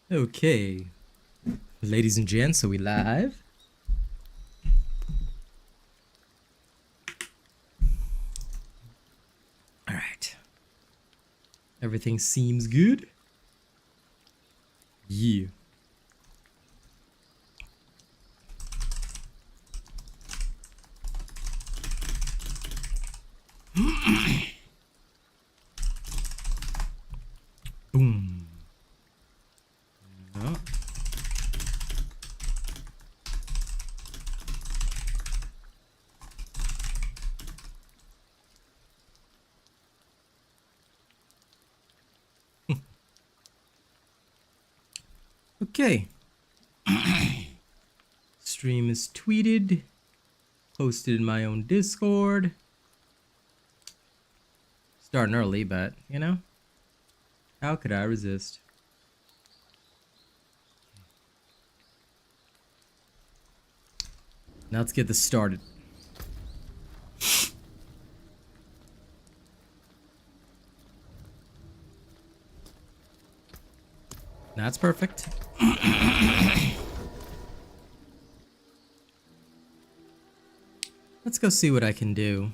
Okay, ladies and gents, are we live? All right. Everything seems good. Yeah. Boom. No. Okay. Stream is tweeted, posted in my own Discord. Starting early, but you know, how could I resist? Now let's get this started. That's perfect. Let's go see what I can do.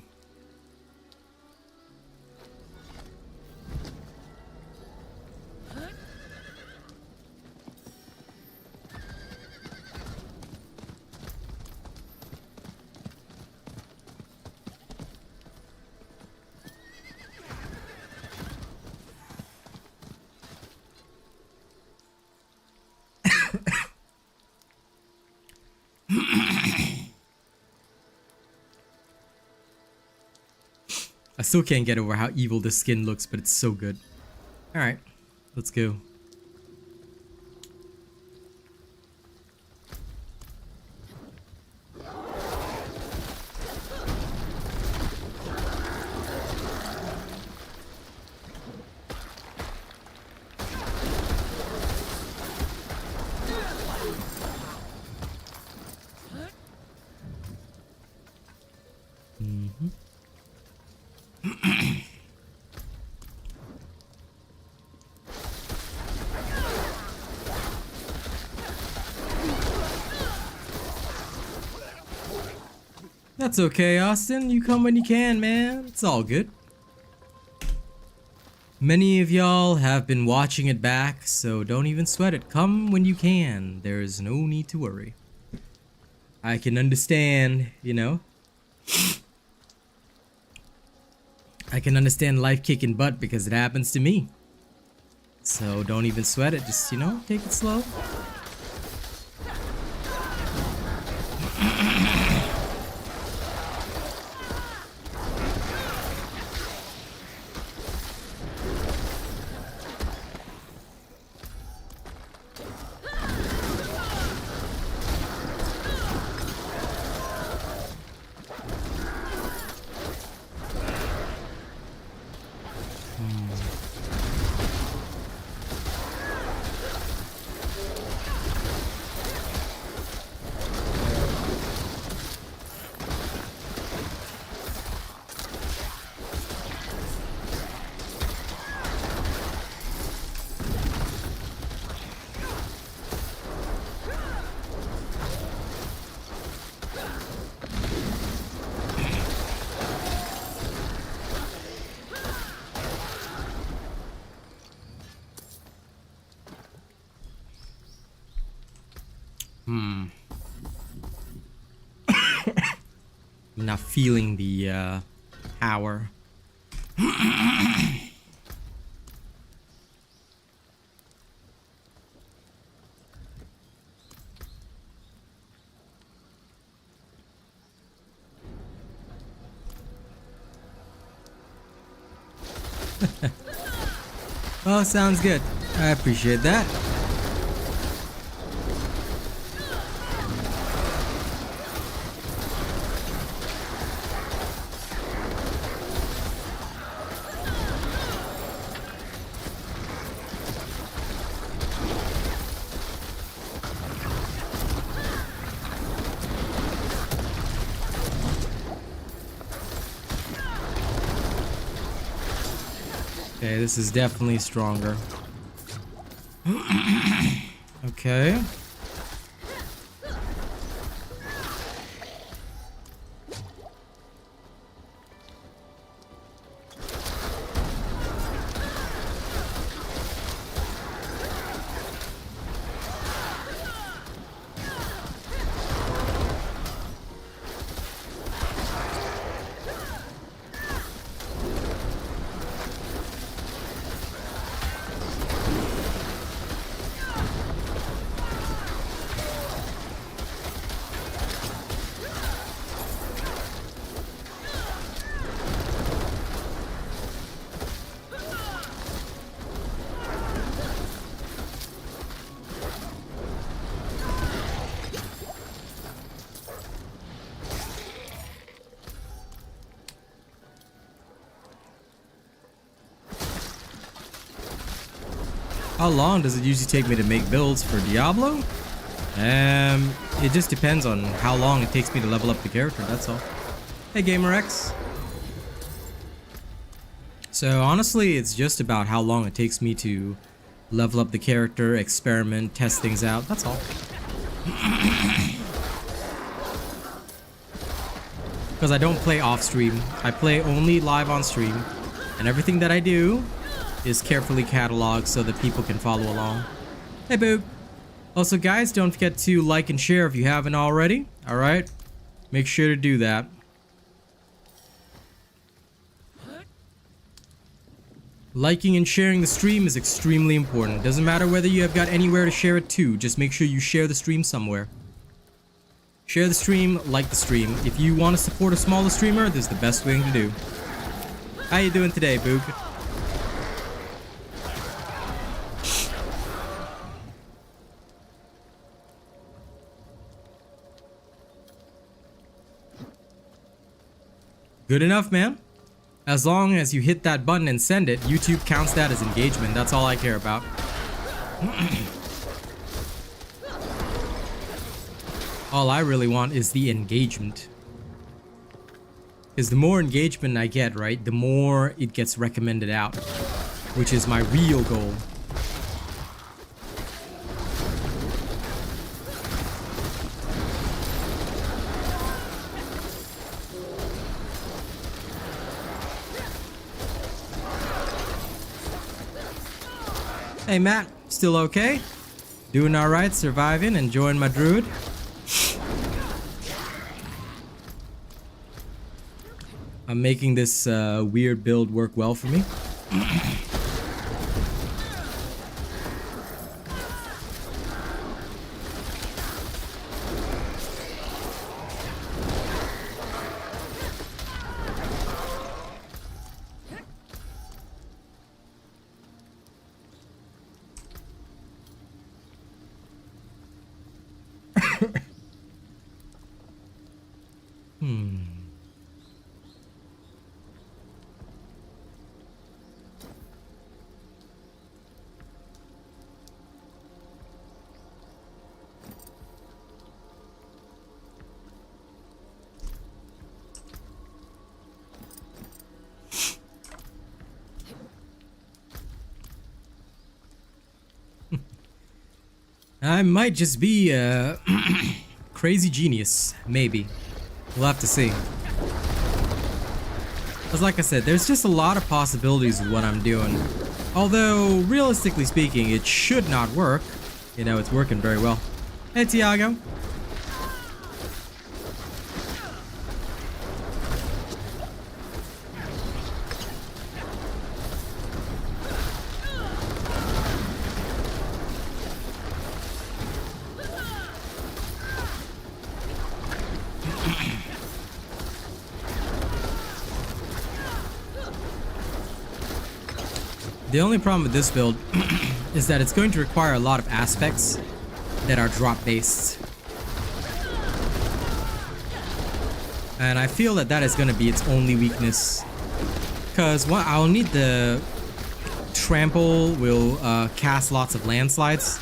I still can't get over how evil this skin looks, but it's so good. Alright, let's go. That's okay, Austin. You come when you can, man. It's all good. Many of y'all have been watching it back, so don't even sweat it. Come when you can. There's no need to worry. I can understand, you know. I can understand life kicking butt because it happens to me. So don't even sweat it. Just, you know, take it slow. I'm not feeling the power. Oh, sounds good. I appreciate that. Okay, this is definitely stronger. Okay. How long does it usually take me to make builds for Diablo? It just depends on how long it takes me to level up the character, that's all. Hey GamerX. So honestly, it's just about how long it takes me to level up the character, experiment, test things out, that's all. Because I don't play off stream, I play only live on stream, and everything that I do is carefully cataloged so that people can follow along. Hey Boop. Also guys, don't forget to like and share if you haven't already. Alright? Make sure to do that. Liking and sharing the stream is extremely important. Doesn't matter whether you have got anywhere to share it to, just make sure you share the stream somewhere. Share the stream, like the stream. If you want to support a smaller streamer, this is the best thing to do. How you doing today, Boop? Good enough, man. As long as you hit that button and send it, YouTube counts that as engagement. That's all I care about. All I really want is the engagement. Because the more engagement I get, right, the more it gets recommended out. Which is my real goal. Hey Matt, still okay? Doing alright, surviving, enjoying my druid. I'm making this weird build work well for me. I might just be a crazy genius, maybe. We'll have to see. Because like I said, there's just a lot of possibilities with what I'm doing. Although, realistically speaking, it should not work. You know, it's working very well. Hey, Tiago. The only problem with this build is that it's going to require a lot of aspects that are drop based. And I feel that that is going to be its only weakness. Because I'll need the trample will cast lots of landslides.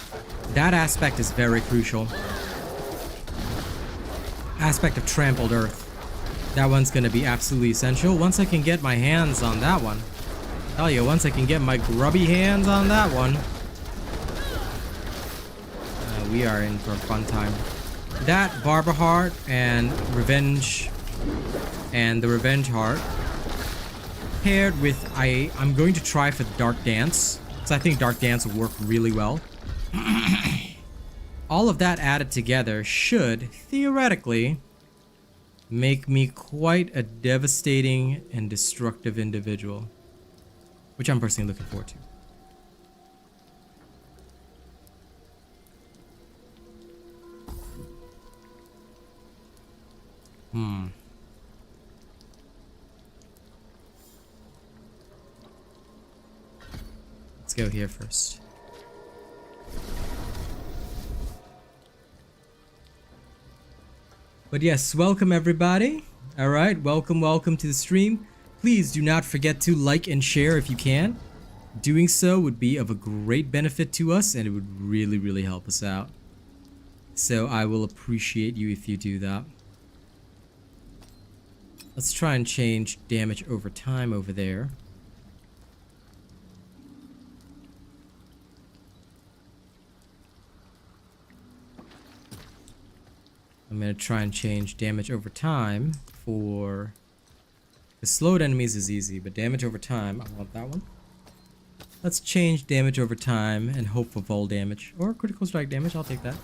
That aspect is very crucial. Aspect of trampled earth. That one's going to be absolutely essential. Once I can get my hands on that one. Tell you, once I can get my grubby hands on that one, we are in for a fun time. That Barber Heart and Revenge and the Revenge Heart paired with I'm going to try for the Dark Dance, because I think Dark Dance will work really well. All of that added together should theoretically make me quite a devastating and destructive individual, which I'm personally looking forward to. Let's go here first. But yes, welcome everybody. All right, welcome to the stream. Please do not forget to like and share if you can. Doing so would be of a great benefit to us, and it would really help us out. So I will appreciate you if you do that. Let's try and change damage over time over there. I'm going to try and change damage over time for... The slowed enemies is easy, but damage over time, I want that one. Let's change damage over time and hope for vol damage. Or critical strike damage, I'll take that.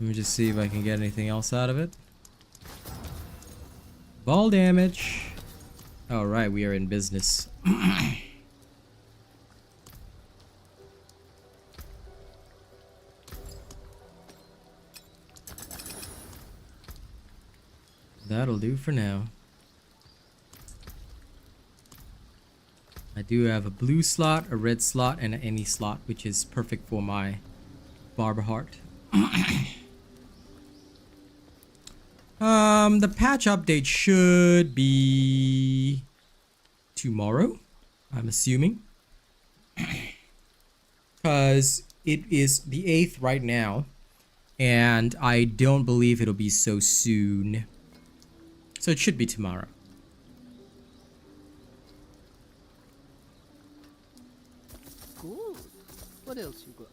Let me just see if I can get anything else out of it. Vol damage. Alright, we are in business. That'll do for now. I do have a blue slot, a red slot, and an any slot, which is perfect for my Barber Heart. The patch update should be tomorrow, I'm assuming. Because it is the 8th right now, and I don't believe it'll be so soon. So it should be tomorrow. Cool. What else you got?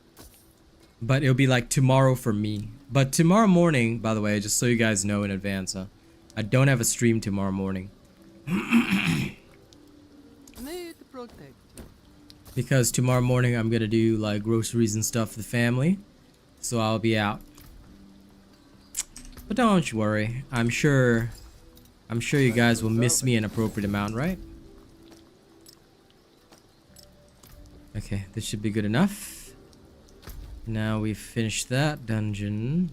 But it'll be like tomorrow for me. But tomorrow morning, by the way, just so you guys know in advance, I don't have a stream tomorrow morning. Need to protect you. Because tomorrow morning I'm gonna do like groceries and stuff for the family. So I'll be out. But don't you worry. I'm sure you guys will miss me an appropriate amount, right? Okay, this should be good enough. Now we've finished that dungeon.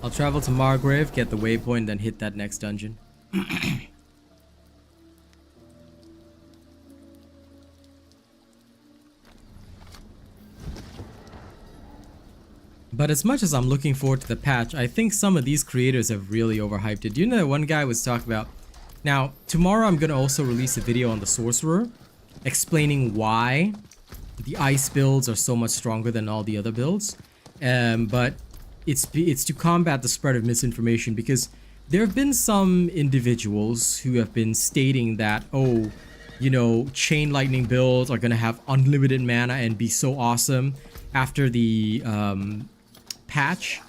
I'll travel to Margrave, get the waypoint, then hit that next dungeon. But as much as I'm looking forward to the patch, I think some of these creators have really overhyped it. You know, one guy was talking about... Now, tomorrow I'm going to also release a video on the Sorcerer, explaining why the ice builds are so much stronger than all the other builds. But it's to combat the spread of misinformation, because there have been some individuals who have been stating that, oh, you know, chain lightning builds are going to have unlimited mana and be so awesome after the... patch.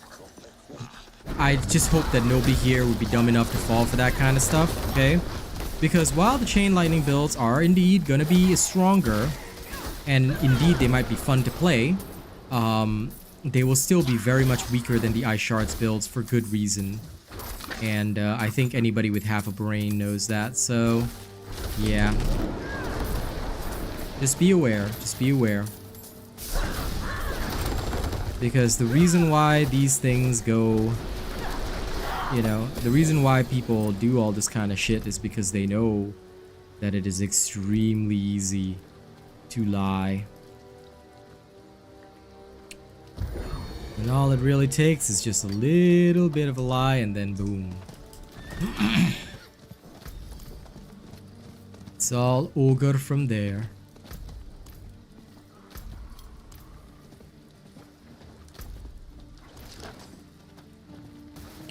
I just hope that nobody here would be dumb enough to fall for that kind of stuff, okay? Because while the chain lightning builds are indeed gonna be stronger, and indeed they might be fun to play, they will still be very much weaker than the ice shards builds for good reason. And I think anybody with half a brain knows that, so yeah. Just be aware, just be aware. Because the reason why these things go, you know, the reason why people do all this kind of shit is because they know that it is extremely easy to lie. And all it really takes is just a little bit of a lie, and then boom. It's all ogre from there.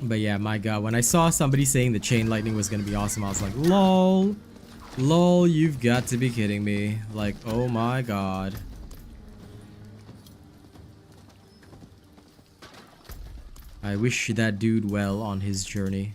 But yeah, my god, when I saw somebody saying the chain lightning was gonna be awesome, I was like, lol. Lol, you've got to be kidding me. Like, oh my god. I wish that dude well on his journey.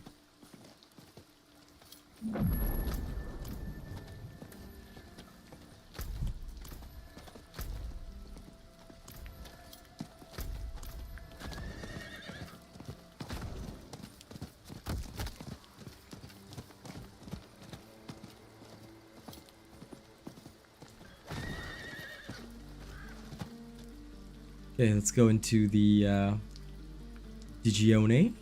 Okay, let's go into the Digione.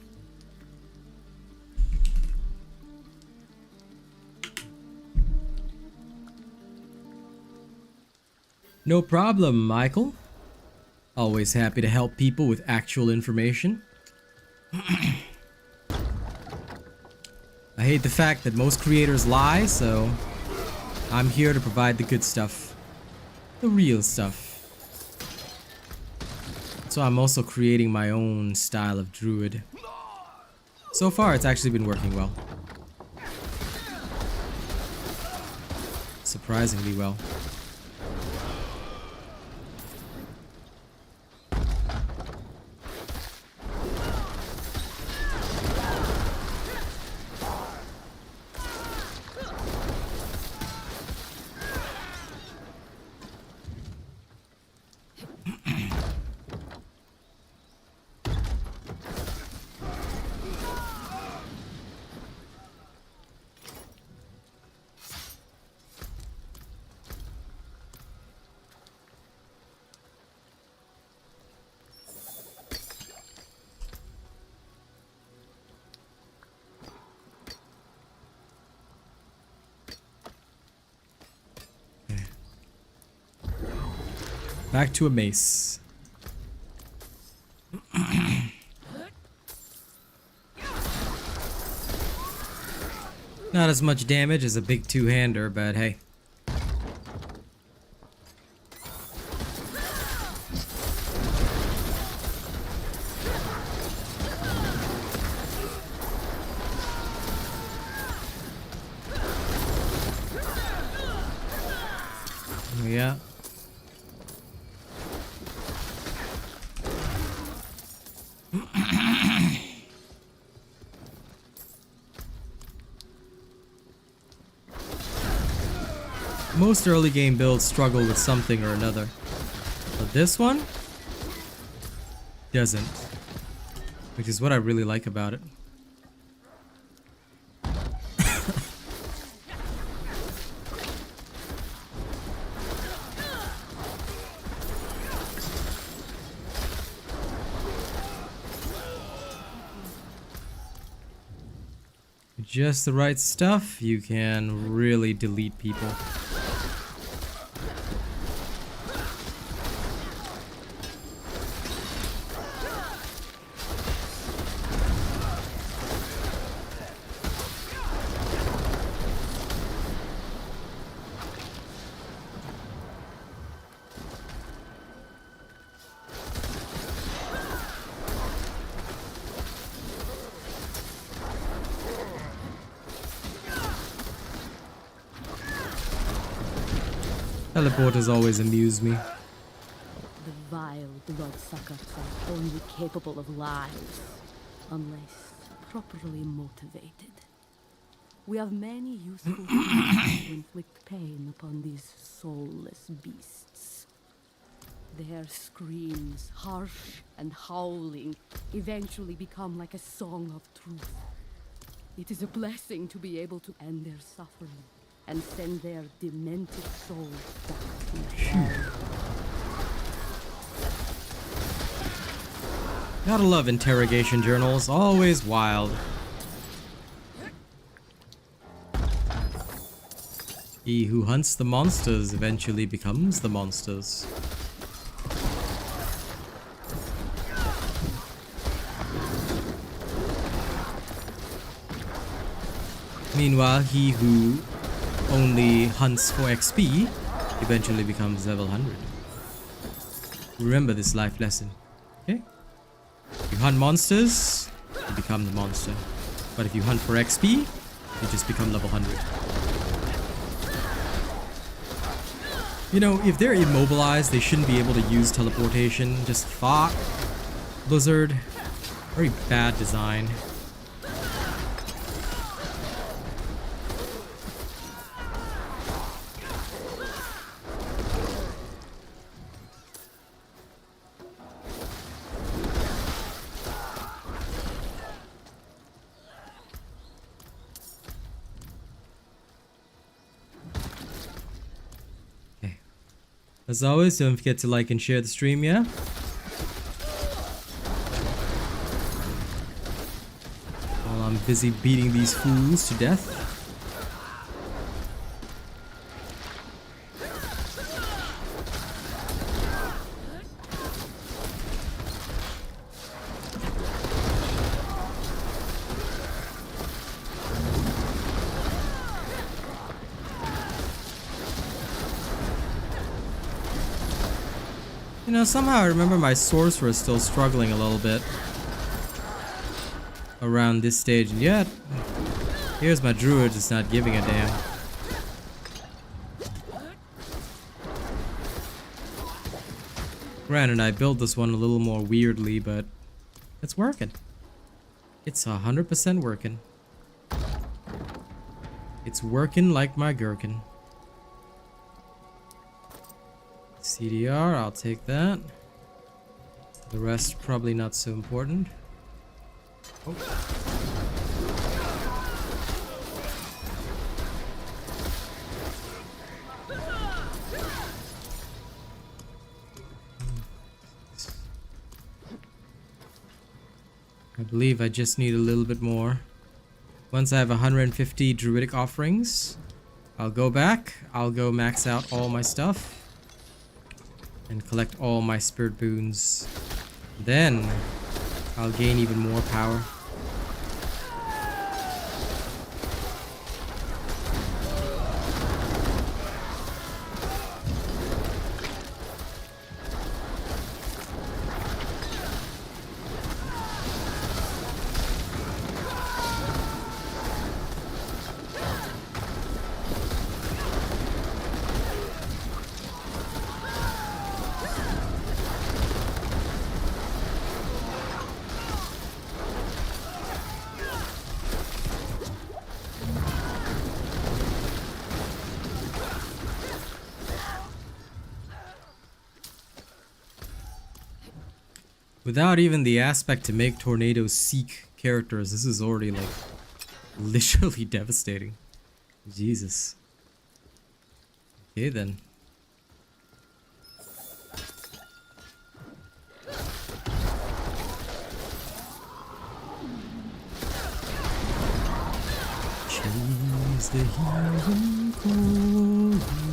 No problem, Michael. Always happy to help people with actual information. I hate the fact that most creators lie, so I'm here to provide the good stuff. The real stuff. So I'm also creating my own style of druid. So far, it's actually been working well. Surprisingly well. Back to a mace. Not as much damage as a big two-hander, but hey. Yeah. Most early game builds struggle with something or another, but this one doesn't, which is what I really like about it. Just the right stuff, you can really delete people. Teleporters always amuse me. The vile bloodsuckers are only capable of lies, unless properly motivated. We have many useful tools to inflict pain upon these soulless beasts. Their screams, harsh and howling, eventually become like a song of truth. It is a blessing to be able to end their suffering and send their demented souls back to hell. Gotta love interrogation journals, always wild. He who hunts the monsters eventually becomes the monsters. Meanwhile, he who only hunts for XP eventually becomes level 100. Remember this life lesson, okay? You hunt monsters, you become the monster. But if you hunt for XP, you just become level 100. You know, if they're immobilized, they shouldn't be able to use teleportation. Just fuck. Blizzard. Very bad design. As always, don't forget to like and share the stream, yeah? While I'm busy beating these fools to death. You know, somehow I remember my sorcerer is still struggling a little bit around this stage, and yet here's my druid just not giving a damn. Granted, I built this one a little more weirdly, but it's working. It's 100% working. It's working like my gherkin. CDR, I'll take that. The rest probably not so important. Oh. I believe I just need a little bit more. Once I have 150 druidic offerings, I'll go back, I'll go max out all my stuff and collect all my spirit boons. Then I'll gain even more power. Without even the aspect to make tornadoes seek characters, this is already like literally devastating. Jesus. Okay then. Chase the heathen call,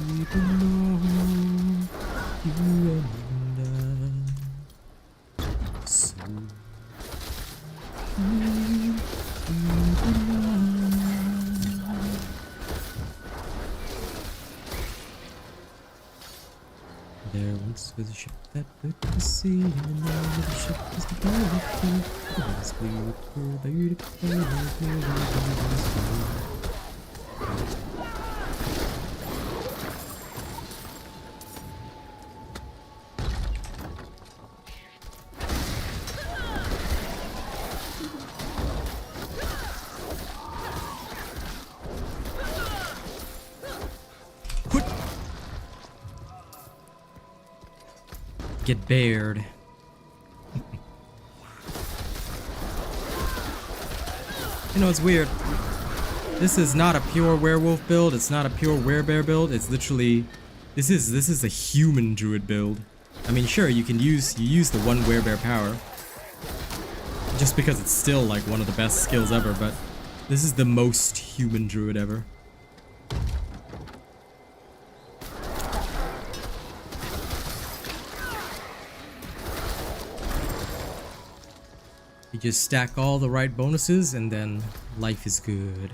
we belong, you and I. So there once was a ship that put to sea, and now the ship is departed. As we were beautiful, get bared. You know, it's weird. This is not a pure werewolf build. It's not a pure werebear build. It's literally, this is a human druid build. I mean, sure, you use the one werebear power, just because it's still like one of the best skills ever. But this is the most human druid ever. You just stack all the right bonuses and then life is good.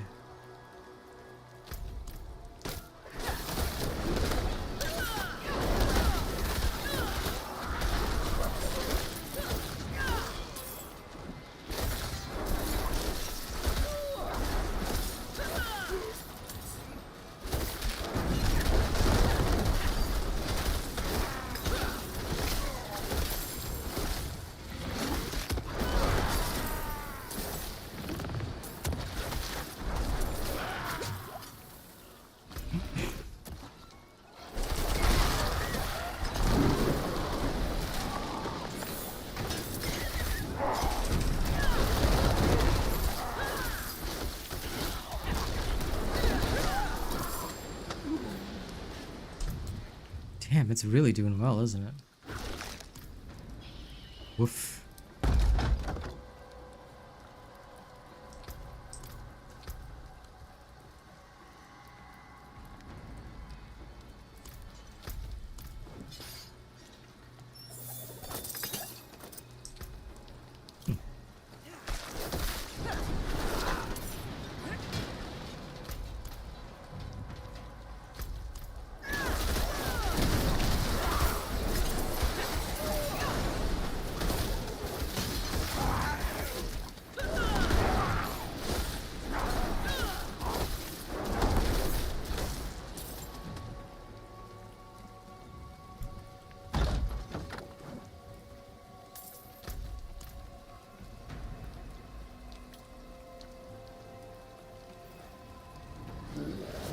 Damn, it's really doing well, isn't it? Woof.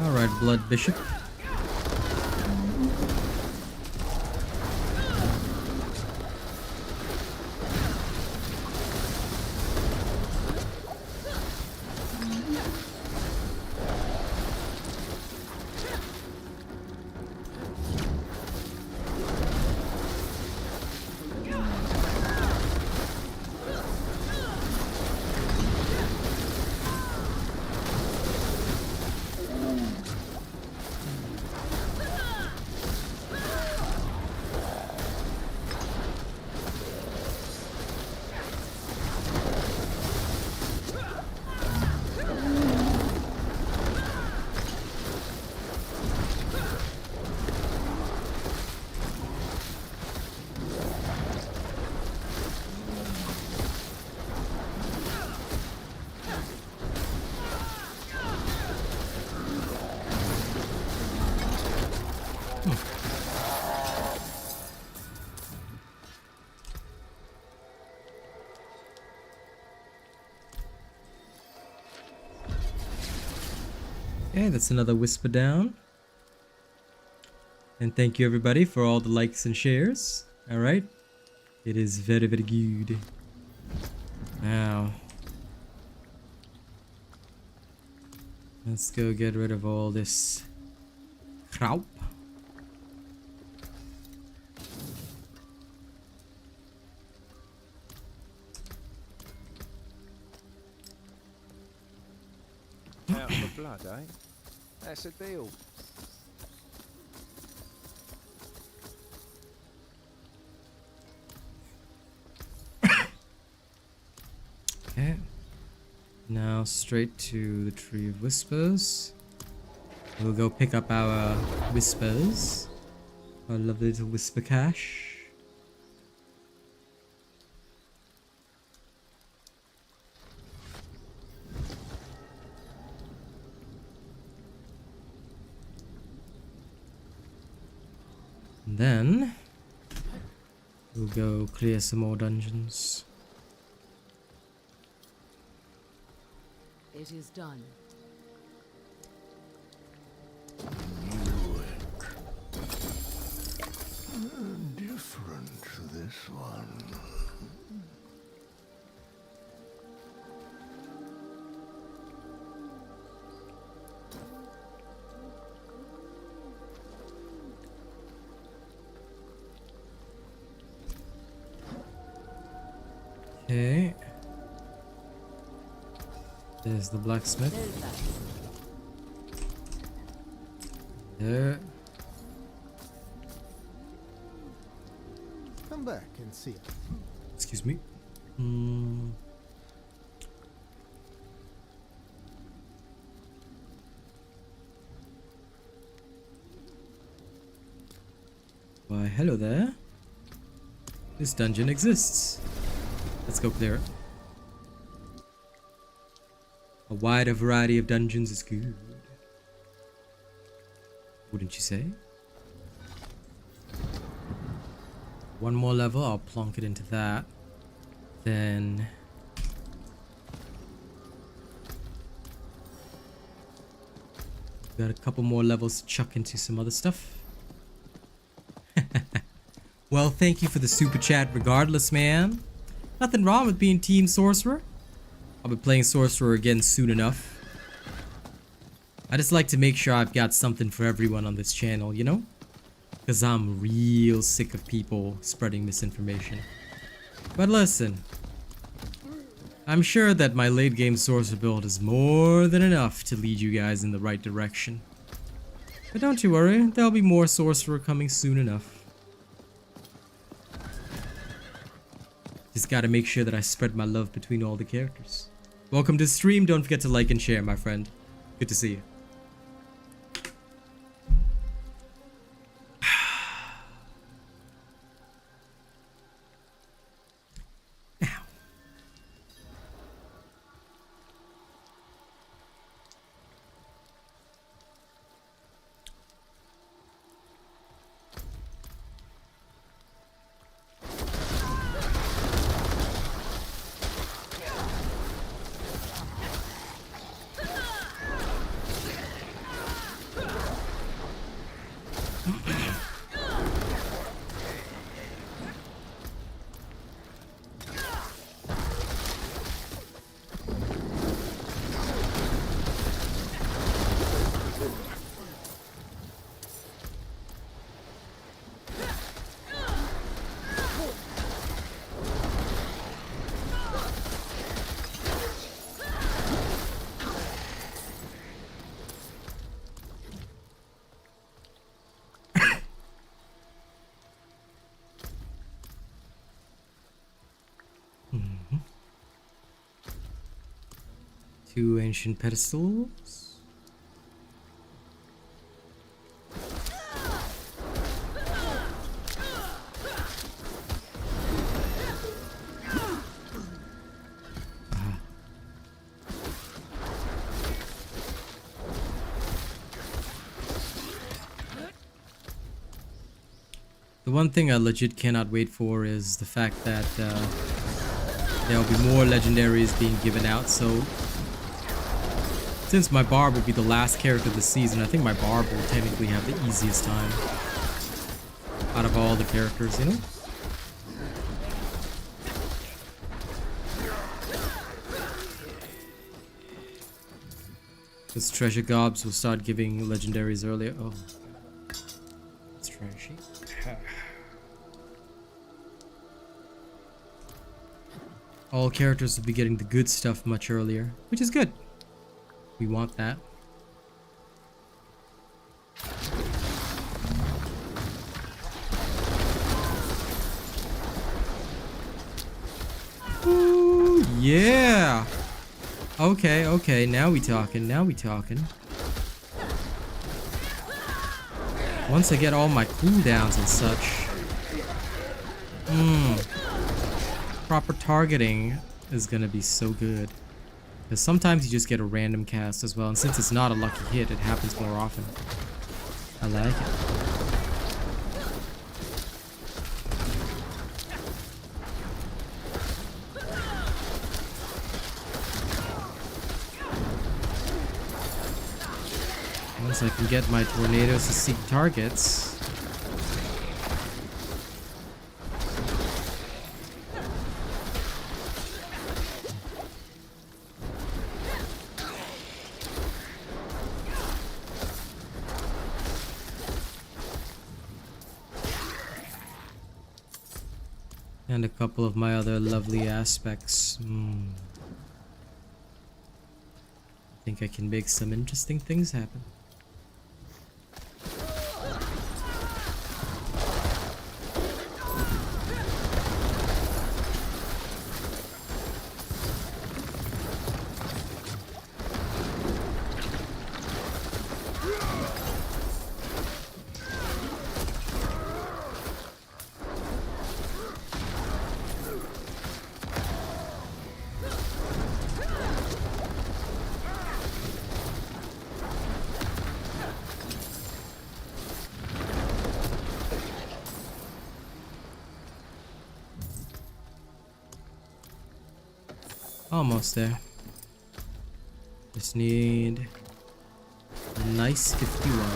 Alright, Blood Bishop. Okay, that's another whisper down. And thank you everybody for all the likes and shares. Alright. It is very, very good. Now, let's go get rid of all this crap. Out of the blood, eh? That's a deal. Okay. Now straight to the Tree of Whispers. We'll go pick up our whispers. Our lovely little whisper cache. And then we'll go clear some more dungeons. It is done. Different to this one. Okay. There's the blacksmith. There. Come back and see it. Excuse me. Why, hello there. This dungeon exists. Let's go clear it. A wider variety of dungeons is good. Wouldn't you say? One more level, I'll plonk it into that. Then got a couple more levels to chuck into some other stuff. Well, thank you for the super chat regardless, man. Nothing wrong with being Team Sorcerer. I'll be playing Sorcerer again soon enough. I just like to make sure I've got something for everyone on this channel, you know? Because I'm real sick of people spreading misinformation. But listen, I'm sure that my late game sorcerer build is more than enough to lead you guys in the right direction. But don't you worry, there'll be more sorcerer coming soon enough. Just gotta make sure that I spread my love between all the characters. Welcome to the stream, don't forget to like and share, my friend. Good to see you. Two ancient pedestals. The one thing I legit cannot wait for is the fact that there'll be more legendaries being given out, so since my barb will be the last character of the season, I think my barb will technically have the easiest time out of all the characters, you know? Because treasure gobs will start giving legendaries earlier. Oh, it's trashy. All characters will be getting the good stuff much earlier, which is good. We want that. Ooh, yeah. Okay, now we talking, Once I get all my cooldowns and such. Proper targeting is gonna be so good. Because sometimes you just get a random cast as well, and since it's not a lucky hit, it happens more often. I like it. Once I can get my tornadoes to seek targets. And a couple of my other lovely aspects. I think I can make some interesting things happen. Almost there. Just need a nice 51.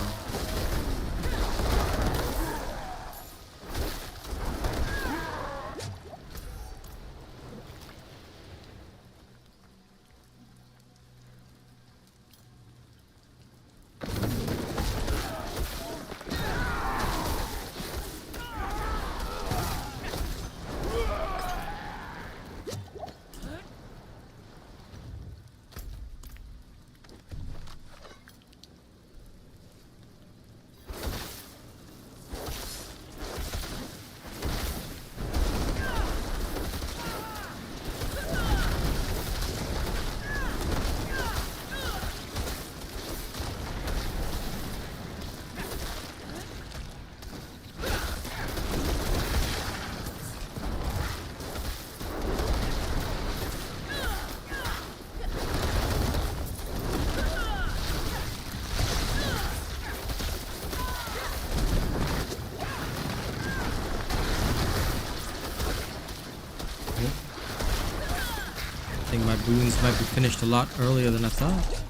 My boons might be finished a lot earlier than I thought.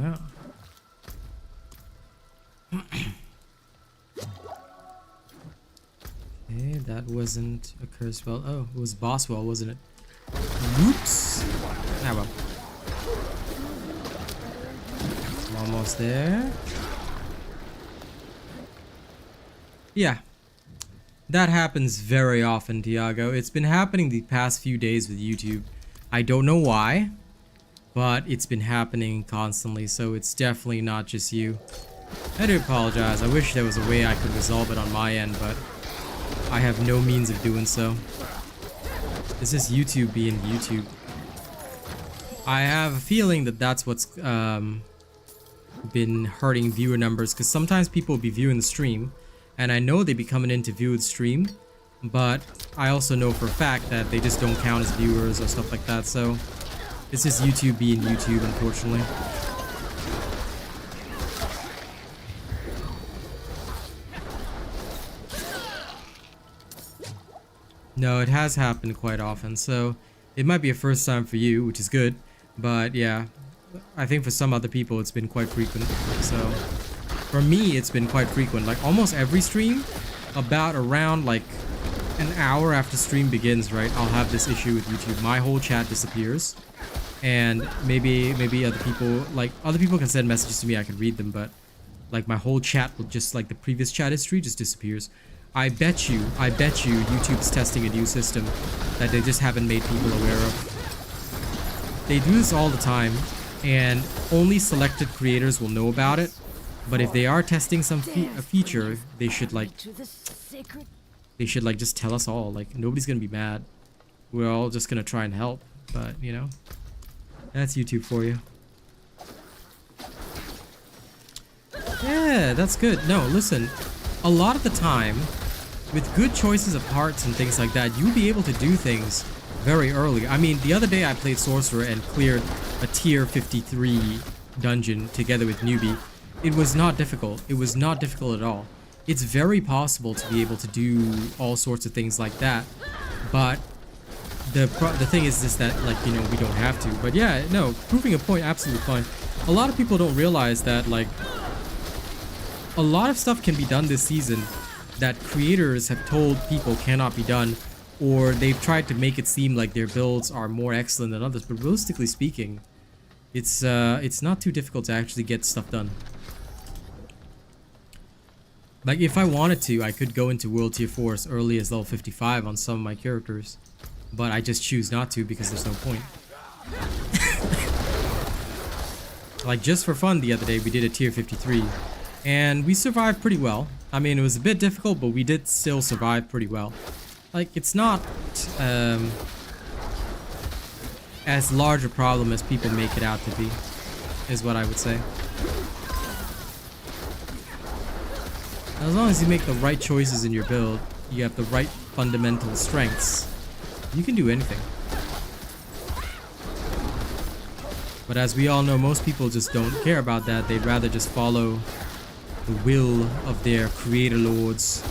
Yeah. Okay, that wasn't a curse spell. Oh, it was Boswell, wasn't it? Whoops. Ah, well. Almost there. Yeah. That happens very often, Tiago. It's been happening the past few days with YouTube. I don't know why, but it's been happening constantly, so it's definitely not just you. I do apologize. I wish there was a way I could resolve it on my end, but I have no means of doing so. This is YouTube being YouTube. I have a feeling that that's what's been hurting viewer numbers, because sometimes people will be viewing the stream, and I know they be coming in to view the stream, but I also know for a fact that they just don't count as viewers or stuff like that, so it's just YouTube being YouTube, unfortunately. No, it has happened quite often, so it might be a first time for you, which is good, but yeah, I think for some other people it's been quite frequent. So for me, it's been quite frequent. Like almost every stream, about around like an hour after stream begins, right, I'll have this issue with YouTube. My whole chat disappears, and maybe other people can send messages to me, I can read them, but like my whole chat will just, like the previous chat history just disappears. I bet you YouTube's testing a new system that they just haven't made people aware of. They do this all the time, and only selected creators will know about it. But if they are testing some a feature, they should like just tell us all. Like nobody's gonna be mad. We're all just gonna try and help. But you know, that's YouTube for you. Yeah, that's good. No, listen. A lot of the time, with good choices of hearts and things like that, you'll be able to do things very early. I mean, the other day I played Sorcerer and cleared a tier 53 dungeon together with Newbie. It was not difficult. It was not difficult at all. It's very possible to be able to do all sorts of things like that, but the thing is just that, like, you know, we don't have to. But yeah, no, proving a point, absolutely fine. A lot of people don't realize that, like, a lot of stuff can be done this season that creators have told people cannot be done, or they've tried to make it seem like their builds are more excellent than others, but realistically speaking, it's not too difficult to actually get stuff done. Like, if I wanted to, I could go into World Tier 4 as early as level 55 on some of my characters, but I just choose not to because there's no point. Like, just for fun the other day, we did a tier 53. And we survived pretty well. I mean, it was a bit difficult, but we did still survive pretty well. Like, it's not as large a problem as people make it out to be, is what I would say. As long as you make the right choices in your build, you have the right fundamental strengths, you can do anything. But as we all know, most people just don't care about that. They'd rather just follow the will of their creator lords.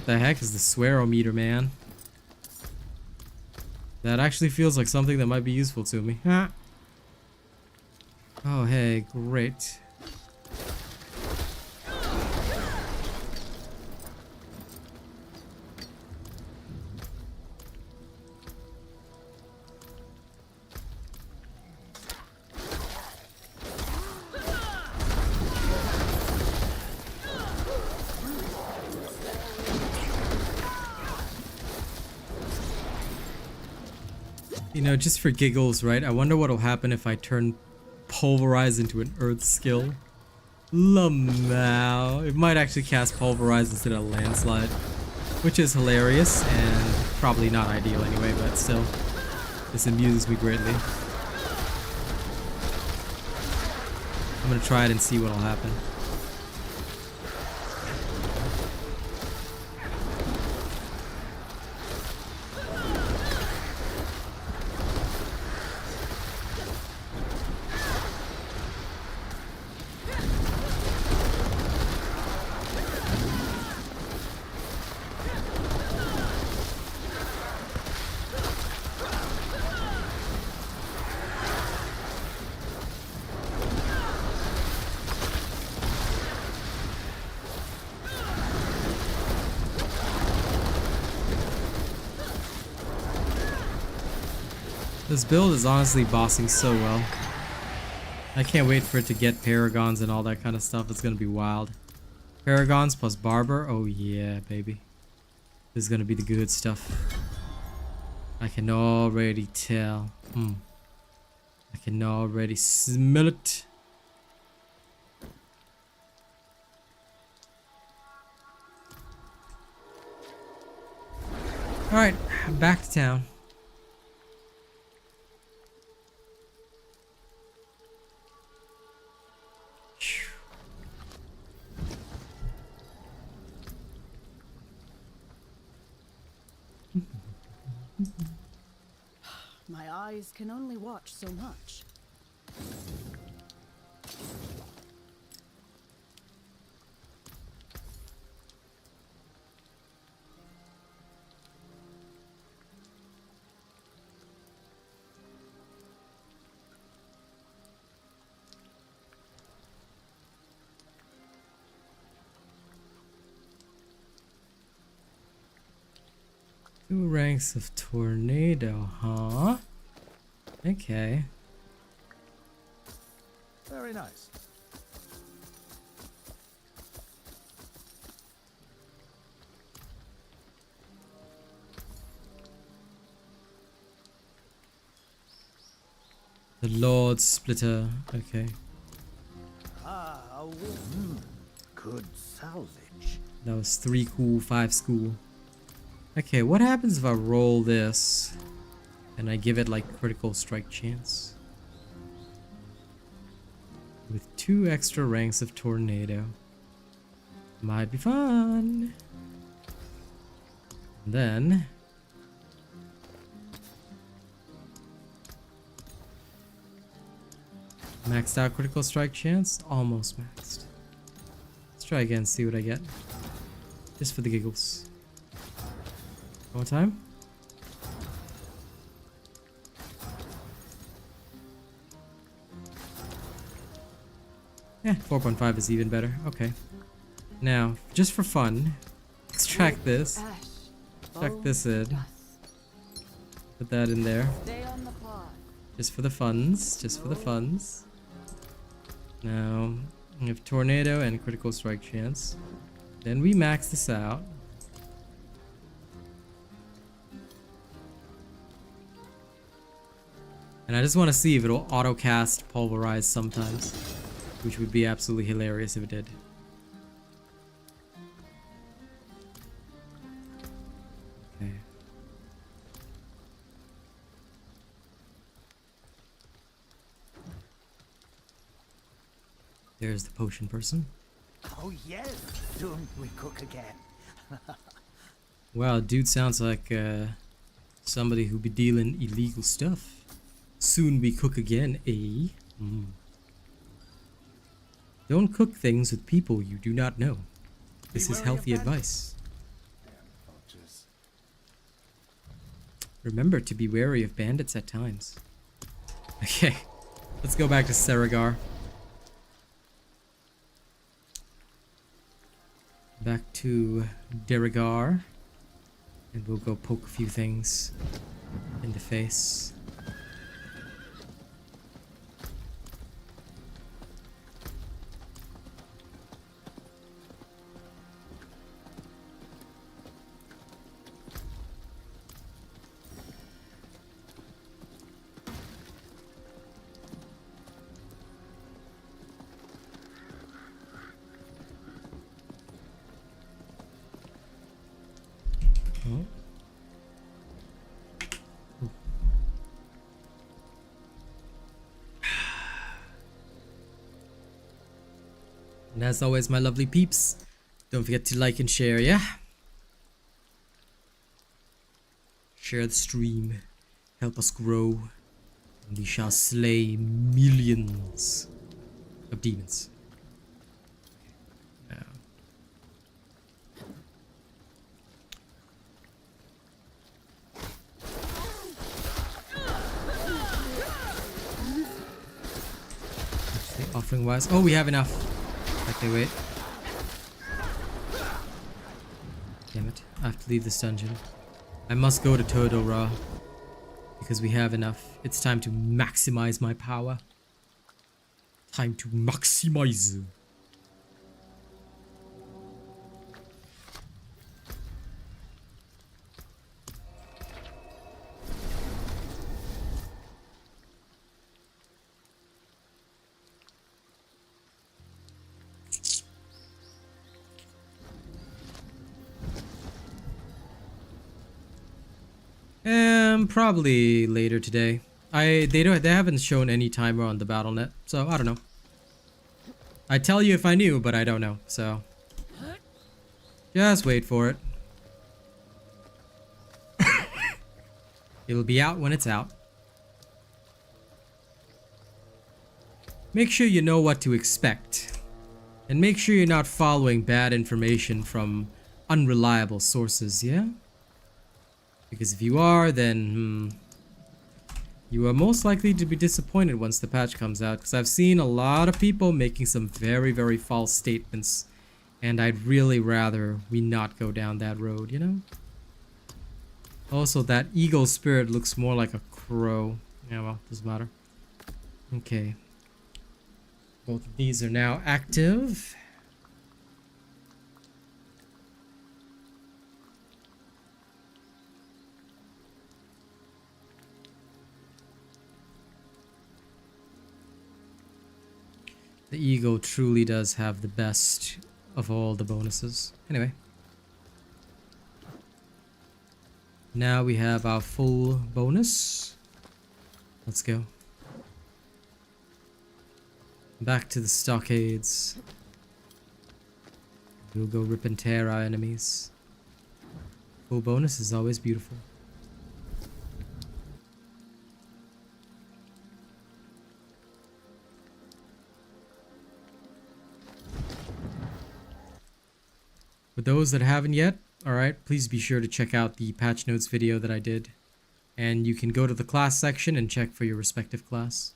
the heck is the swearometer, man? That actually feels like something that might be useful to me. Huh? Oh, hey, great. You know, just for giggles, right? I wonder what'll happen if I turn Pulverize into an Earth skill. Lamau. It might actually cast Pulverize instead of Landslide, which is hilarious and probably not ideal anyway, but still, this amuses me greatly. I'm gonna try it and see what'll happen. This build is honestly bossing so well. I can't wait for it to get Paragons and all that kind of stuff. It's gonna be wild. Paragons plus Barber. Oh yeah, baby. This is gonna be the good stuff. I can already tell. I can already smell it. Alright, back to town. My eyes can only watch so much. Two ranks of tornado, huh? Okay. Very nice. The Lord Splitter. Okay. Ah, a woman. Good salvage. That was 3 cool, 5 school. Okay, what happens if I roll this and I give it like critical strike chance? With 2 extra ranks of tornado. Might be fun. And then maxed out critical strike chance? Almost maxed. Let's try again, see what I get. Just for the giggles. One more time. Yeah, 4.5 is even better. Okay. Now, just for fun, let's track this. Track this in. Put that in there. Just for the funds. Just for the funds. Now, we have tornado and critical strike chance. Then we max this out. And I just want to see if it'll auto cast Pulverize sometimes, which would be absolutely hilarious if it did. Okay. There's the potion person. Oh yes, don't we cook again? Wow, dude sounds like somebody who be dealing illegal stuff. Soon we cook again, eh? Don't cook things with people you do not know. This is healthy advice. Remember to be wary of bandits at times. Okay, let's go back to Saragar. Back to Derigar. And we'll go poke a few things in the face. And as always, my lovely peeps, don't forget to like and share, yeah? Share the stream. Help us grow. And we shall slay millions of demons. Now. Actually, offering wise. Oh, we have enough. Okay, wait. Damn it. I have to leave this dungeon. I must go to Todora. Because we have enough. It's time to maximize my power. Time to maximize. Probably later today. They haven't shown any timer on the BattleNet, so I don't know. I'd tell you if I knew, but I don't know, so just wait for it. It'll be out when it's out. Make sure you know what to expect, and make sure you're not following bad information from unreliable sources, yeah? Because if you are, then you are most likely to be disappointed once the patch comes out. Because I've seen a lot of people making some very, very false statements. And I'd really rather we not go down that road, you know? Also, that eagle spirit looks more like a crow. Yeah, well, doesn't matter. Okay. Both of these are now active. The Eagle truly does have the best of all the bonuses. Anyway. Now we have our full bonus. Let's go. Back to the stockades. We'll go rip and tear our enemies. Full bonus is always beautiful. For those that haven't yet, alright, please be sure to check out the patch notes video that I did. And you can go to the class section and check for your respective class.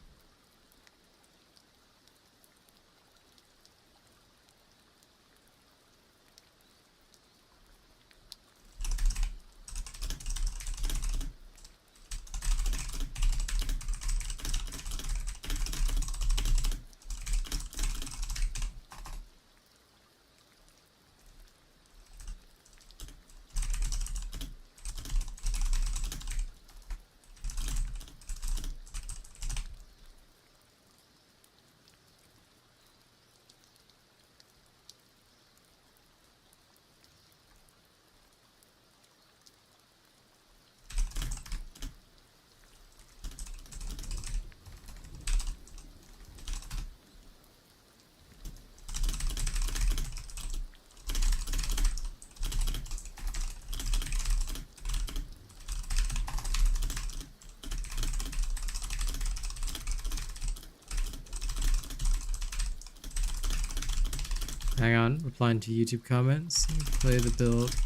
Hang on, replying to YouTube comments. Play the build.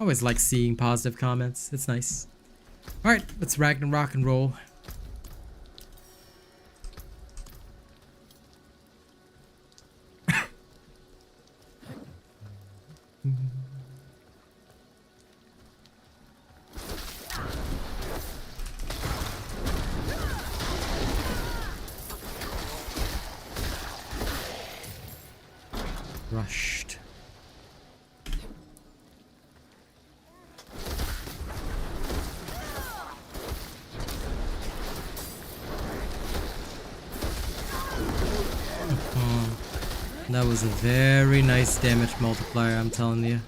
Always like seeing positive comments. It's nice. Alright, let's rock and roll. Rushed. That was a very nice damage multiplier, I'm telling you.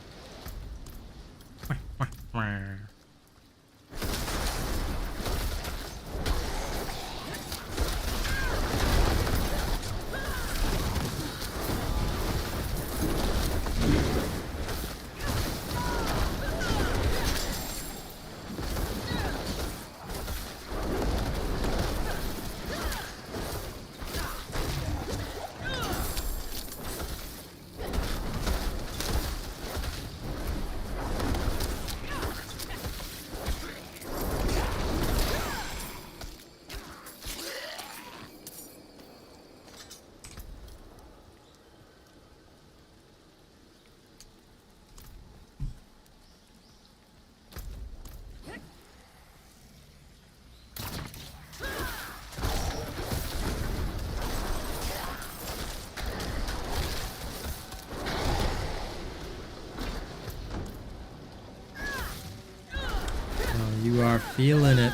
You are feeling it.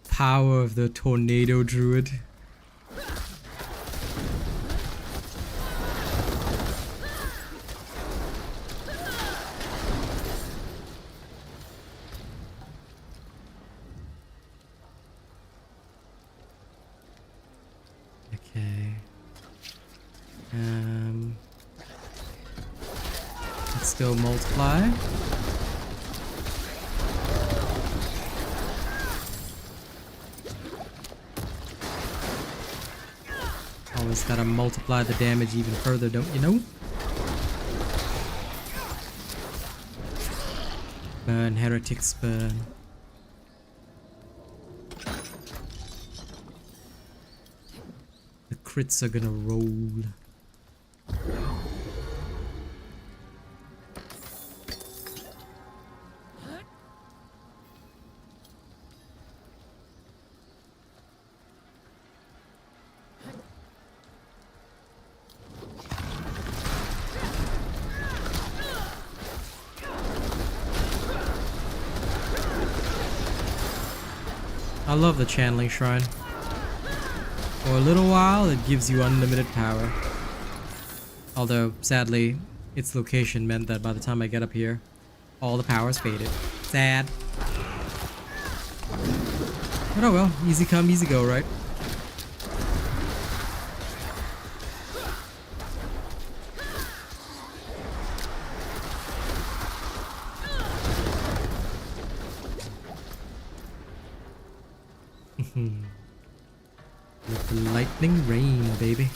Power of the Tornado Druid. Okay. Let's go multiply. Always gotta multiply the damage even further, don't you know? Burn, heretics, burn. The crits are gonna roll. I love the channeling shrine. For a little while, it gives you unlimited power. Although, sadly, its location meant that by the time I get up here, all the power's faded. Sad. But oh well, easy come, easy go, right? With the lightning rain, baby.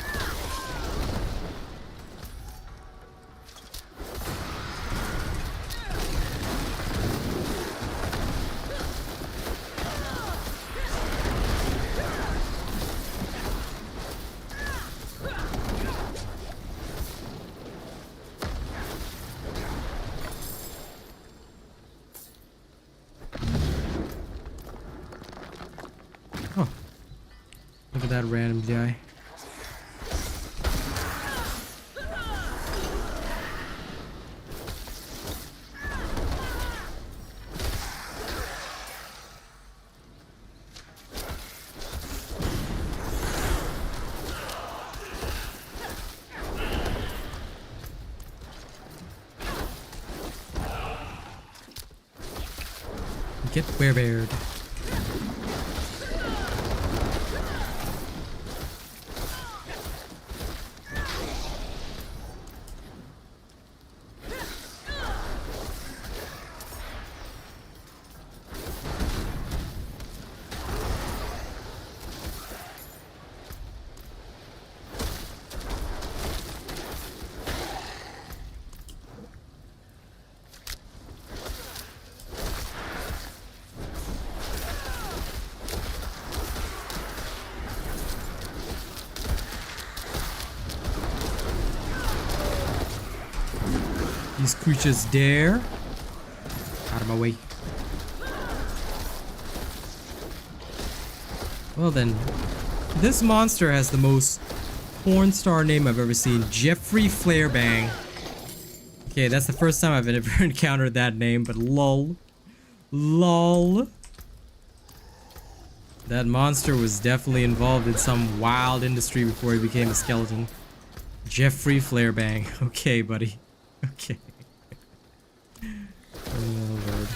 Oh, look at that random guy. Get werebeared. These creatures dare. Out of my way. Well then, this monster has the most porn star name I've ever seen. Jeffrey Flairbang. Okay, that's the first time I've ever encountered that name, but lol. Lol. That monster was definitely involved in some wild industry before he became a skeleton. Jeffrey Flairbang. Okay, buddy. Okay. Oh, Lord.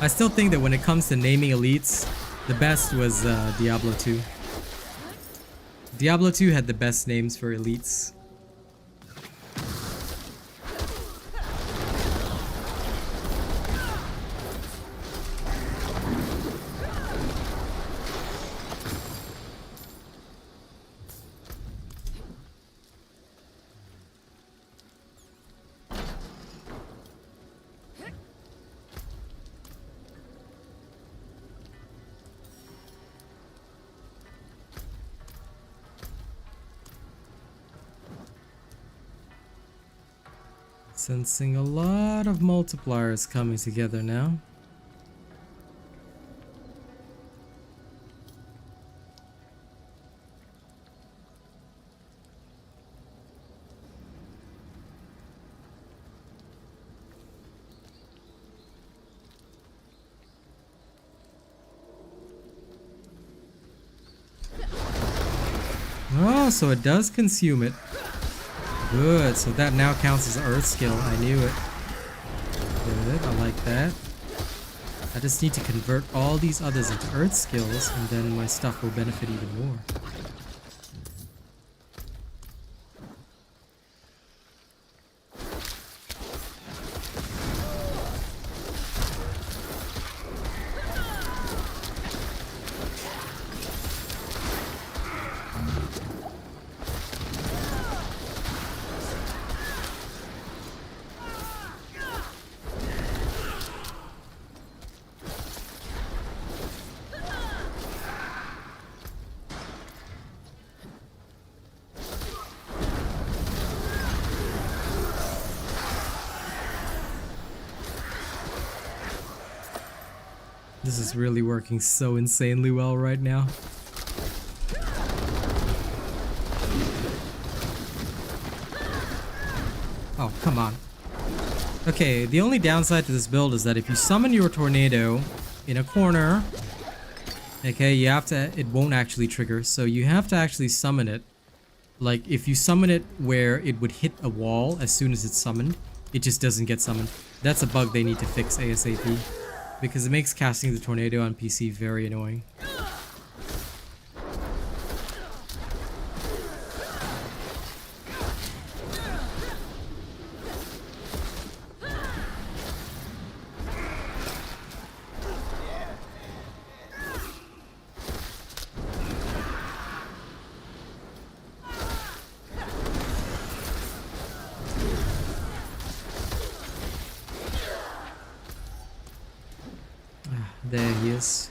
I still think that when it comes to naming elites, the best was Diablo 2. Diablo 2 had the best names for elites. Sensing a lot of multipliers coming together now. Oh, so it does consume it. Good, so that now counts as Earth skill. I knew it. Good, I like that. I just need to convert all these others into Earth skills, and then my stuff will benefit even more. This is really working so insanely well right now. Oh, come on. Okay, the only downside to this build is that if you summon your tornado in a corner, okay, you have to, it won't actually trigger, so you have to actually summon it. Like, if you summon it where it would hit a wall as soon as it's summoned, it just doesn't get summoned. That's a bug they need to fix ASAP. Because it makes casting the tornado on PC very annoying. There he is.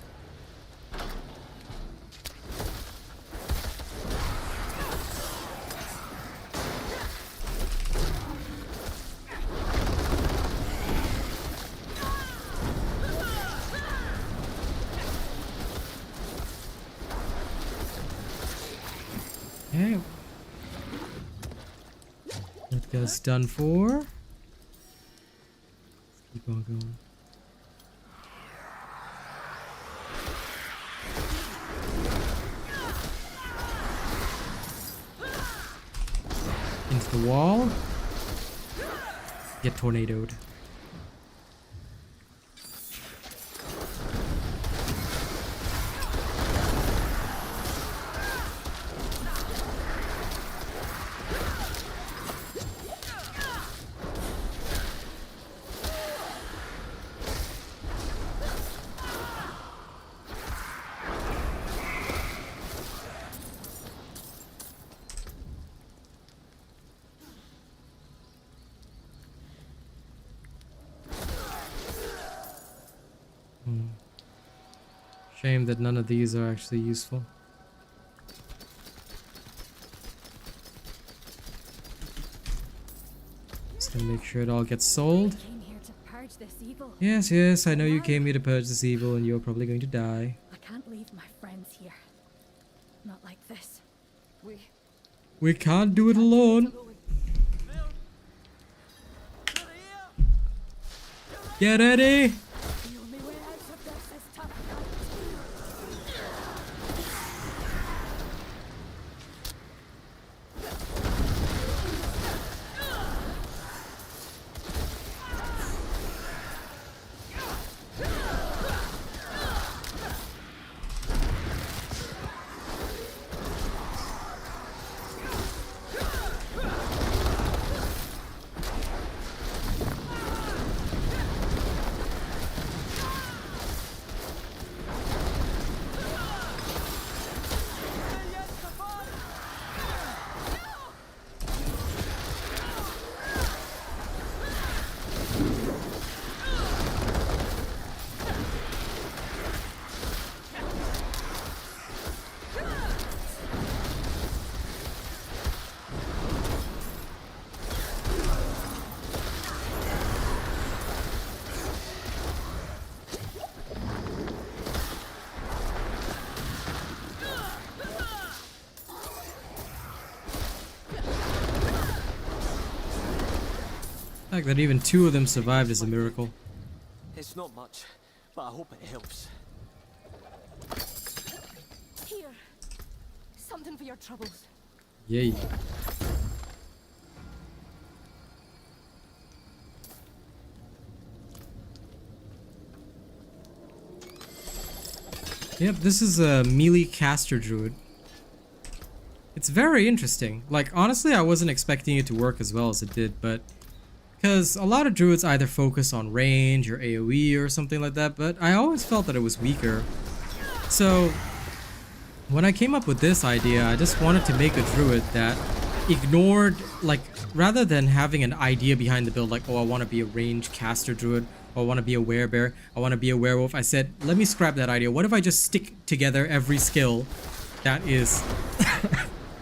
Okay. That guy's done for. Let's keep on going. the wall. Get tornadoed. Shame that none of these are actually useful. Just to make sure it all gets sold. Came here to purge this evil. Yes, yes, I know you came here to purge this evil and you're probably going to die. I can't leave my friends here. Not like this. We can't do it alone. Get ready! The only way out of this is to fight. The fact that even two of them survived is a miracle. It's not much, but I hope it helps. Here. Something for your troubles. Yay. Yep, this is a melee caster druid. It's very interesting. Like, honestly, I wasn't expecting it to work as well as it did, but because a lot of druids either focus on range or AoE or something like that, but I always felt that it was weaker. So when I came up with this idea, I just wanted to make a druid that ignored, like, rather than having an idea behind the build, like, oh, I want to be a range caster druid, or I want to be a werebear, I want to be a werewolf. I said, let me scrap that idea. What if I just stick together every skill that is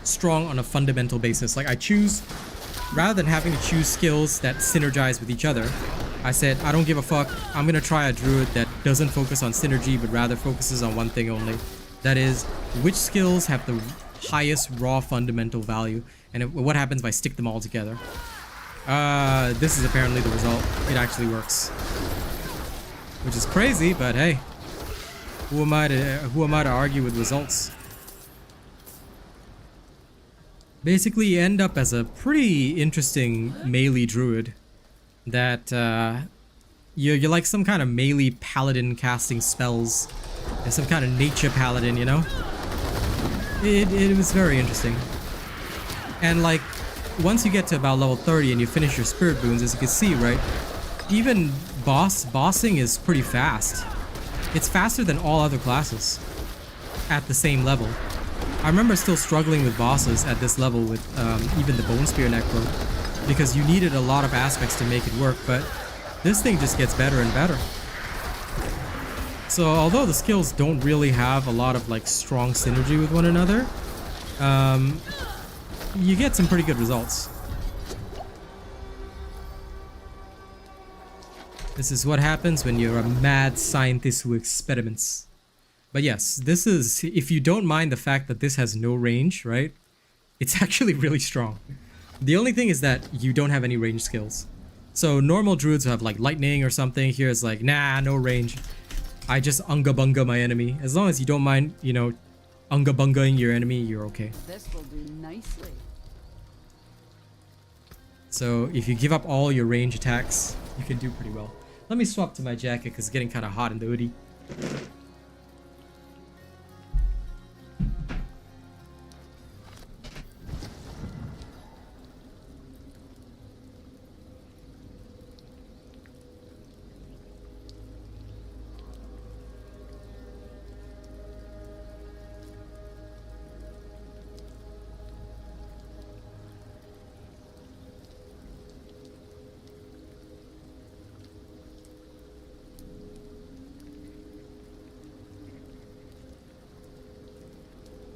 strong on a fundamental basis? Like, I choose, rather than having to choose skills that synergize with each other, I said, I don't give a fuck. I'm going to try a druid that doesn't focus on synergy, but rather focuses on one thing only. That is, which skills have the highest raw fundamental value, and what happens if I stick them all together. This is apparently the result. It actually works. Which is crazy, but hey. Who am I to argue with results? Basically, you end up as a pretty interesting melee druid that you're like some kind of melee paladin casting spells, and some kind of nature paladin, you know? It was very interesting. And like, once you get to about level 30 and you finish your spirit boons, as you can see, right? Even bossing is pretty fast. It's faster than all other classes at the same level. I remember still struggling with bosses at this level with even the Bone Spear Necro, because you needed a lot of aspects to make it work, but this thing just gets better and better. So although the skills don't really have a lot of like strong synergy with one another, you get some pretty good results. This is what happens when you're a mad scientist who experiments. But yes, this is, if you don't mind the fact that this has no range, right? It's actually really strong. The only thing is that you don't have any range skills. So normal druids have like lightning or something. Here it's like, nah, no range. I just Unga Bunga my enemy. As long as you don't mind, you know, Unga Bungaing your enemy, you're okay. This will do nicely. So if you give up all your range attacks, you can do pretty well. Let me swap to my jacket because it's getting kind of hot in the hoodie.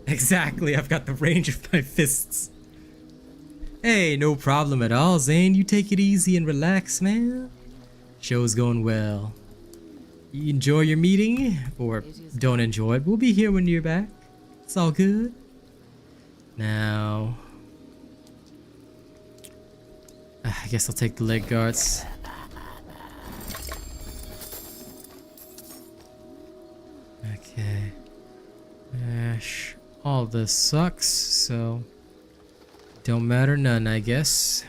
Exactly, I've got the range of my fists. Hey, no problem at all, Zane. You take it easy and relax, man. Show's going well. You enjoy your meeting, or don't enjoy it. We'll be here when you're back. It's all good. Now, I guess I'll take the leg guards. Okay. All this sucks, so don't matter none, I guess.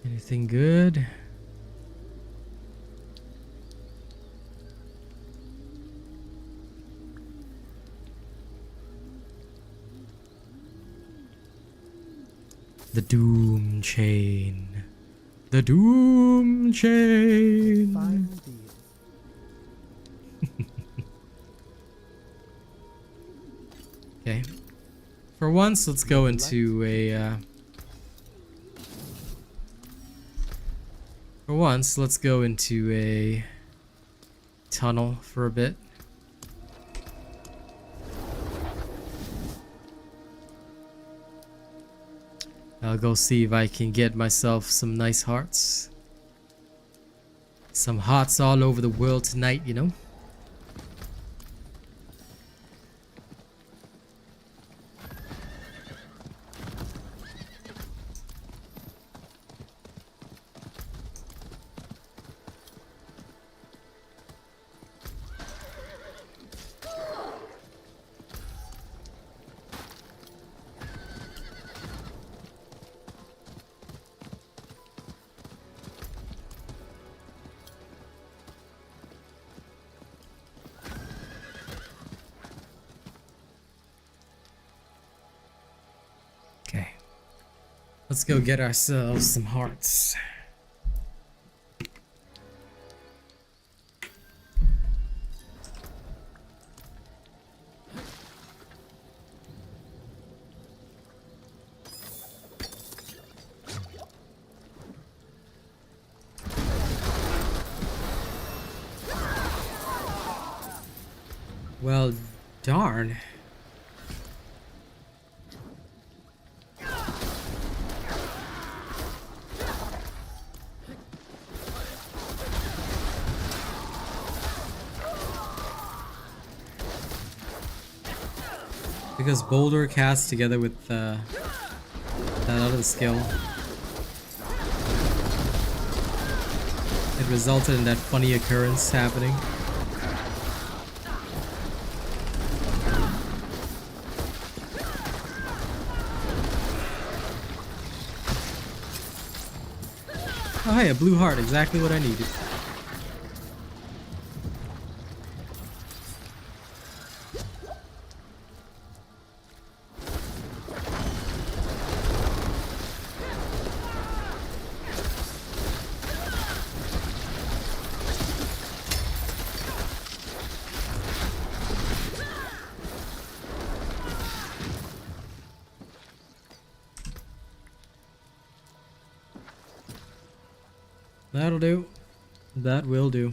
Anything good? The Doom Chain. The Doom Chain. Fine deal. Okay. For once, let's go into a for once, let's go into a tunnel for a bit. I'll go see if I can get myself some nice hearts. Some hearts all over the world tonight, you know? Let's go get ourselves some hearts. Well, darn. Because Boulder cast together with that other skill, it resulted in that funny occurrence happening. Oh hey, a blue heart, exactly what I needed. That'll do. That will do.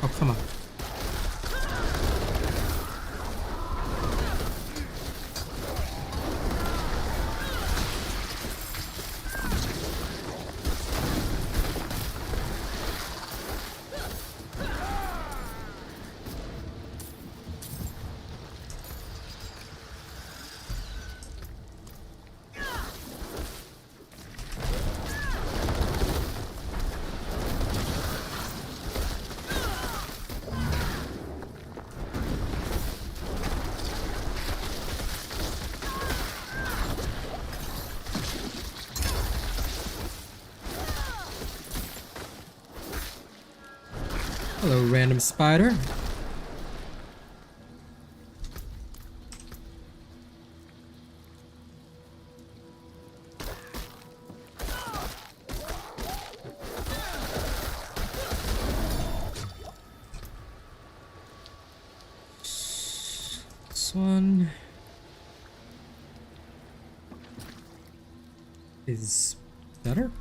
Oh, come on. Hello, random spider. This one is better.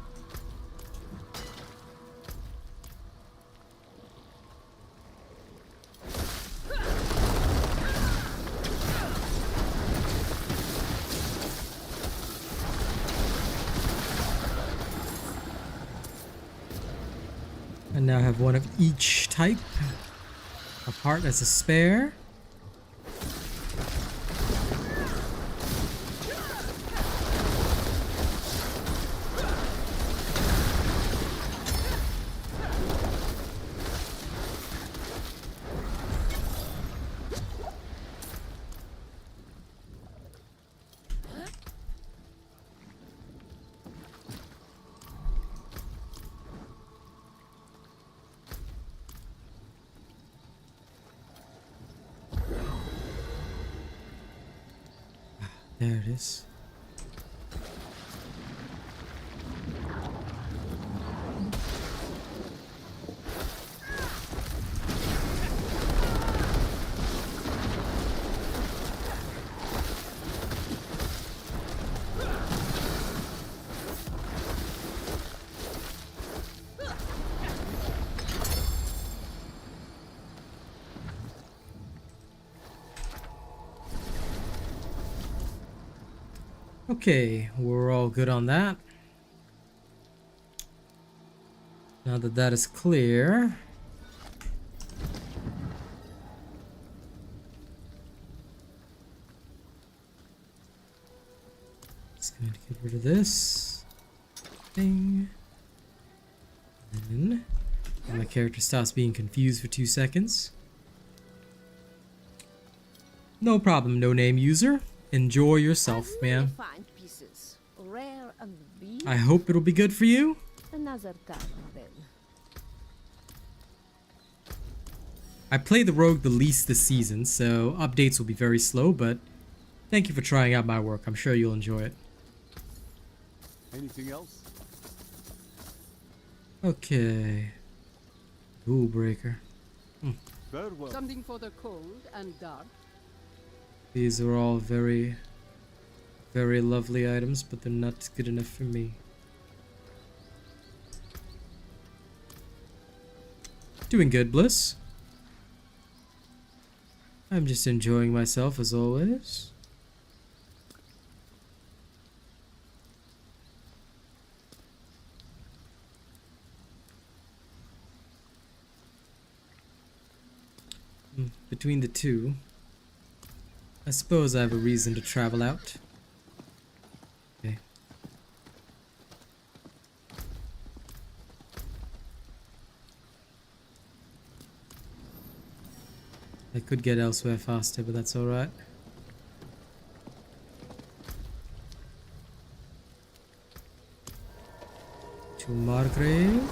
I now have one of each type. A heart as a spare. There it is. Okay, we're all good on that. Now that that is clear, just going to get rid of this thing. And then my character stops being confused for 2 seconds. No problem, no name user. Enjoy yourself, man. Find pieces, rare and big. I hope it'll be good for you. Another time then. I play the rogue the least this season, so updates will be very slow, but thank you for trying out my work. I'm sure you'll enjoy it. Anything else? Okay. Rule breaker. Very well. Something for the cold and dark. These are all very, very lovely items, but they're not good enough for me. Doing good, Bliss. I'm just enjoying myself as always. Between the two, I suppose I have a reason to travel out. Okay. I could get elsewhere faster, but that's alright. To Margrave.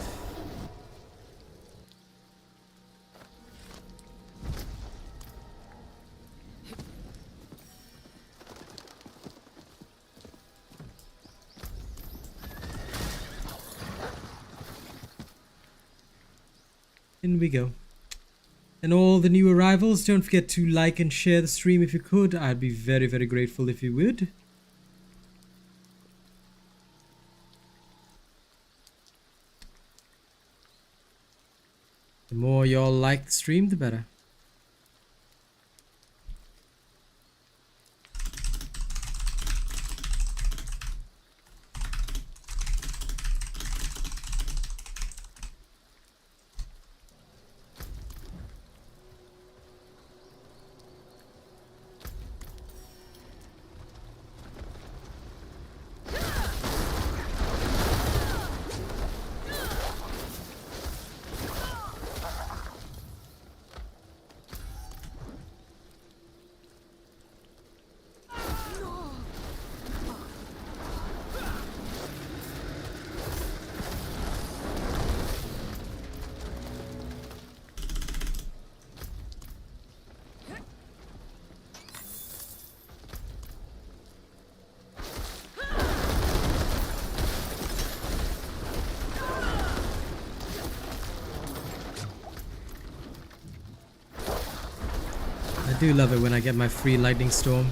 In we go. And all the new arrivals, don't forget to like and share the stream if you could. I'd be very, very grateful if you would. The more y'all like the stream, the better. I do love it when I get my free lightning storm.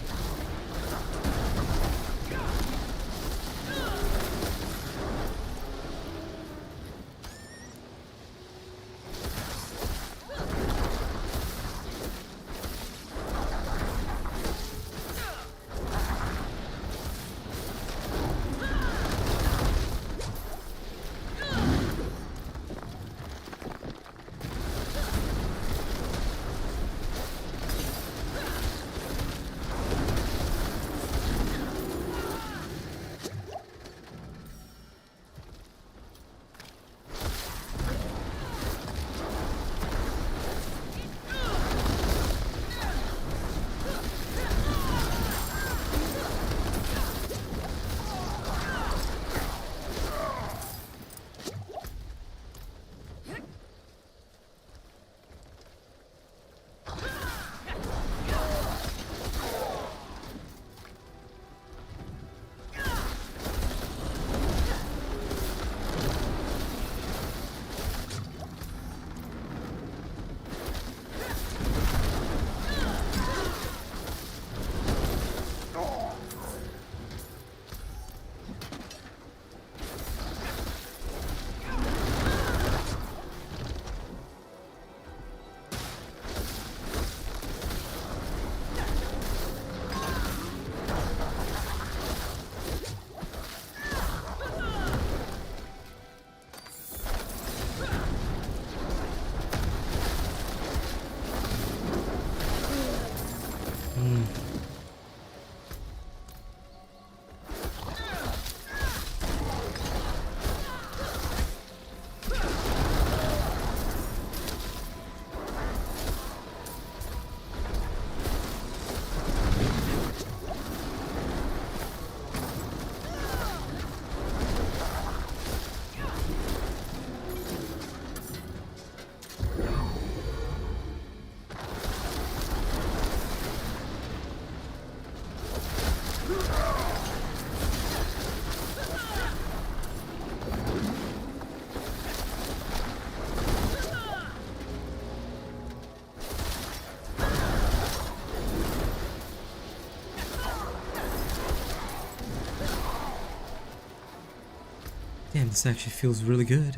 Damn, this actually feels really good.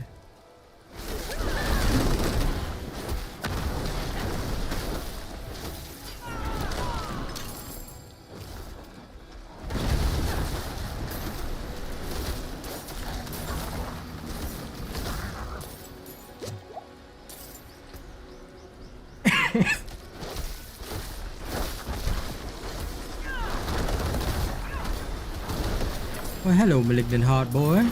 Well, hello, malignant heart boy.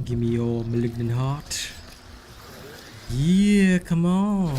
Give me your malignant heart. Yeah, come on.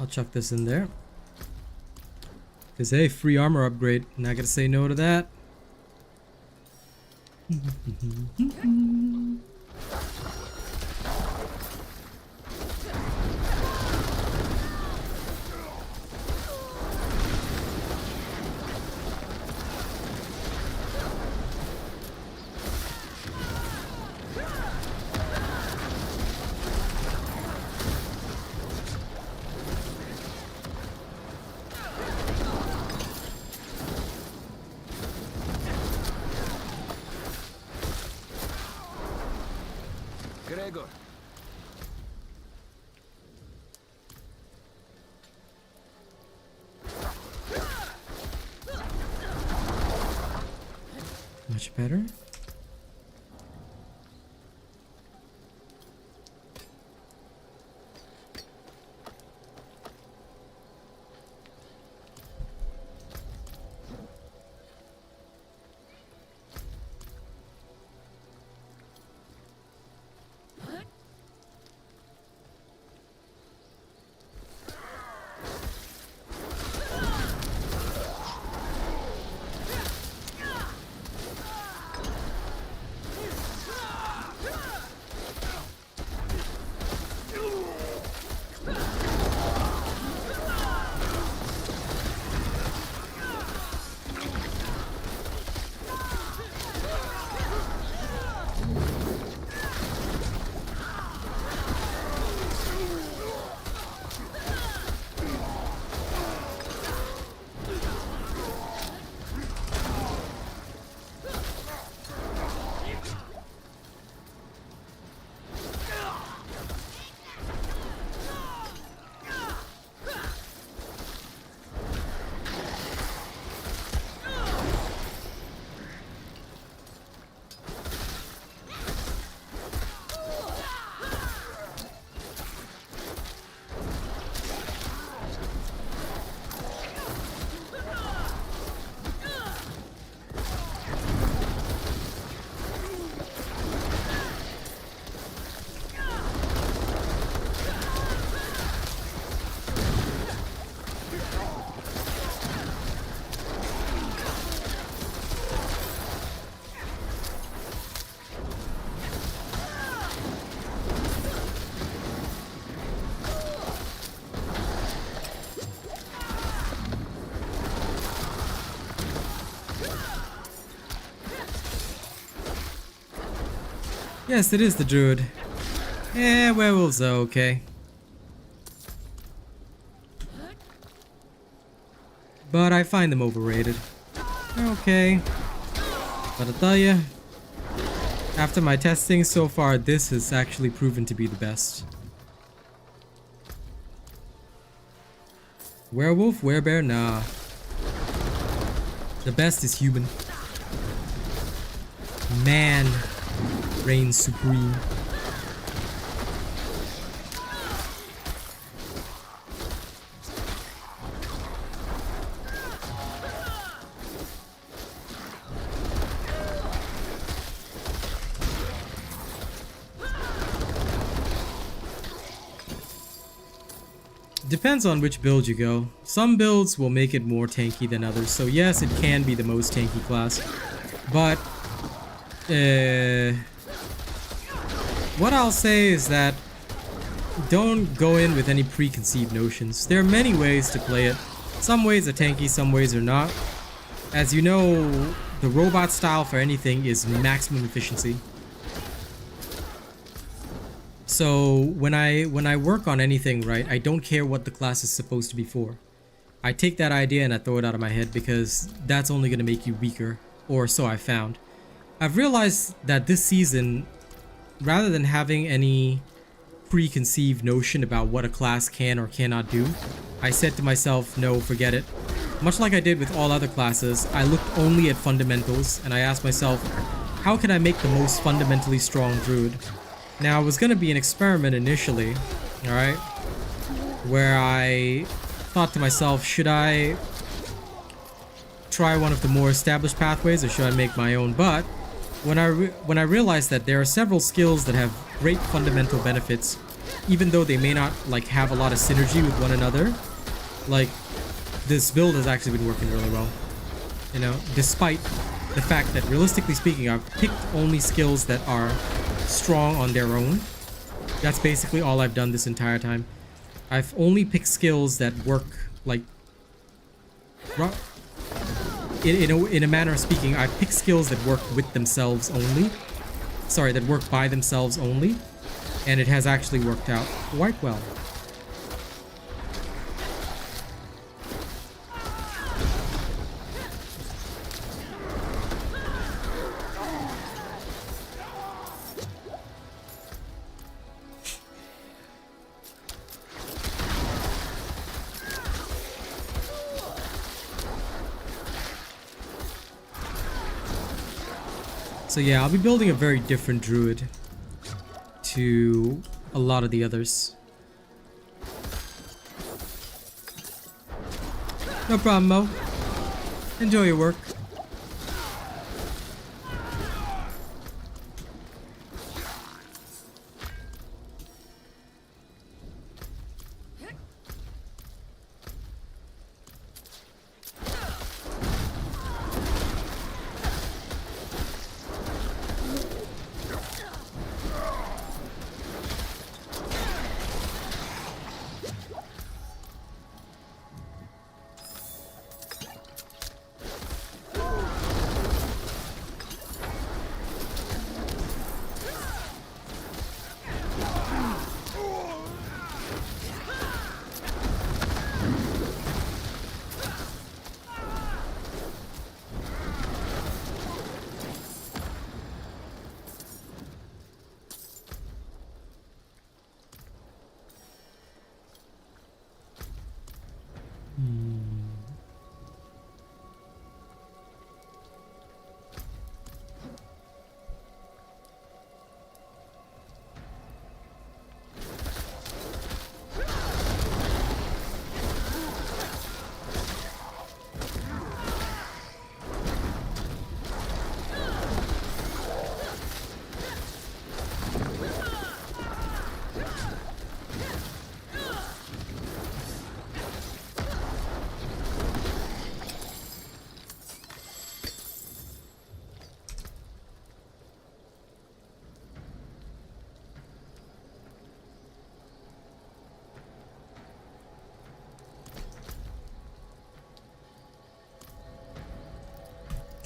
I'll chuck this in there. Because, hey, free armor upgrade. Not gonna say no to that. Gregor. Much better. Yes, it is the druid. Yeah, werewolves are okay. But I find them overrated. They're okay. But I tell ya, after my testing so far, this has actually proven to be the best. Werewolf, werebear, nah. The best is human. Man reigns supreme. Depends on which build you go. Some builds will make it more tanky than others, so yes, it can be the most tanky class. But what I'll say is that don't go in with any preconceived notions. There are many ways to play it. Some ways are tanky, some ways are not. As you know, the robot style for anything is maximum efficiency. So when I work on anything, right, I don't care what the class is supposed to be for. I take that idea and I throw it out of my head because that's only going to make you weaker, or so I found. I've realized that this season, rather than having any preconceived notion about what a class can or cannot do, I said to myself, no, forget it. Much like I did with all other classes, I looked only at fundamentals and I asked myself, how can I make the most fundamentally strong druid? Now, it was going to be an experiment initially, alright, where I thought to myself, should I try one of the more established pathways or should I make my own? But when I realized that there are several skills that have great fundamental benefits even though they may not like have a lot of synergy with one another, like this build has actually been working really well. You know, despite the fact that realistically speaking, I've picked only skills that are strong on their own. That's basically all I've done this entire time. I've only picked skills that work like in a manner of speaking. I've picked skills that work with themselves only. Sorry, that work by themselves only. And it has actually worked out quite well. So yeah, I'll be building a very different druid to a lot of the others. No problem, Mo. Enjoy your work.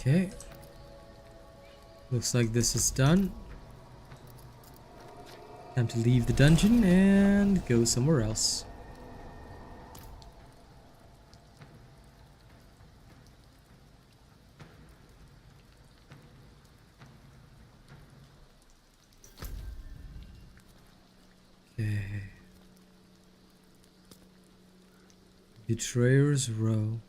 Okay. Looks like this is done. Time to leave the dungeon and go somewhere else. Okay. Betrayer's Row.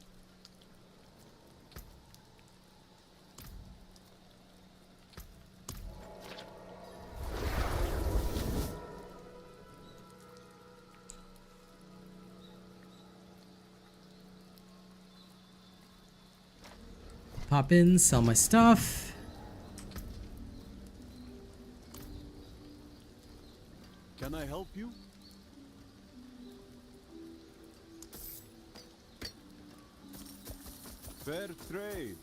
Pop in, sell my stuff. Can I help you? Fair trade.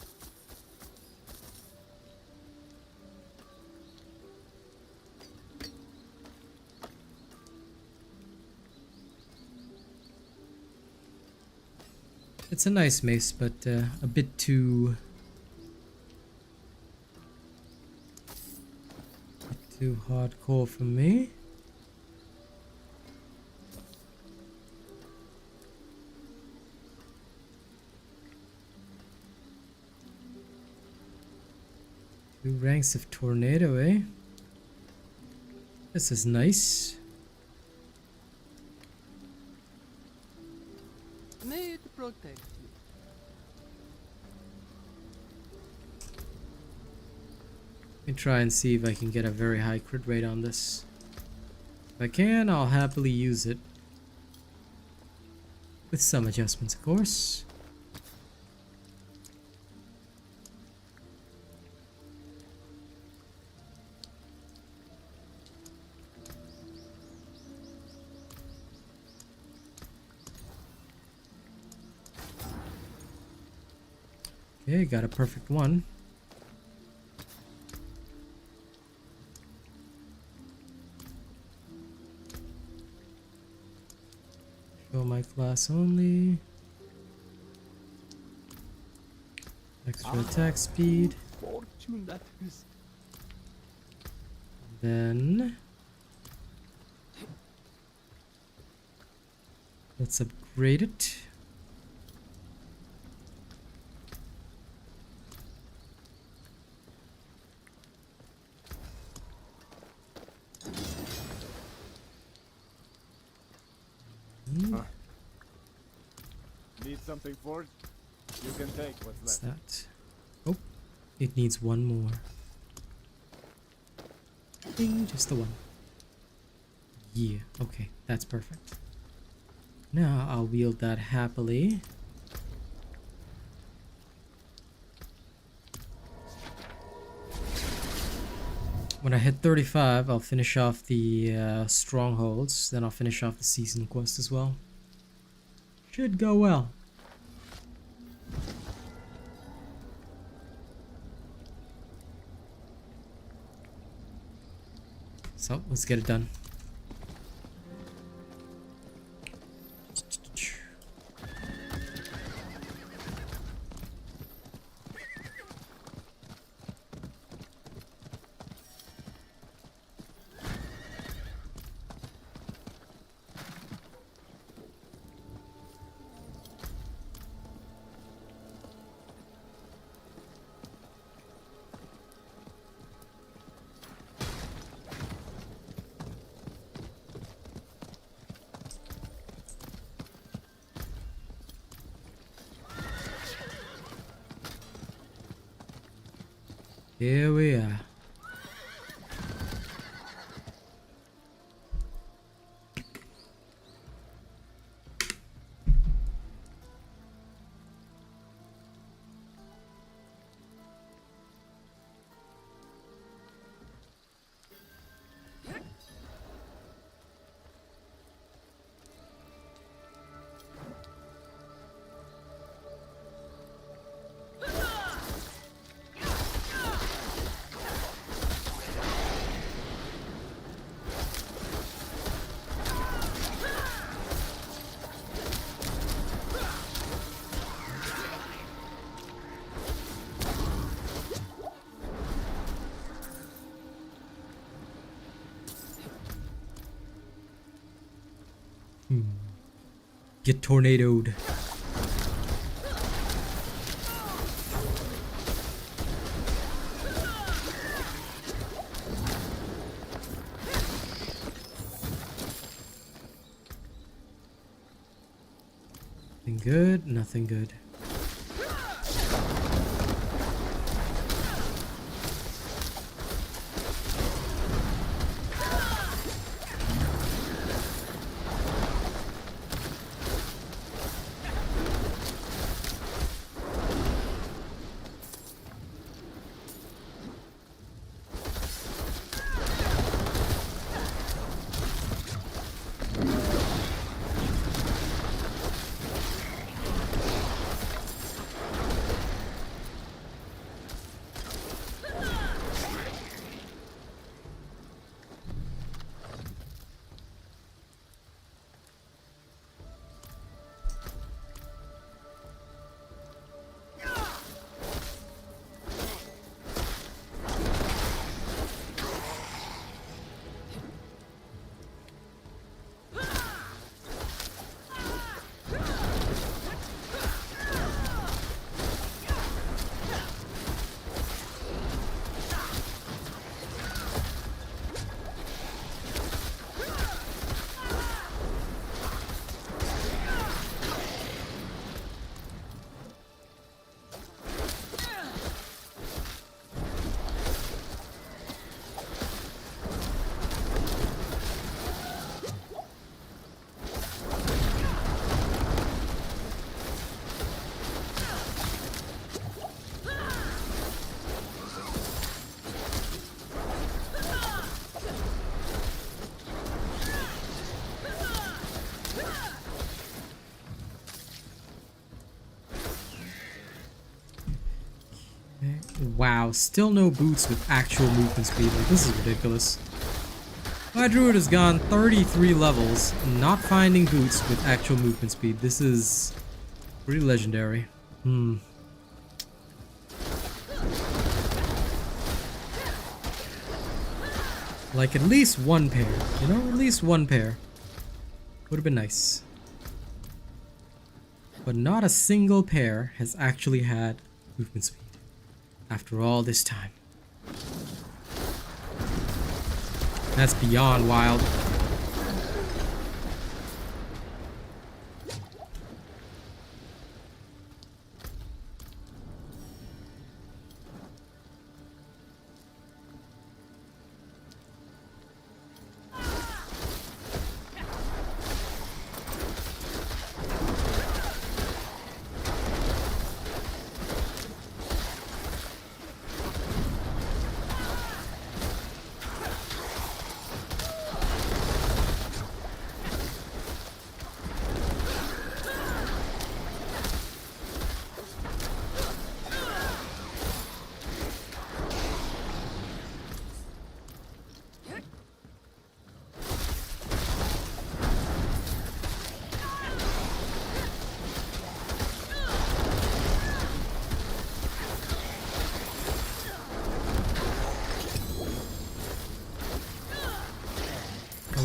It's a nice mace, but a bit too hardcore for me. Two ranks of tornado, eh? This is nice. May it protect you. Let me try and see if I can get a very high crit rate on this. If I can, I'll happily use it. With some adjustments, of course. Okay, got a perfect one. Show my class only. Extra attack speed. Fortune that is. Then let's upgrade it. Need something for it? You can take what's What's left. that? Oh, it needs one more. Ding, just the one. Yeah, okay, that's perfect. Now I'll wield that happily. When I hit 35, I'll finish off the strongholds. Then I'll finish off the season quest as well. Should go well. So let's get it done. Here we are. Get tornadoed. Nothing good, nothing good. Wow, still no boots with actual movement speed. Like, this is ridiculous. My druid has gone 33 levels, not finding boots with actual movement speed. This is pretty legendary. Like, at least one pair, you know? At least one pair. Would have been nice. But not a single pair has actually had movement speed after all this time. That's beyond wild.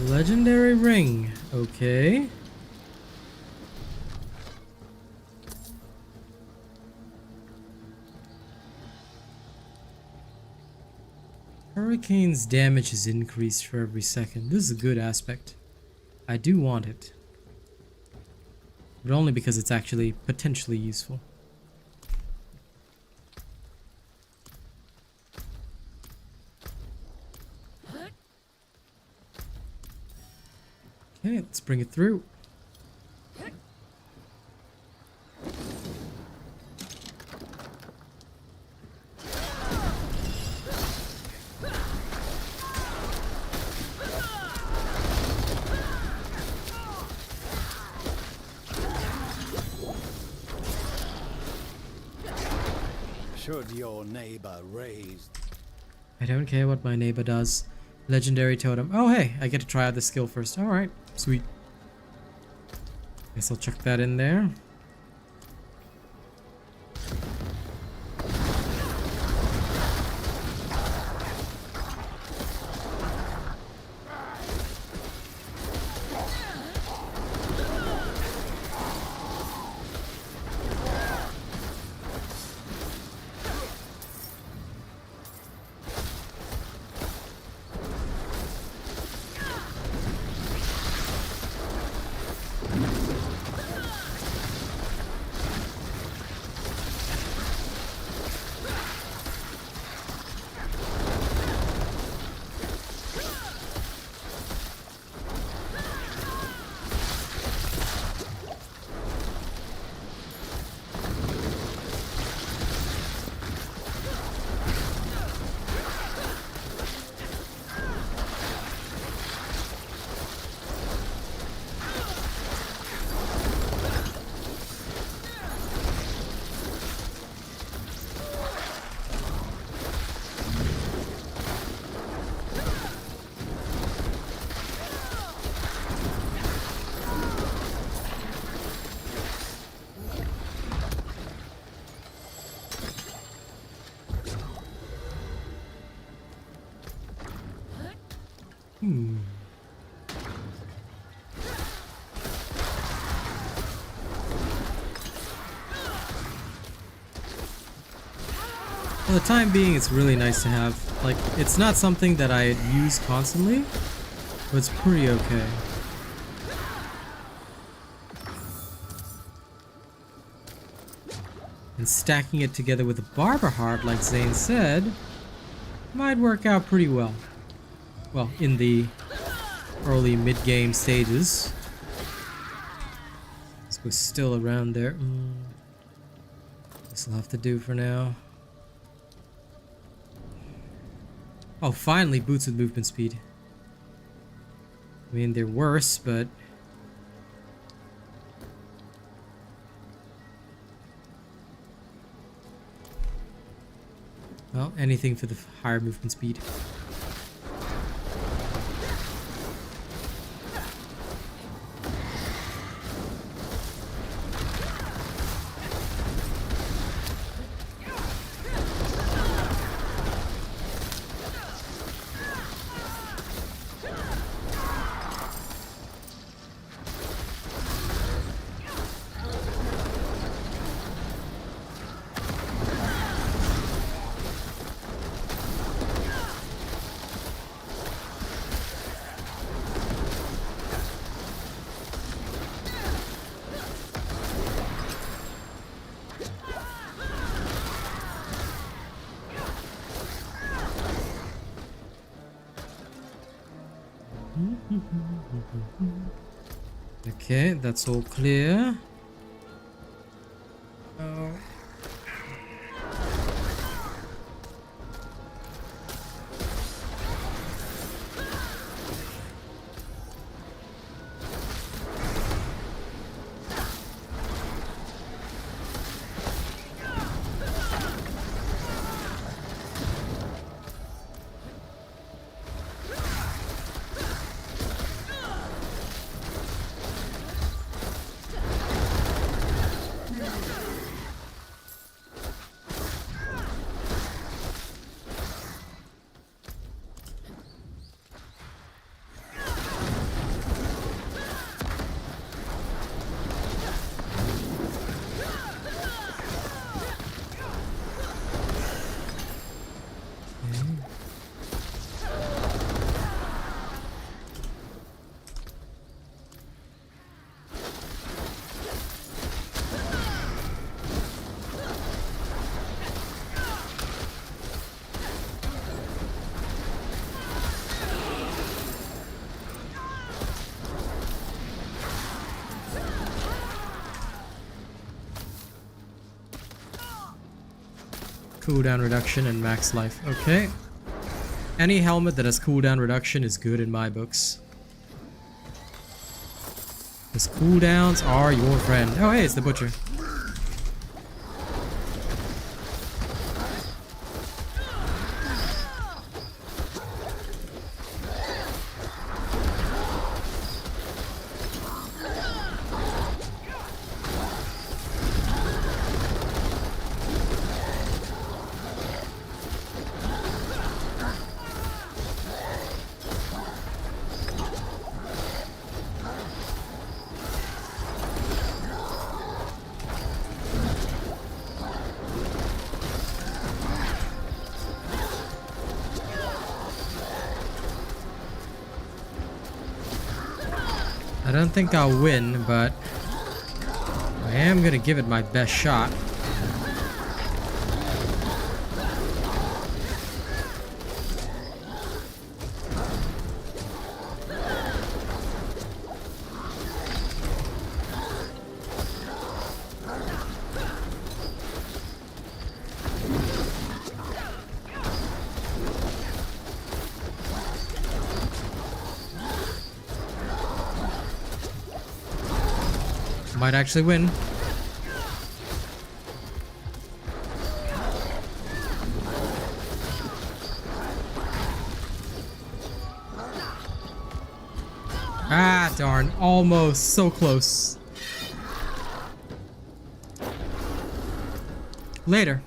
Legendary ring, okay. Hurricane's damage is increased for every second. This is a good aspect. I do want it. But only because it's actually potentially useful. Okay, let's bring it through. Should your neighbor raise... I don't care what my neighbor does. Legendary totem. Oh, hey, I get to try out the skill first. Alright, sweet. Guess I'll chuck that in there. For the time being, it's really nice to have. Like, it's not something that I use constantly, but it's pretty okay. And stacking it together with a barber heart, like Zane said, might work out pretty well. Well, in the early mid-game stages. This was still around there. This'll have to do for now. Oh, finally boots with movement speed. I mean, they're worse, but... Well, anything for the higher movement speed. Okay, that's all clear. Oh. Cooldown reduction and max life. Okay. Any helmet that has cooldown reduction is good in my books. Because cooldowns are your friend. Oh hey, it's the butcher. I don't think I'll win, but I am gonna give it my best shot. Might actually win. Ah, darn. Almost. So close. Later.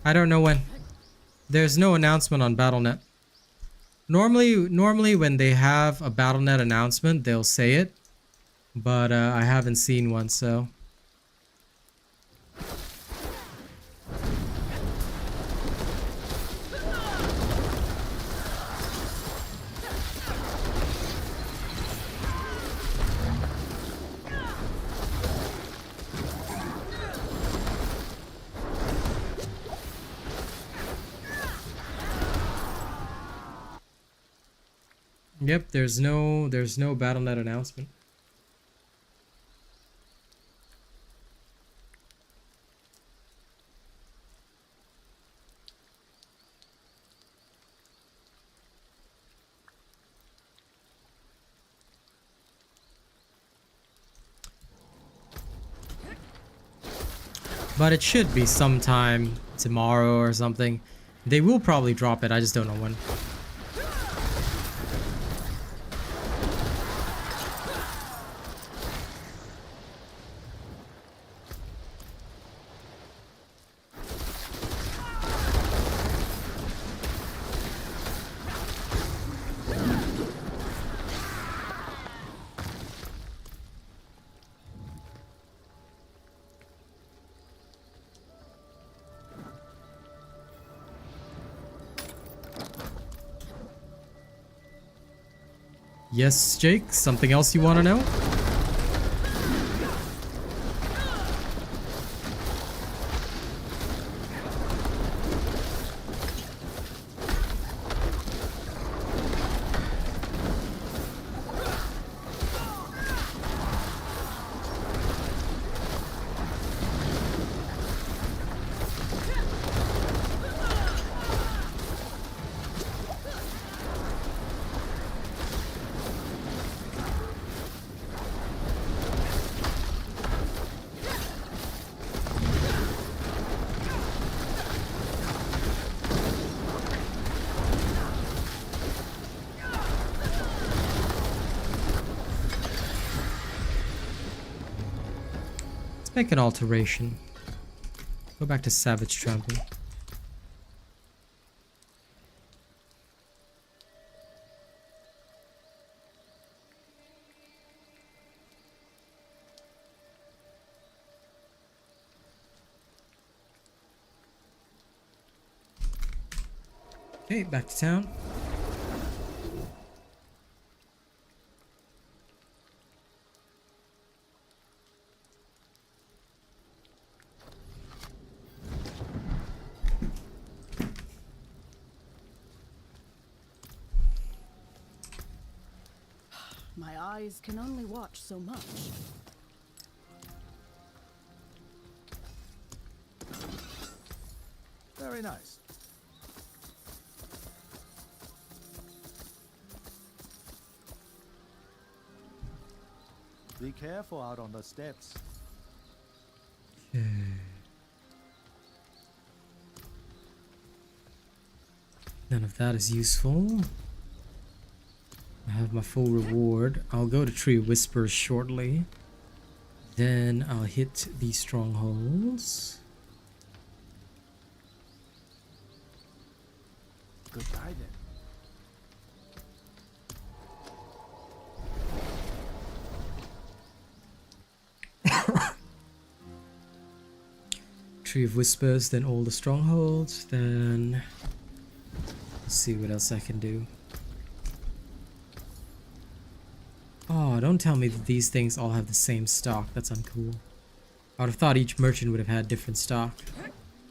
I don't know when. There's no announcement on BattleNet. Normally when they have a BattleNet announcement, they'll say it. But I haven't seen one, so. Yep, there's no BattleNet announcement. But it should be sometime tomorrow or something. They will probably drop it, I just don't know when. Yes, Jake, something else you want to know? Make an alteration. Go back to Savage Trample. Okay, back to town. My eyes can only watch so much. Very nice. Be careful out on the steps. None of that is useful. I have my full reward. I'll go to Tree Whispers shortly. Then I'll hit the strongholds. Goodbye then. Tree of Whispers, then all the strongholds, then let's see what else I can do. Oh, don't tell me that these things all have the same stock. That's uncool. I would have thought each merchant would have had different stock.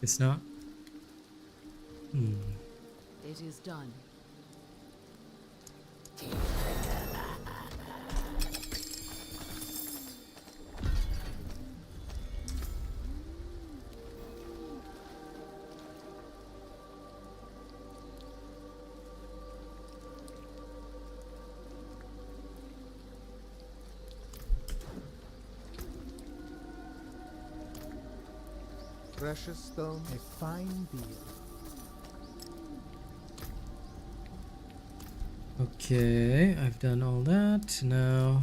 It's not. It is done. Precious stone, a fine deal. Okay, I've done all that. Now,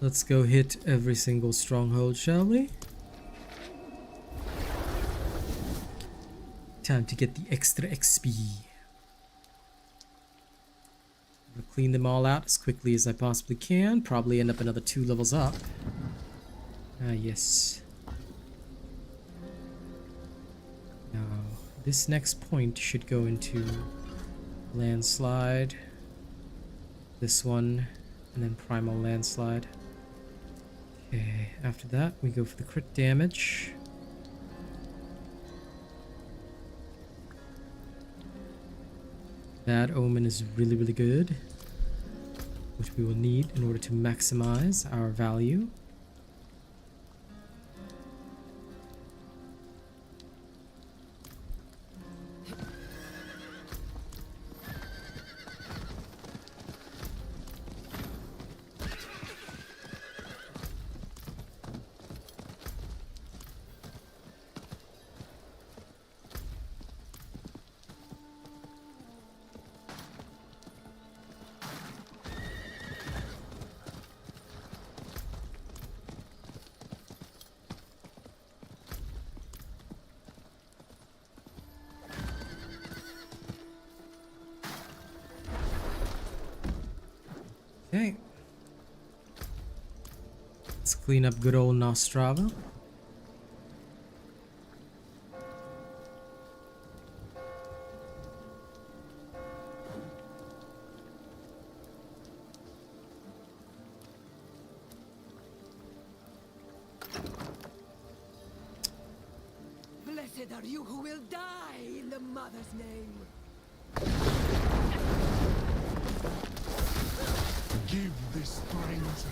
let's go hit every single stronghold, shall we? Time to get the extra XP. I'll clean them all out as quickly as I possibly can. Probably end up another 2 levels up. Ah, yes. Now, this next point should go into landslide, this one, and then primal landslide. Okay, after that we go for the crit damage. That omen is really, really good, which we will need in order to maximize our value. Okay. Let's clean up good old Nostrava. Blessed are you who will die in the Mother's name. Give this stranger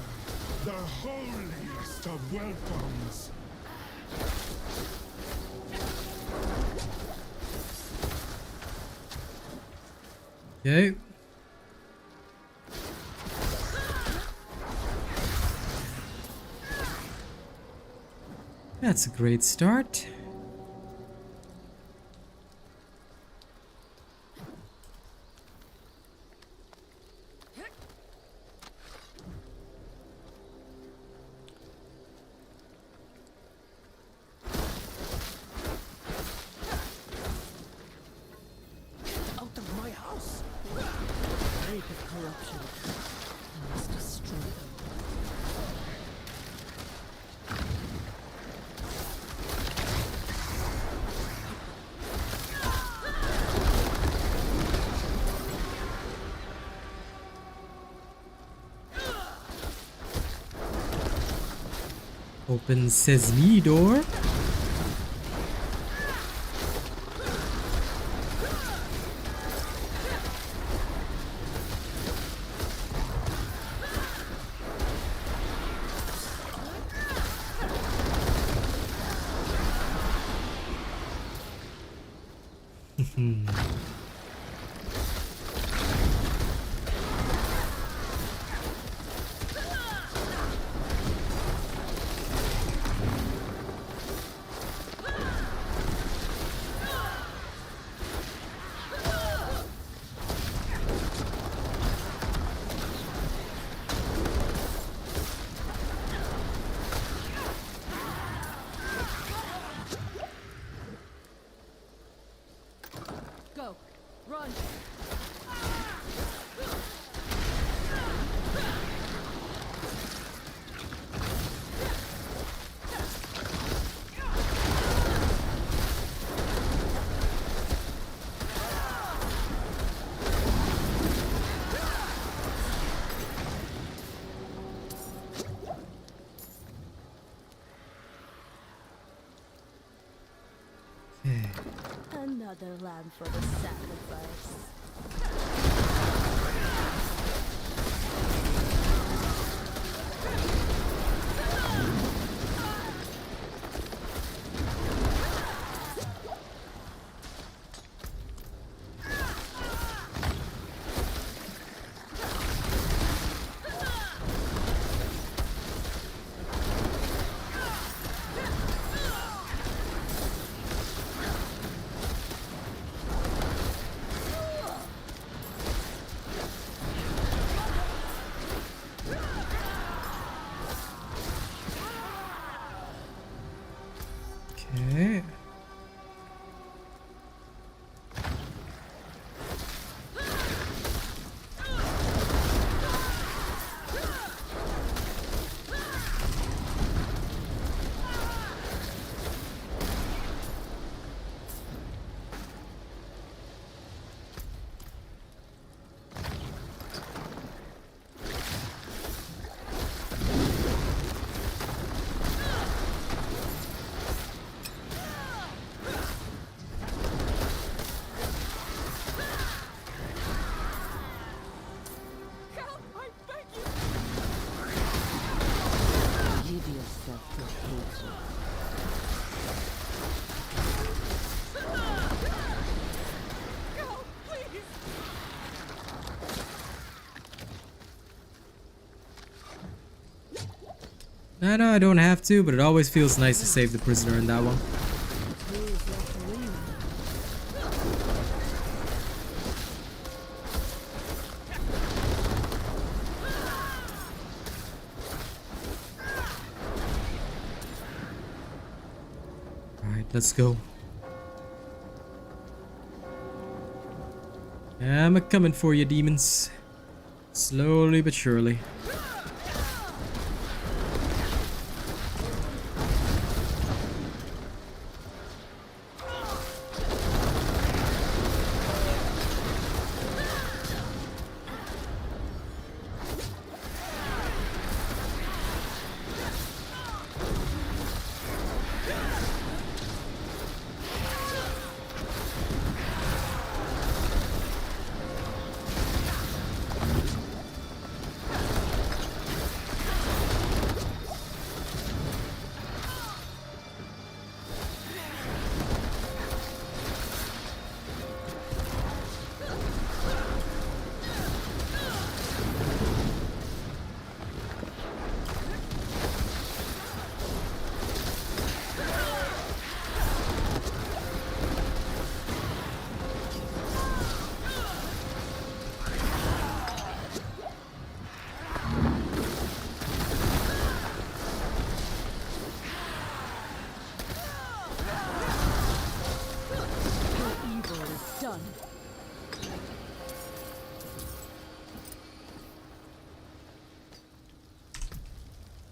the holiest of welcomes. Okay. That's a great start. Out of my house. Break of corruption. I must destroy them. Open Sesame door. Go. Run. Another lamb for the sacrifice. Okay. Help, I beg you. Give yourself to hatred. Help, please. I know I don't have to, but it always feels nice to save the prisoner in that one. Alright, let's go. I'm a coming for you, demons. Slowly but surely.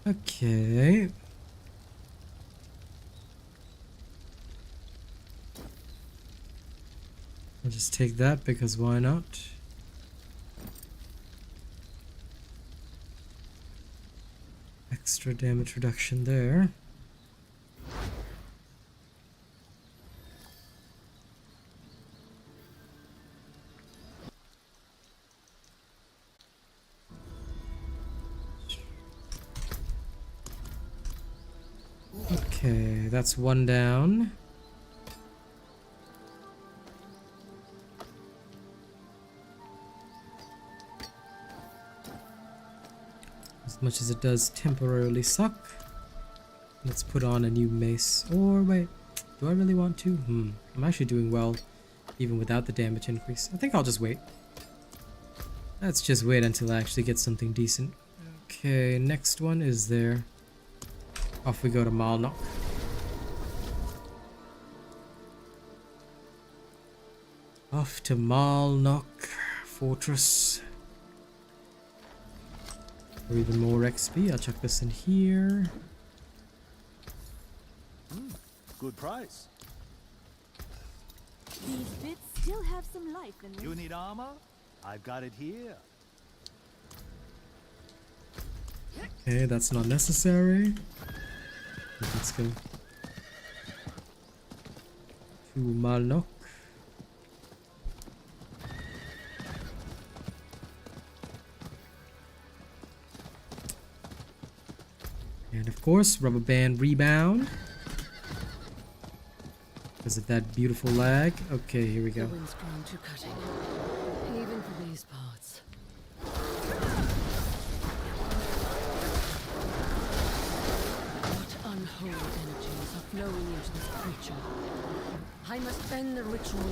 Okay. I'll just take that because why not? Extra damage reduction there. Okay, that's one down. As much as it does temporarily suck, let's put on a new mace. Or wait, do I really want to? I'm actually doing well even without the damage increase. I think I'll just wait. Let's just wait until I actually get something decent. Okay, next one is there. Off we go to Malnock. Off to Malnock Fortress. For even more XP, I'll chuck this in here. Good price. These bits still have some life in them. You need armor? I've got it here. Okay, that's not necessary. Let's go to Malnock. And of course, rubber band rebound. Because of that beautiful lag. Okay, here we go. The wind's grown too cutting, even for these parts. What unholy energies are flowing into this creature? I must end the ritual.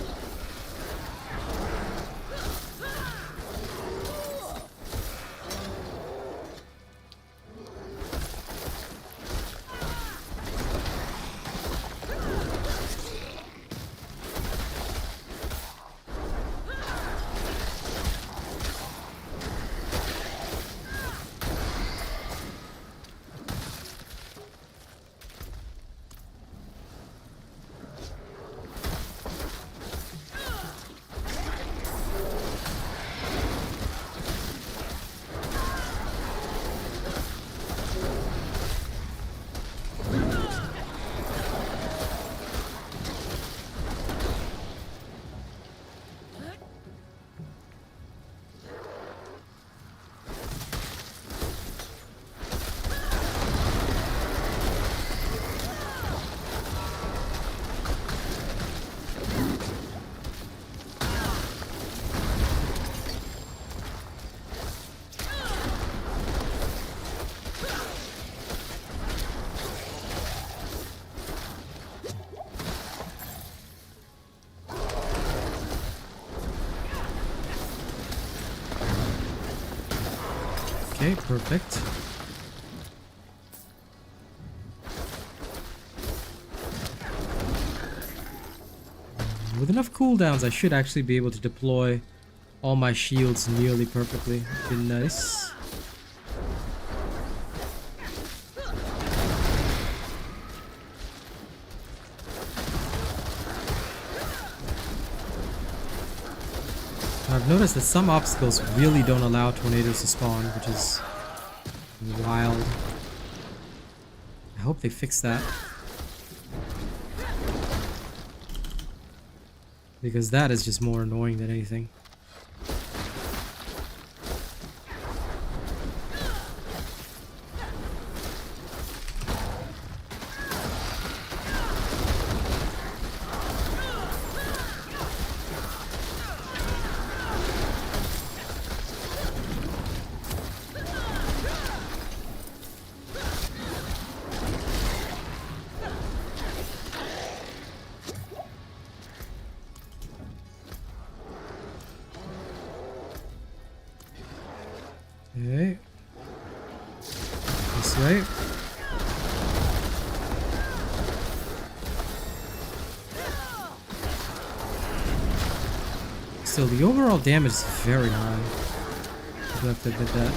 Okay, perfect. With enough cooldowns, I should actually be able to deploy all my shields nearly perfectly. Been nice. I've noticed that some obstacles really don't allow tornadoes to spawn, which is wild. I hope they fix that. Because that is just more annoying than anything. Okay. This way. Still, the overall damage is very high. I do have to admit that.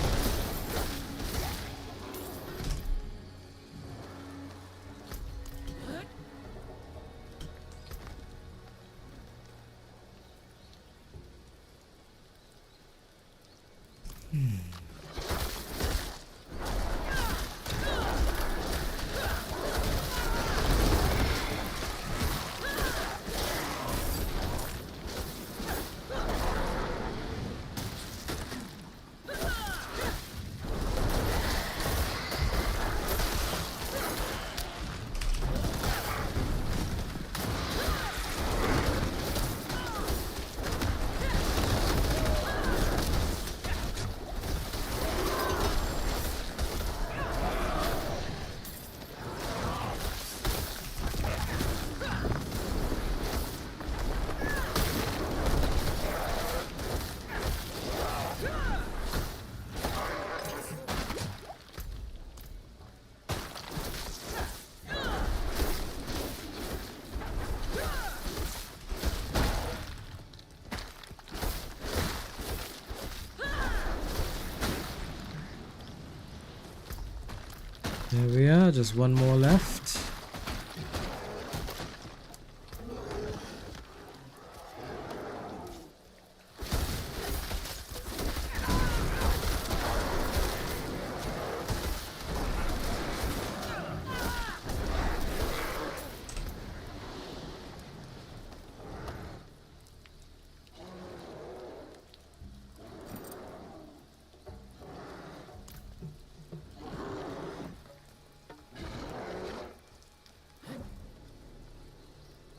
There we are, just one more left.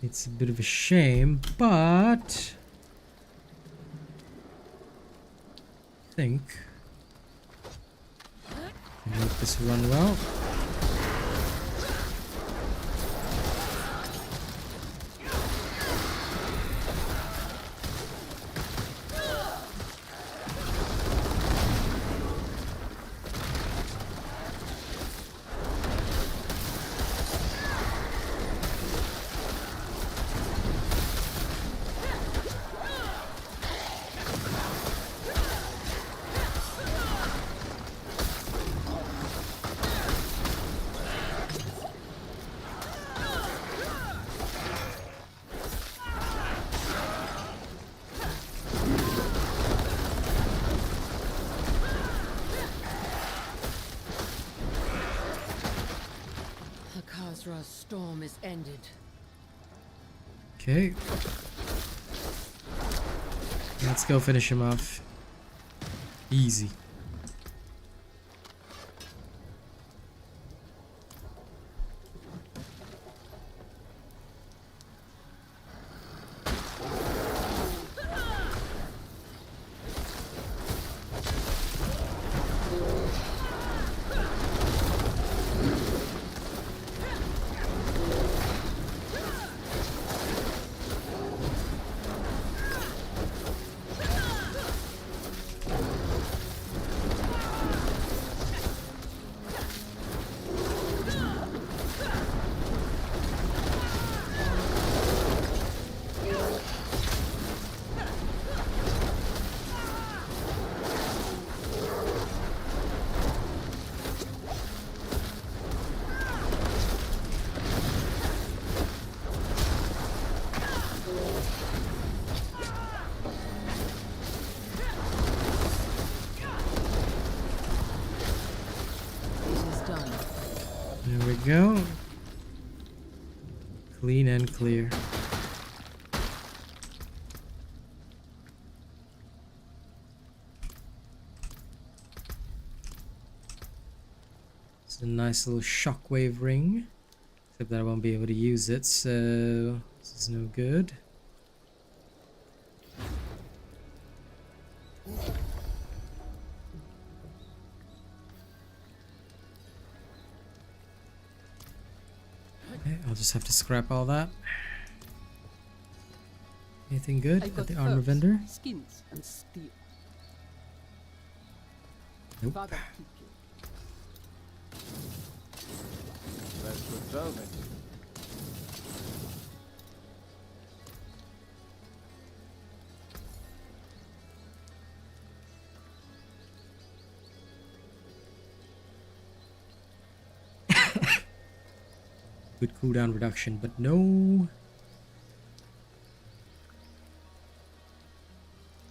It's a bit of a shame, but I think I can make this run well. Khazra's storm is ended. Okay. Let's go finish him off. Easy. go. Clean and clear. It's a nice little shockwave ring. Except that I won't be able to use it, so this is no good. Okay, I'll just have to scrap all that. Anything good I've at got the armor furs, vendor? skins, and steel. Nope. Father keep you. That's good salvage. Good cooldown reduction, but no.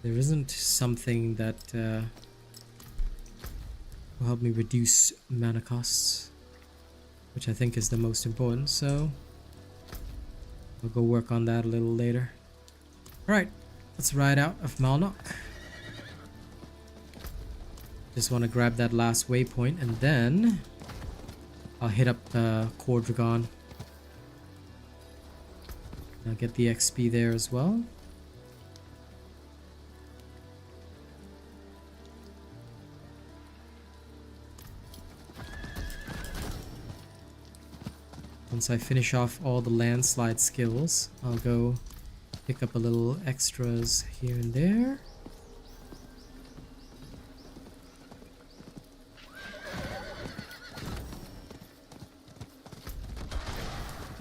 There isn't something that will help me reduce mana costs, which I think is the most important, so I'll go work on that a little later. Alright, let's ride out of Malnock. Just want to grab that last waypoint and then I'll hit up Cordragon. I'll get the XP there as well. Once I finish off all the landslide skills, I'll go pick up a little extras here and there.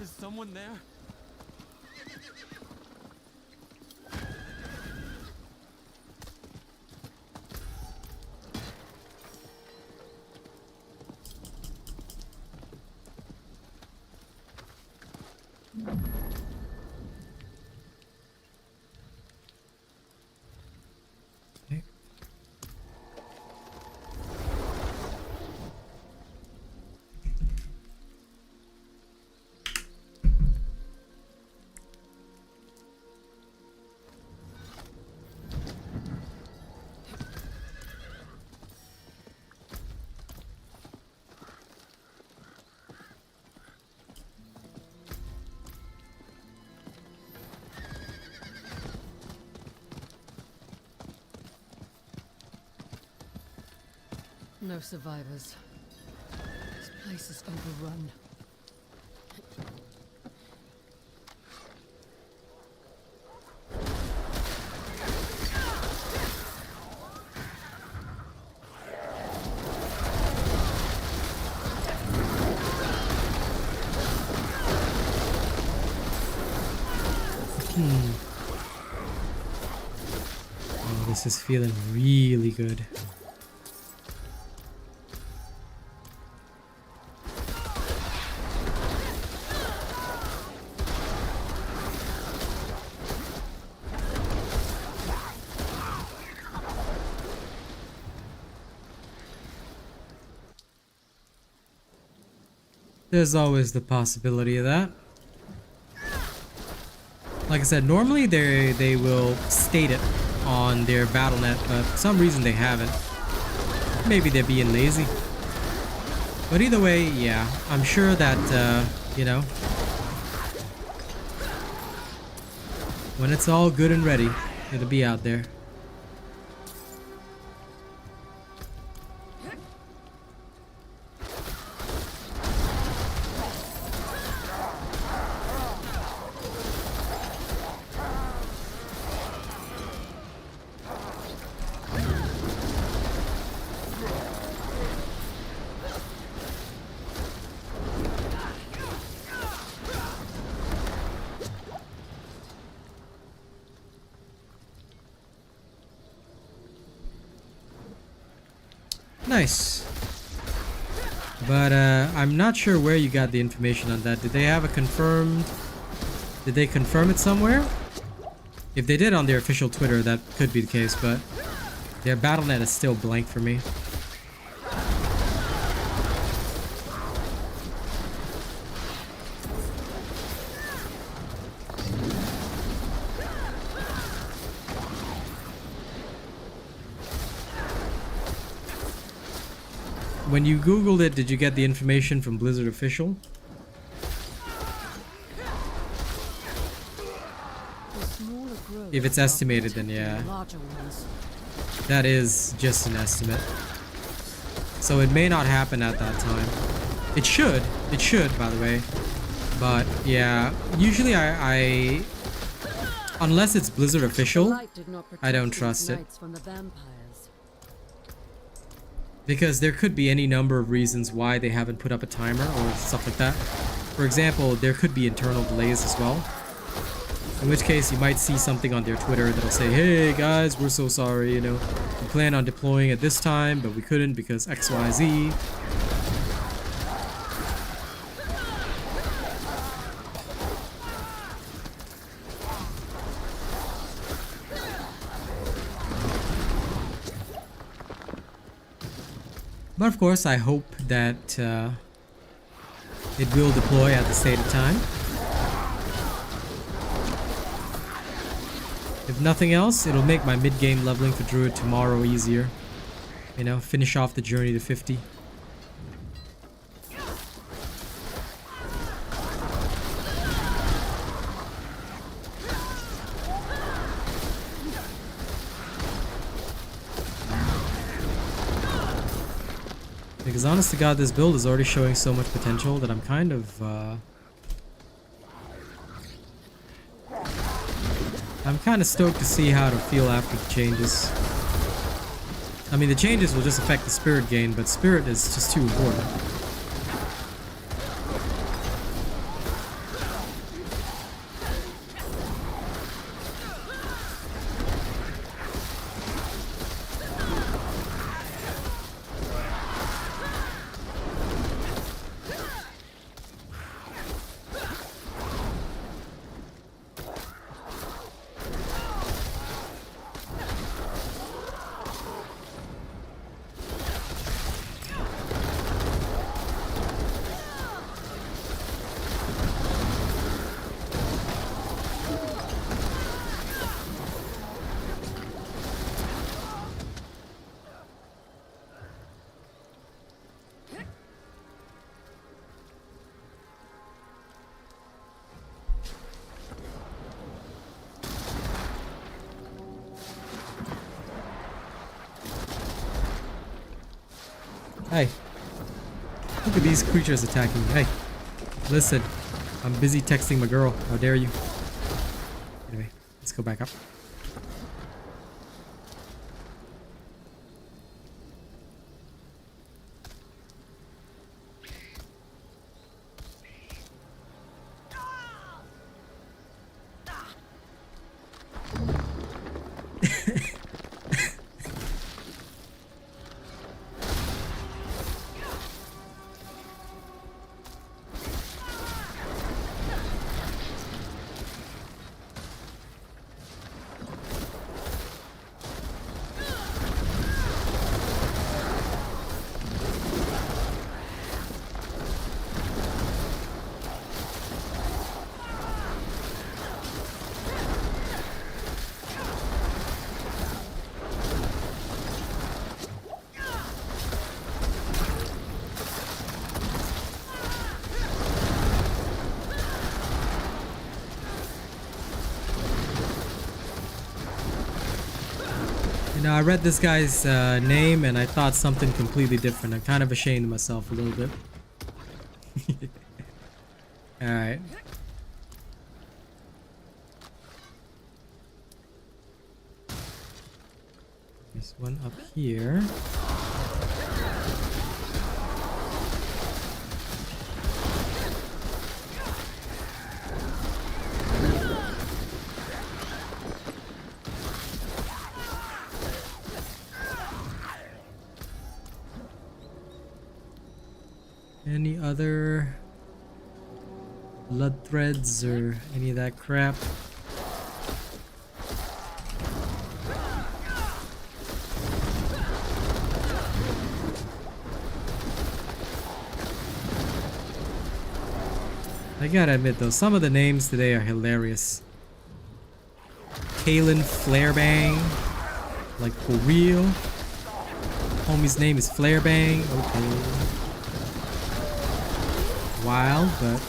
Is someone there? Okay. No survivors. This place is overrun. Oh, this is feeling really good. There's always the possibility of that. Like I said, normally they will state it on their BattleNet, but for some reason they haven't. Maybe they're being lazy. But either way, yeah, I'm sure that, you know, when it's all good and ready, it'll be out there. Nice. But I'm not sure where you got the information on that. Did they have a confirmed... Did they confirm it somewhere? If they did on their official Twitter, that could be the case, but their BattleNet is still blank for me. when you Googled it, did you get the information from Blizzard official? If it's estimated, then yeah. That is just an estimate. So it may not happen at that time. It should, by the way. But yeah, usually I unless it's Blizzard official, I don't trust it. Because there could be any number of reasons why they haven't put up a timer or stuff like that. For example, there could be internal delays as well. In which case, you might see something on their Twitter that'll say, hey guys, we're so sorry, you know, we planned on deploying at this time, but we couldn't because XYZ. But of course, I hope that it will deploy at the stated time. If nothing else, it'll make my mid-game leveling for Druid tomorrow easier. You know, finish off the journey to 50. Because honest to God, this build is already showing so much potential that I'm kind of stoked to see how it'll feel after the changes. I mean, the changes will just affect the spirit gain, but spirit is just too important. Hey, look at these creatures attacking me. Hey, listen, I'm busy texting my girl. How dare you? Anyway, let's go back up. You know, I read this guy's name and I thought something completely different. I'm kind of ashamed of myself a little bit. Alright. There's one up here. Any other blood threads or any of that crap? I gotta admit though, some of the names today are hilarious. Kalen Flarebang, like for real. Homie's name is Flairbang. Okay. Wild, but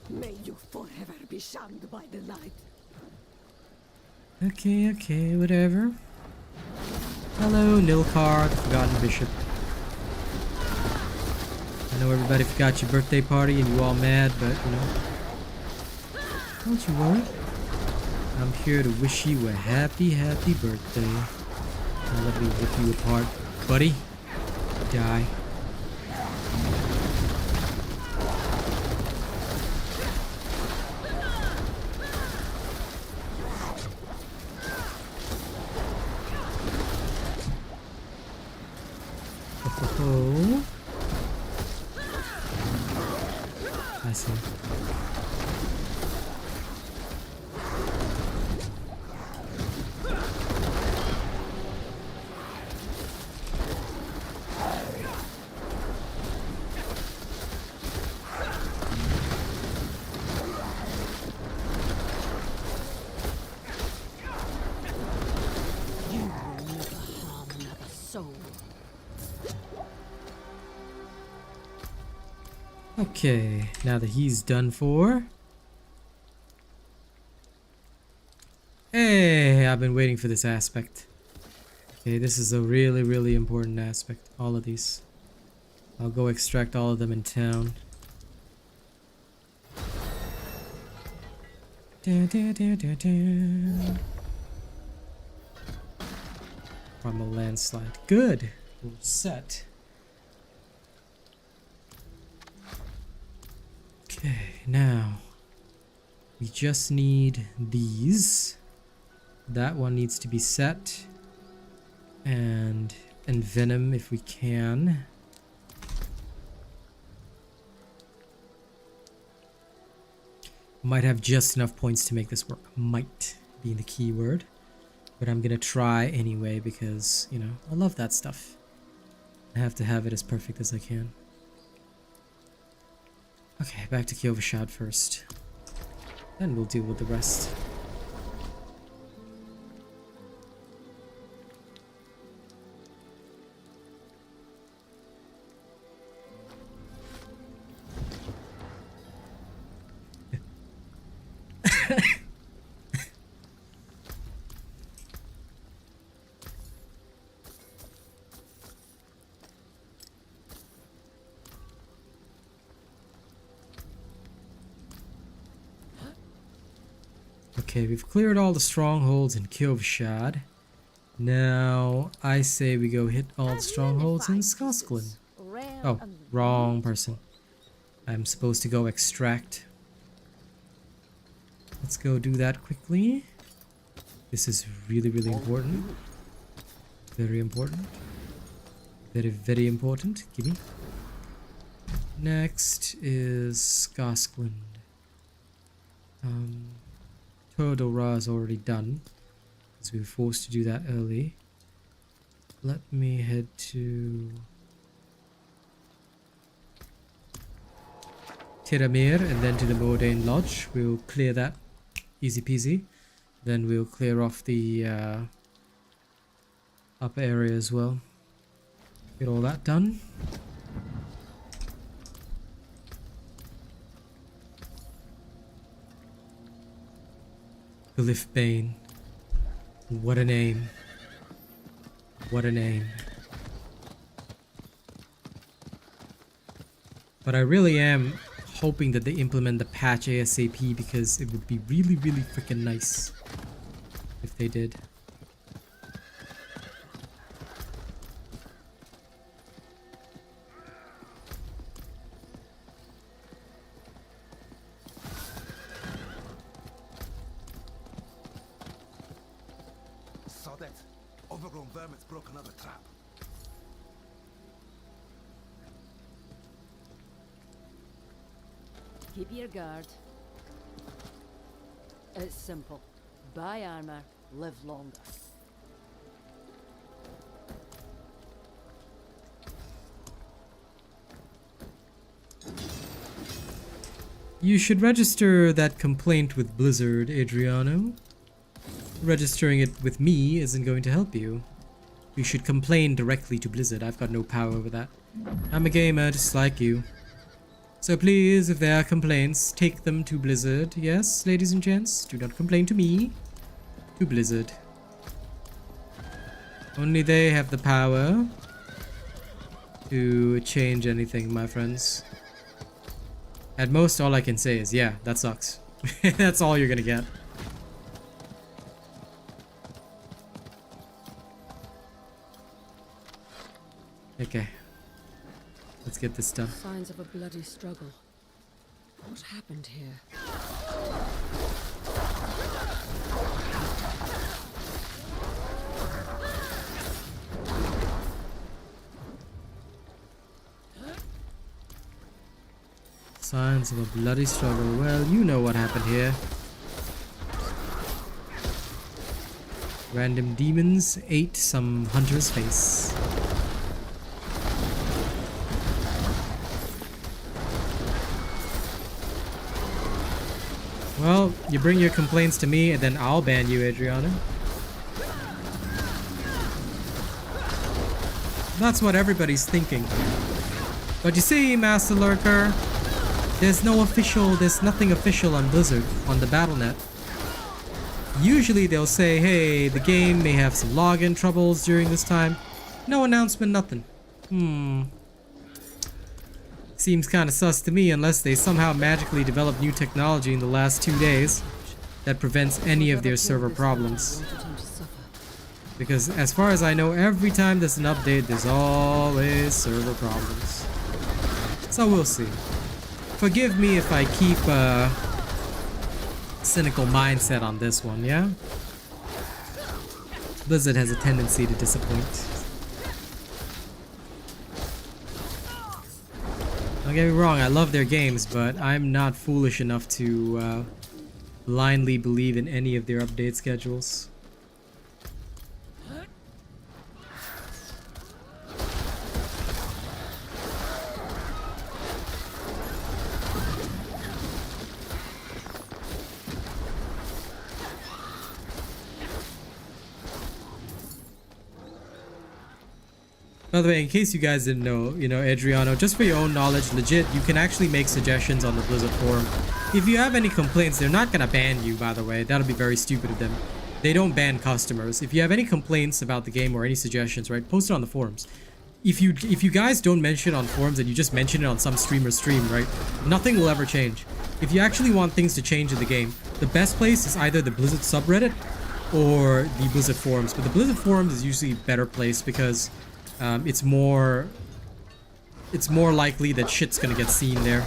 May you forever be shunned by the light. okay, whatever. Hello, Nilkar, the Forgotten Bishop. I know everybody forgot your birthday party and you all mad, but you know, don't you worry. I'm here to wish you a happy birthday. Now let me rip you apart, buddy. Die. Oh, I see. You will never harm another soul. Okay, now that he's done for. Hey, I've been waiting for this aspect. Okay, this is a really important aspect. All of these. I'll go extract all of them in town. From a landslide. Good. We're set. Okay, now we just need these. That one needs to be set, and envenom if we can. Might have just enough points to make this work. Might being the key word, but I'm gonna try anyway because, you know, I love that stuff. I have to have it as perfect as I can. Okay, back to Kyovashad first. Then we'll deal with the rest. Okay, we've cleared all the strongholds in Kyovashad. Now, I say we go hit all the strongholds in Skosklin. Oh, wrong person. I'm supposed to go extract. Let's go do that quickly. This is really important. Very important. Very important. Gimme. Next is Skosklin. Todora is already done, because we were forced to do that early. Let me head to Tiramir and then to the Mordane Lodge. We'll clear that easy peasy. Then we'll clear off the upper area as well. Get all that done. Glyphbane. What a name. What a name. But I really am hoping that they implement the patch ASAP, because it would be really freaking nice if they did. saw that. Overgrown vermin's broke another trap. Keep your guard. It's simple. Buy armor, live longer. You should register that complaint with Blizzard, Adriano. Registering it with me isn't going to help you. You should complain directly to Blizzard. I've got no power over that. I'm a gamer just like you. So please, if there are complaints, take them to Blizzard. Yes, ladies and gents, do not complain to me. To Blizzard. Only they have the power to change anything, my friends. At most, all I can say is, yeah, that sucks. That's all you're gonna get. Okay. Let's get this done. Signs of a bloody struggle. What happened here? Signs of a bloody struggle. Well, you know what happened here. Random demons ate some hunter's face. Well, you bring your complaints to me and then I'll ban you, Adriana. That's what everybody's thinking. But you see, Master Lurker, there's nothing official on Blizzard, on the Battle.net. Usually they'll say, hey, the game may have some login troubles during this time. No announcement, nothing. Seems kinda sus to me unless they somehow magically develop new technology in the last 2 days that prevents any of their server problems. Because as far as I know, every time there's an update, there's always server problems. So we'll see. Forgive me if I keep a cynical mindset on this one, yeah? Blizzard has a tendency to disappoint. Don't get me wrong, I love their games, but I'm not foolish enough to blindly believe in any of their update schedules. By the way, in case you guys didn't know, you know, Adriano, just for your own knowledge, legit, you can actually make suggestions on the Blizzard forum. If you have any complaints, they're not gonna ban you, by the way. That'll be very stupid of them. They don't ban customers. If you have any complaints about the game or any suggestions, right, post it on the forums. If you guys don't mention it on forums and you just mention it on some streamer's stream, right, nothing will ever change. If you actually want things to change in the game, the best place is either the Blizzard subreddit or the Blizzard forums. But the Blizzard forums is usually a better place because it's more likely that shit's gonna get seen there,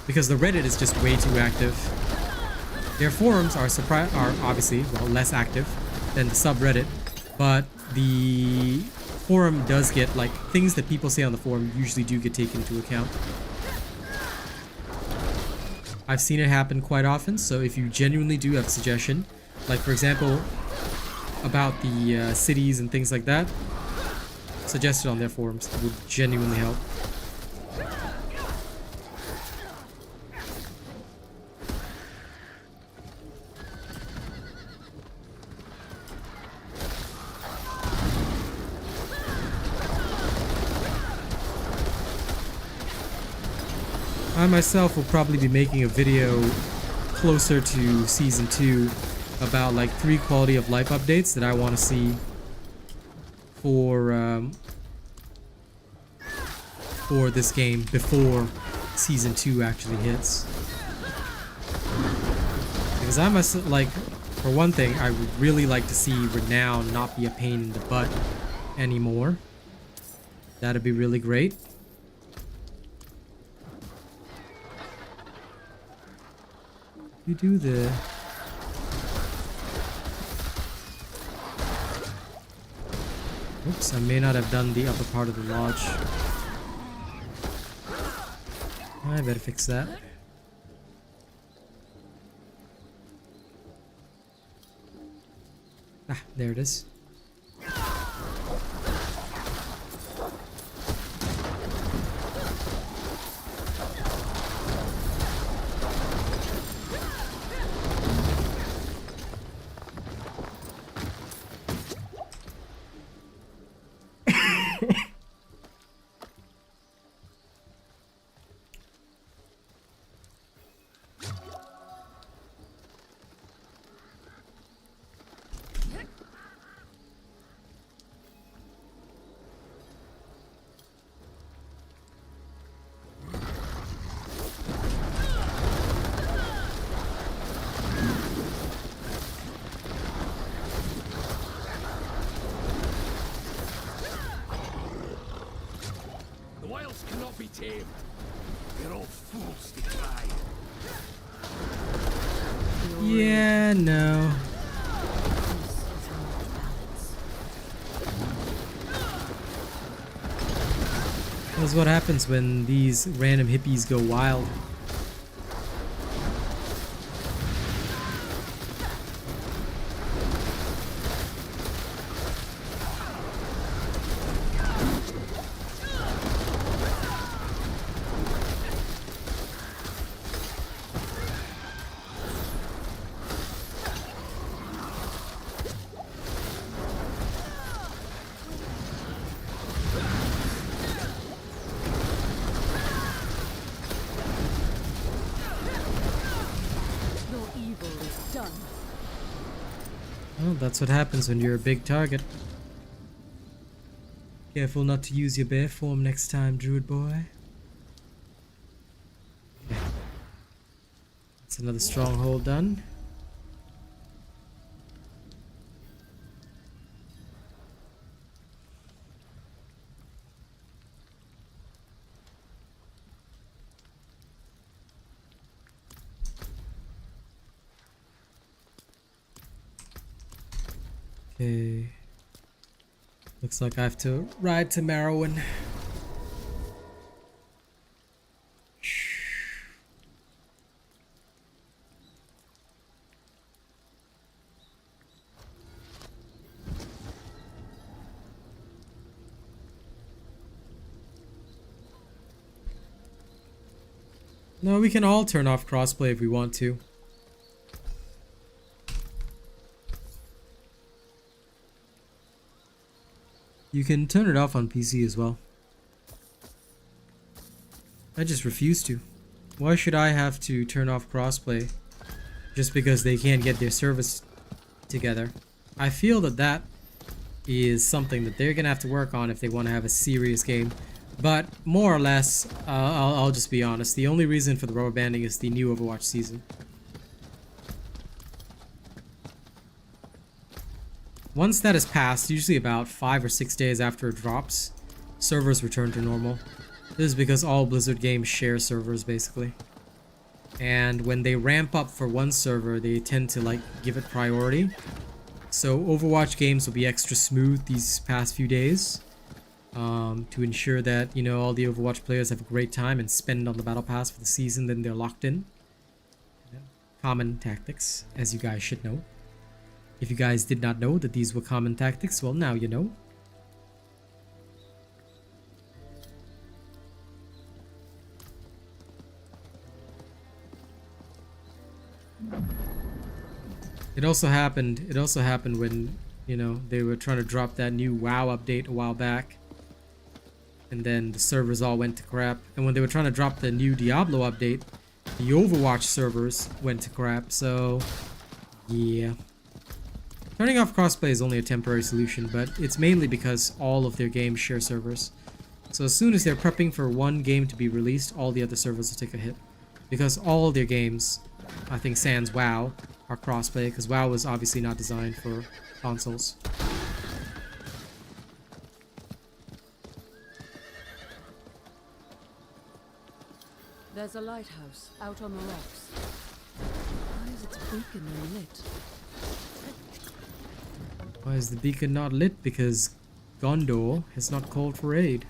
because the Reddit is just way too active. Their forums are obviously, well, less active than the subreddit, but the forum does get, like, things that people say on the forum usually do get taken into account. I've seen it happen quite often, so if you genuinely do have a suggestion, like for example about the cities and things like that, suggest it on their forums. It would genuinely help. I myself will probably be making a video closer to Season 2 about like 3 quality of life updates that I want to see for this game before Season 2 actually hits. Because I must, like, for one thing, I would really like to see Renown not be a pain in the butt anymore. That'd be really great. You do the... Oops, I may not have done the upper part of the lodge. I better fix that. Ah, there it is. Cannot be tamed. They're all fools to try. Yeah, no. That's what happens when these random hippies go wild. Well, that's what happens when you're a big target. Careful not to use your bear form next time, Druid boy. Yeah. That's another stronghold done. Okay. Looks like I have to ride to Marrowan. No, we can all turn off crossplay if we want to. You can turn it off on PC as well. I just refuse to. Why should I have to turn off crossplay just because they can't get their service together? I feel that that is something that they're gonna have to work on if they want to have a serious game. But more or less, I'll just be honest. The only reason for the rubber banding is the new Overwatch season. Once that is passed, usually about 5 or 6 days after it drops, servers return to normal. This is because all Blizzard games share servers, basically. And when they ramp up for one server, they tend to, like, give it priority. So Overwatch games will be extra smooth these past few days. To ensure that, you know, all the Overwatch players have a great time and spend on the Battle Pass for the season, then they're locked in. Common tactics, as you guys should know. If you guys did not know that these were common tactics, well, now you know. It also happened when, you know, they were trying to drop that new WoW update a while back. And then the servers all went to crap. And when they were trying to drop the new Diablo update, the Overwatch servers went to crap. So, yeah. Turning off crossplay is only a temporary solution, but it's mainly because all of their games share servers. So as soon as they're prepping for one game to be released, all the other servers will take a hit. Because all of their games, I think sans WoW, are crossplay, because WoW was obviously not designed for consoles. There's a lighthouse out on the rocks. Why is its beacon unlit? Why is the beacon not lit? Because Gondor has not called for aid.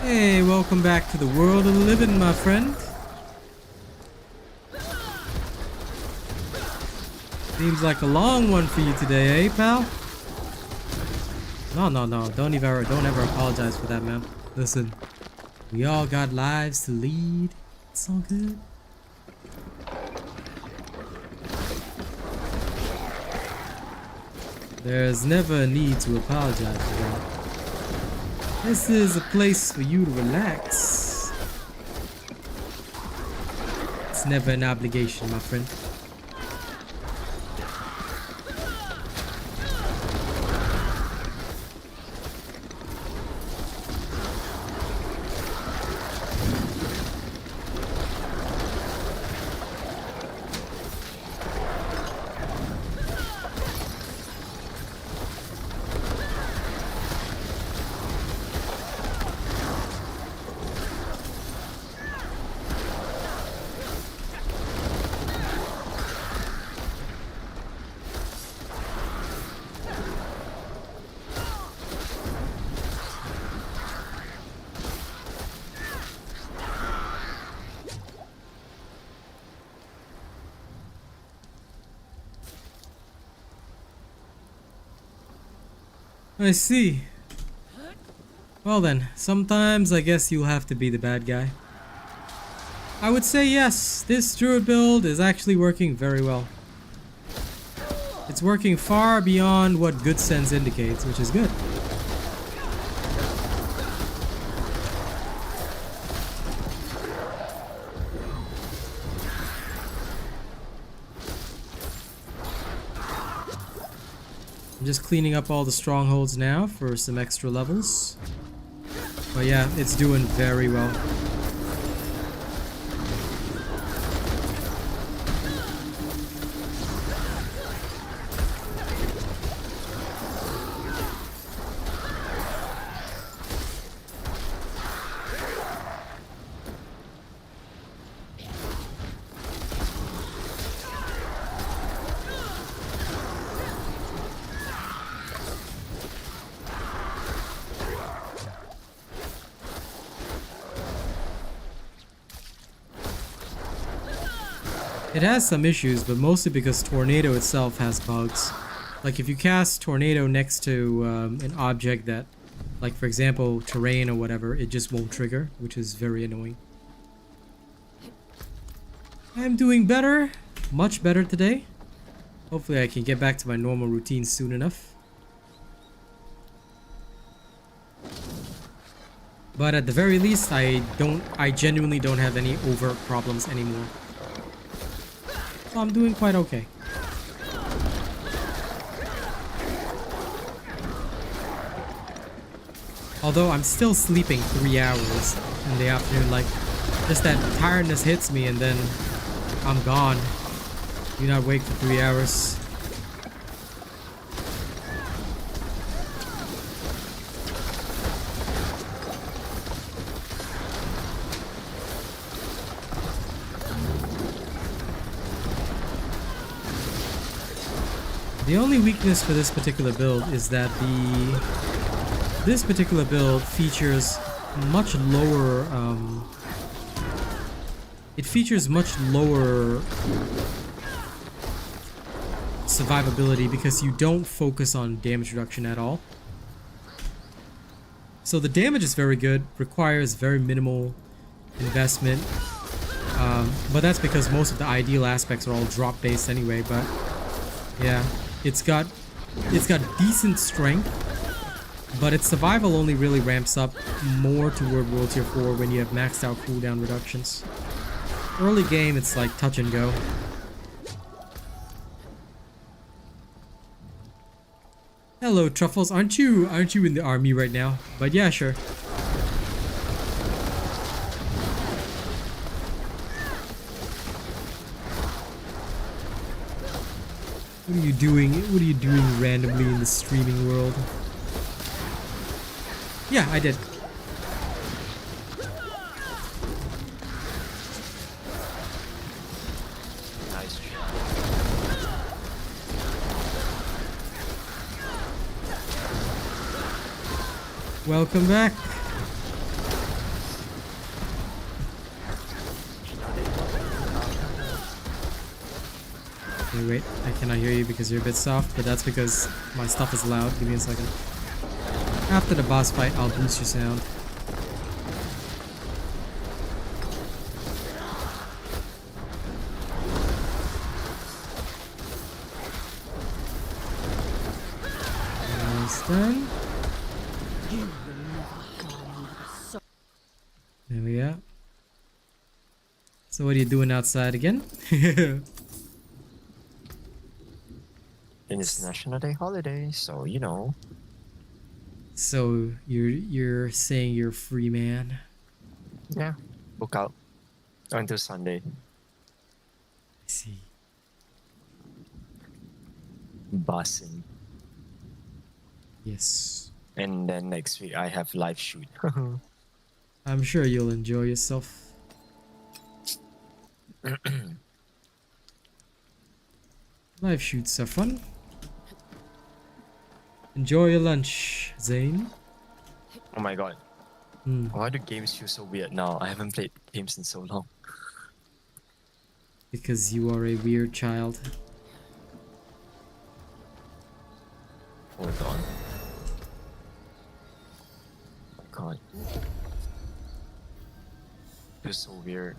Hey, welcome back to the world of the living, my friend. Seems like a long one for you today, eh, pal? No. Don't ever apologize for that, man. Listen, we all got lives to lead. It's all good. There's never a need to apologize for that. This is a place for you to relax. It's never an obligation, my friend. I see. Well then, sometimes I guess you'll have to be the bad guy. I would say yes, this druid build is actually working very well. It's working far beyond what good sense indicates, which is good. I'm just cleaning up all the strongholds now for some extra levels. But yeah, it's doing very well. It has some issues, but mostly because Tornado itself has bugs. Like if you cast Tornado next to an object that, like for example, terrain or whatever, it just won't trigger, which is very annoying. I'm doing better, much better today. Hopefully I can get back to my normal routine soon enough. But at the very least, I genuinely don't have any overt problems anymore. So I'm doing quite okay. Although I'm still sleeping 3 hours in the afternoon, like just that tiredness hits me and then I'm gone. Do not wake for 3 hours. The only weakness for this particular build is that this particular build features much lower survivability because you don't focus on damage reduction at all. So the damage is very good, requires very minimal investment, but that's because most of the ideal aspects are all drop based anyway. But yeah, it's got decent strength, but its survival only really ramps up more toward World Tier 4 when you have maxed out cooldown reductions. Early game, it's like touch and go. Hello, Truffles. Aren't you in the army right now? But yeah, sure. What are you doing? What are you doing randomly in the streaming world? Yeah, I did. Nice. Welcome back. Okay, wait, I cannot hear you because you're a bit soft, but that's because my stuff is loud. Give me a second. After the boss fight, I'll boost your sound. Almost done. There we go. So what are you doing outside again? And it's National Day holiday, so you know. So you're saying you're a free man? Yeah, book out until Sunday. I see. Busing. Yes. And then next week I have live shoot. I'm sure you'll enjoy yourself. Live shoots are fun. Enjoy your lunch, Zane. Oh my god. Why do games feel so weird now? I haven't played games in so long. Because you are a weird child. Hold on. God. Feels so weird.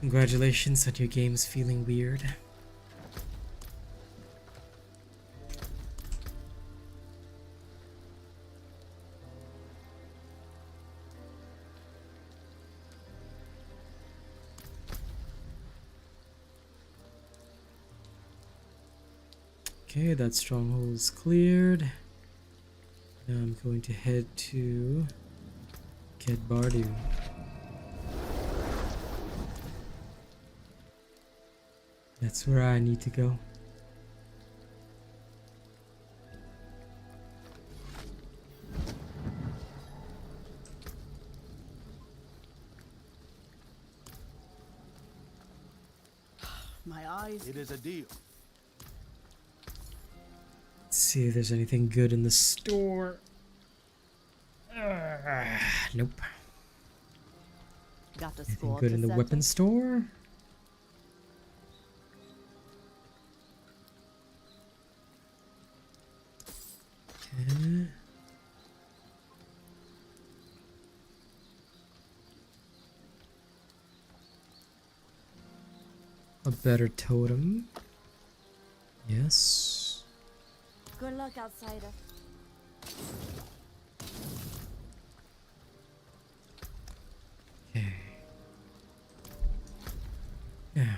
Congratulations on your games feeling weird. Okay, that stronghold is cleared. Now I'm going to head to Ked Bardu. That's where I need to go. My eyes. It is a deal. Let's see if there's anything good in the store. Nope. Got a Anything score good to in the settle? weapon store? Okay. A better totem. Yes. Good luck, outsider. Okay. Now.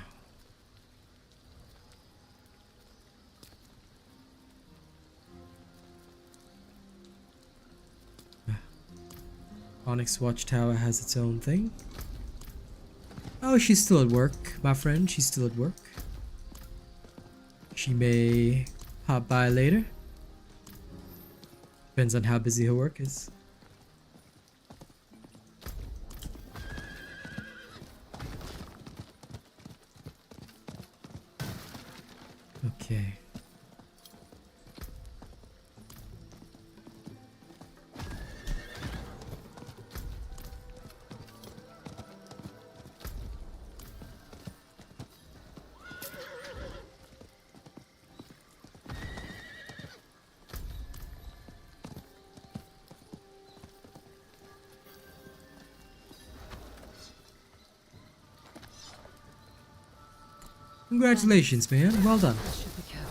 Onyx Watchtower has its own thing. Oh, she's still at work, my friend. She's still at work. She may pop by later. Depends on how busy her work is. Okay. Congratulations, man. Well done. I should be careful.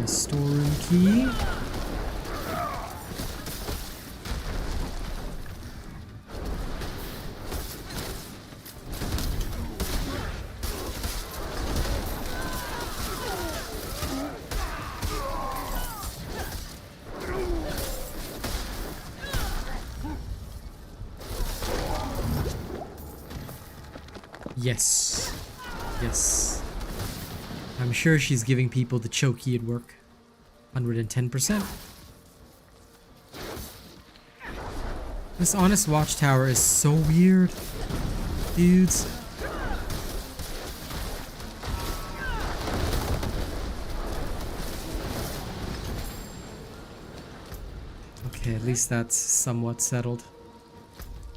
Storeroom key. Yes. Yes. I'm sure she's giving people the chokey at work. 110%. This honest watchtower is so weird, dudes. Okay, at least that's somewhat settled.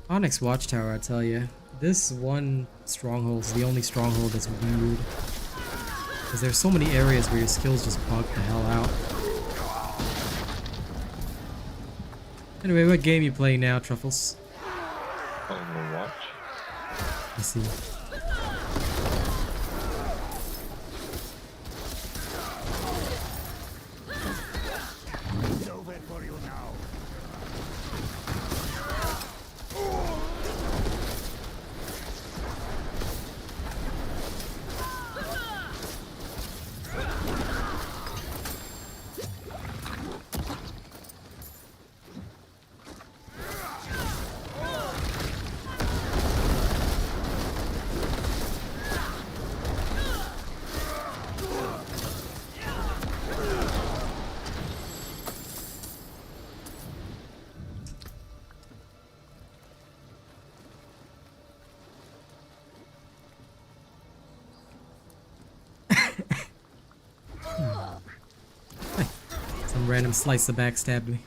Onyx Watchtower, I tell you. This one stronghold is the only stronghold that's weird. Because there's so many areas where your skills just bug the hell out. Anyway, what game you playing now, Truffles? Overwatch. I see. Random slicer backstabbed me.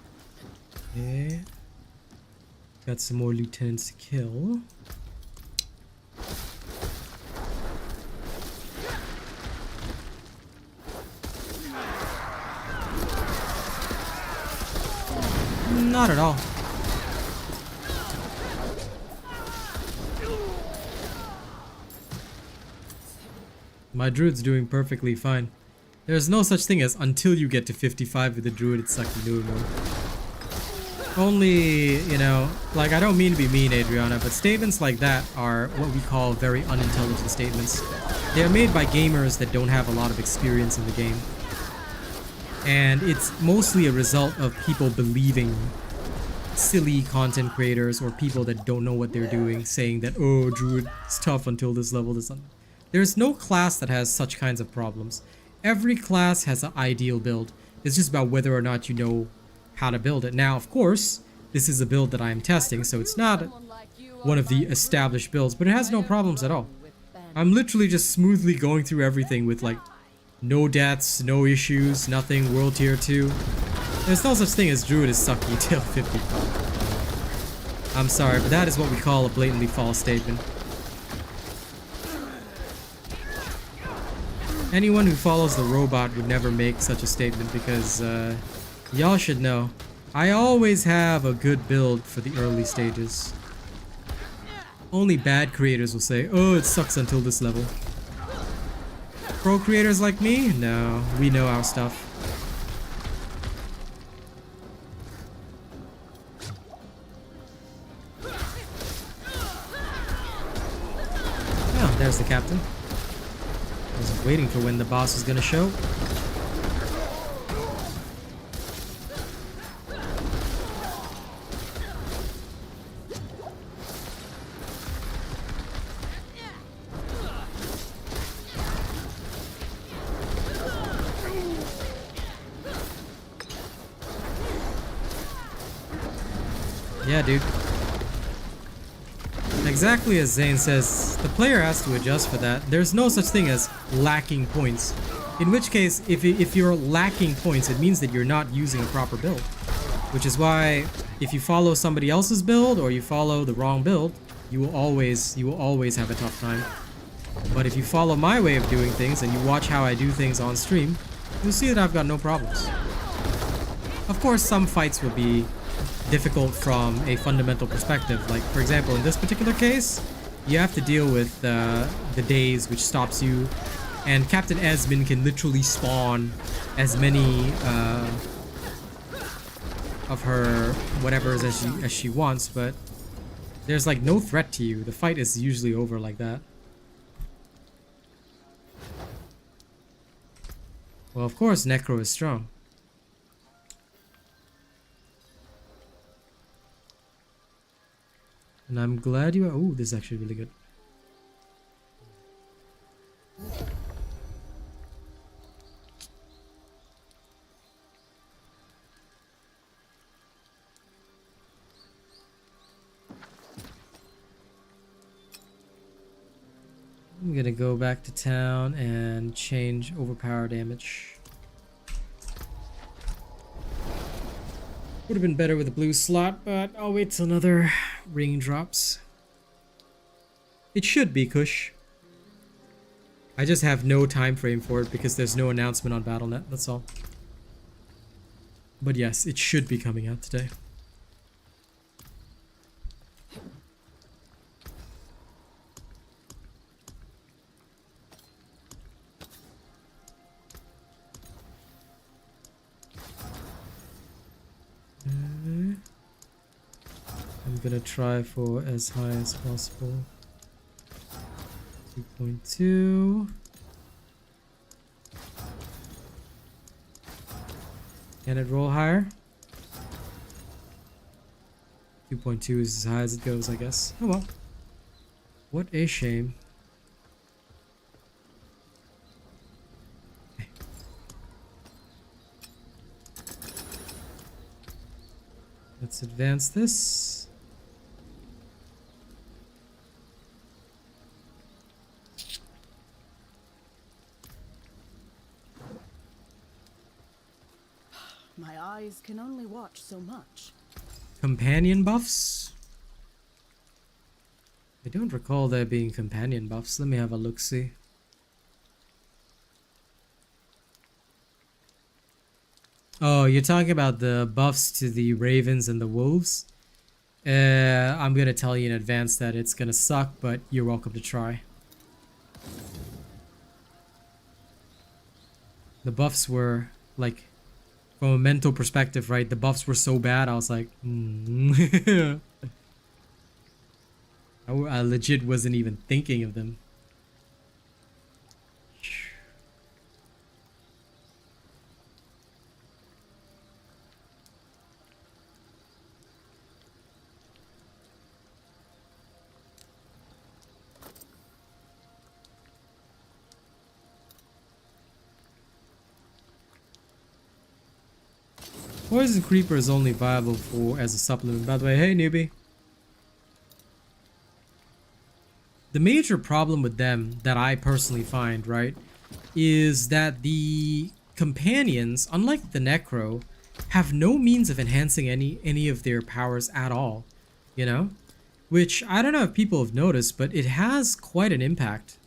Okay. Got some more lieutenants to kill. Not at all. My druid's doing perfectly fine. There's no such thing as until you get to 55 with the druid, it's sucking doing one. Only, you know, like I don't mean to be mean, Adriana, but statements like that are what we call very unintelligent statements. They are made by gamers that don't have a lot of experience in the game. And it's mostly a result of people believing silly content creators or people that don't know what they're doing saying that, oh, druid is tough until this level. There's no class that has such kinds of problems. Every class has an ideal build. It's just about whether or not you know how to build it. Now, of course, this is a build that I am testing, so it's not one of the established builds, but it has no problems at all. I'm literally just smoothly going through everything with like no deaths, no issues, nothing, world tier 2. There's no such thing as druid is sucky till 55. I'm sorry, but that is what we call a blatantly false statement. Anyone who follows the robot would never make such a statement because y'all should know I always have a good build for the early stages. Only bad creators will say, oh, it sucks until this level. Pro creators like me? No, we know our stuff. There's the captain. I was waiting for when the boss was gonna show. Yeah, dude. Exactly as Zane says, the player has to adjust for that. There's no such thing as lacking points. In which case, if you're lacking points, it means that you're not using a proper build. Which is why, if you follow somebody else's build or you follow the wrong build, you will always have a tough time. But if you follow my way of doing things and you watch how I do things on stream, you'll see that I've got no problems. Of course, some fights will be difficult from a fundamental perspective. Like, for example, in this particular case, you have to deal with the daze, which stops you, and Captain Esmond can literally spawn as many of her whatevers as she wants, but there's like no threat to you. The fight is usually over like that. Well, of course, Necro is strong. And I'm glad you are. Oh, this is actually really good. I'm gonna go back to town and change overpower damage. Would have been better with a blue slot, but I'll wait till another ring drops. It should be Kush. I just have no time frame for it because there's no announcement on Battle.net, that's all. But yes, it should be coming out today. I'm gonna try for as high as possible. 2.2. Can it roll higher? 2.2 is as high as it goes, I guess. Oh well. What a shame. Okay. Let's advance this. My eyes can only watch so much. Companion buffs? I don't recall there being companion buffs. Let me have a look-see. Oh, you're talking about the buffs to the ravens and the wolves? I'm gonna tell you in advance that it's gonna suck, but you're welcome to try. The buffs were, like, from a mental perspective, right? The buffs were so bad, I was like, I legit wasn't even thinking of them. Poison Creeper is only viable as a supplement. By the way, hey newbie. The major problem with them that I personally find, right, is that the companions, unlike the Necro, have no means of enhancing any of their powers at all, you know? Which, I don't know if people have noticed, but it has quite an impact.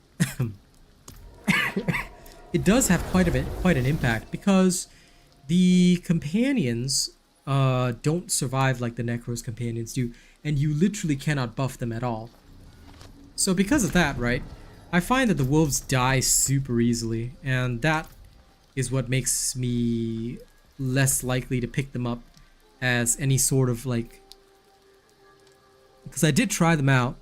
It does have quite an impact, because the companions don't survive like the Necro's companions do, and you literally cannot buff them at all. So because of that, right, I find that the wolves die super easily, and that is what makes me less likely to pick them up as any sort of, like... Because I did try them out,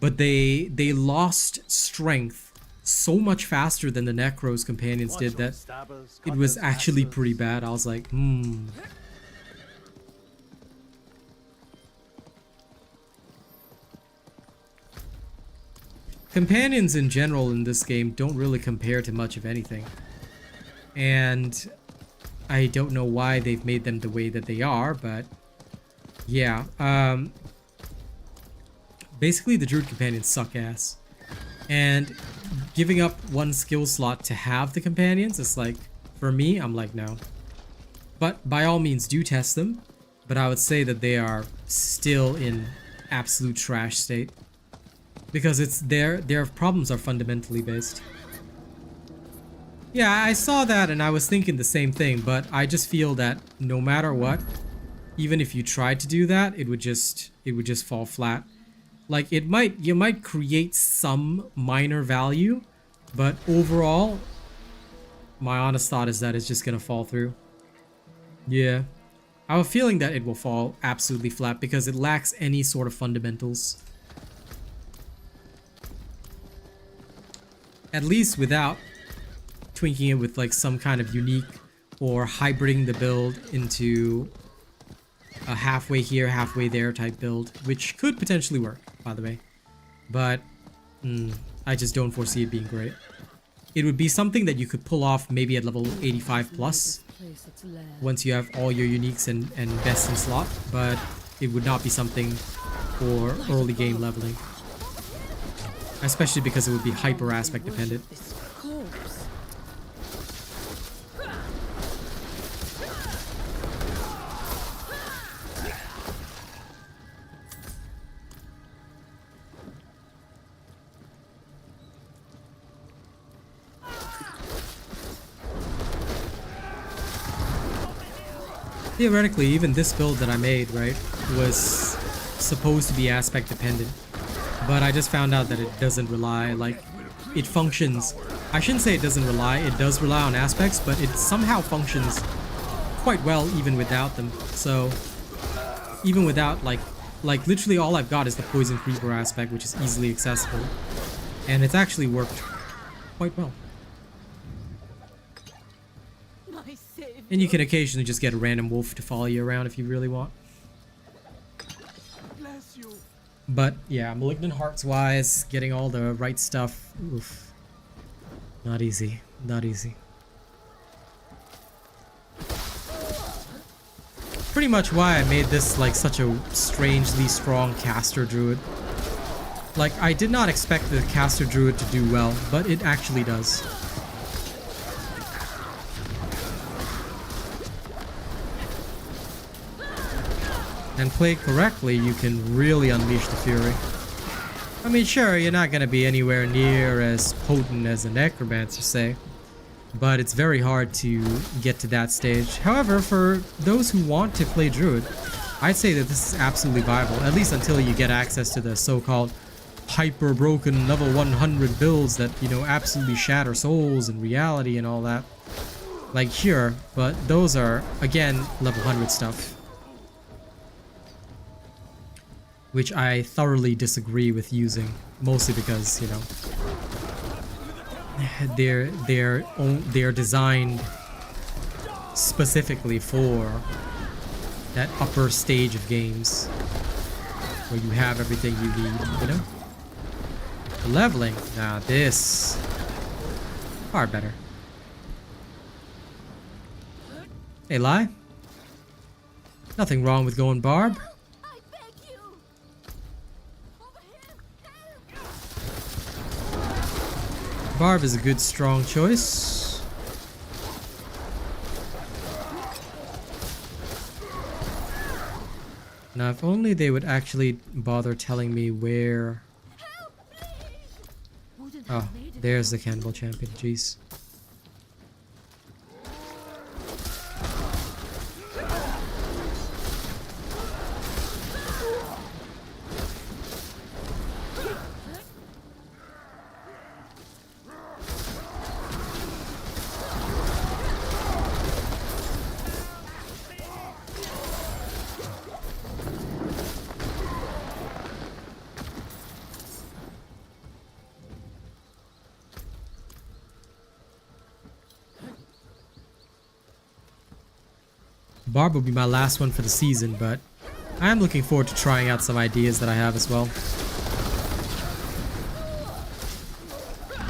but they lost strength so much faster than the Necro's companions did that it was actually pretty bad. I was like, Companions in general in this game don't really compare to much of anything. And I don't know why they've made them the way that they are, but yeah. Basically, the Druid companions suck ass. And giving up one skill slot to have the companions is like, for me, I'm like, no. But by all means, do test them. But I would say that they are still in absolute trash state. Because it's their problems are fundamentally based. Yeah, I saw that and I was thinking the same thing, but I just feel that no matter what, even if you tried to do that, it would just fall flat. Like you might create some minor value, but overall, my honest thought is that it's just gonna fall through. Yeah. I have a feeling that it will fall absolutely flat because it lacks any sort of fundamentals. At least without twinking it with like some kind of unique or hybriding the build into a halfway here, halfway there type build, which could potentially work, by the way. But I just don't foresee it being great. It would be something that you could pull off maybe at level 85 plus once you have all your uniques and best in slot, but it would not be something for early game leveling. Especially because it would be hyper aspect dependent. Theoretically, even this build that I made, right, was supposed to be aspect dependent. But I just found out that it doesn't rely, like, it functions. I shouldn't say it doesn't rely, it does rely on aspects, but it somehow functions quite well even without them. So, even without, like literally all I've got is the Poison Creeper aspect, which is easily accessible. And it's actually worked quite well. And you can occasionally just get a random wolf to follow you around if you really want. But yeah, Malignant Hearts wise, getting all the right stuff, oof. Not easy, not easy. Pretty much why I made this like such a strangely strong caster druid. Like, I did not expect the caster druid to do well, but it actually does. And played correctly, you can really unleash the fury. I mean, sure, you're not gonna be anywhere near as potent as a necromancer, say, but it's very hard to get to that stage. However, for those who want to play druid, I'd say that this is absolutely viable, at least until you get access to the so-called hyper broken level 100 builds that, you know, absolutely shatter souls and reality and all that. Like, sure, but those are, again, level 100 stuff. Which I thoroughly disagree with using, mostly because, you know, they're designed specifically for that upper stage of games where you have everything you need, you know? The leveling, nah, this far better. Hey, Lai. Nothing wrong with going Barb. Barb is a good, strong choice. Now, if only they would actually bother telling me where... Oh, there's the Cannibal Champion, jeez. Barb will be my last one for the season, but I am looking forward to trying out some ideas that I have as well.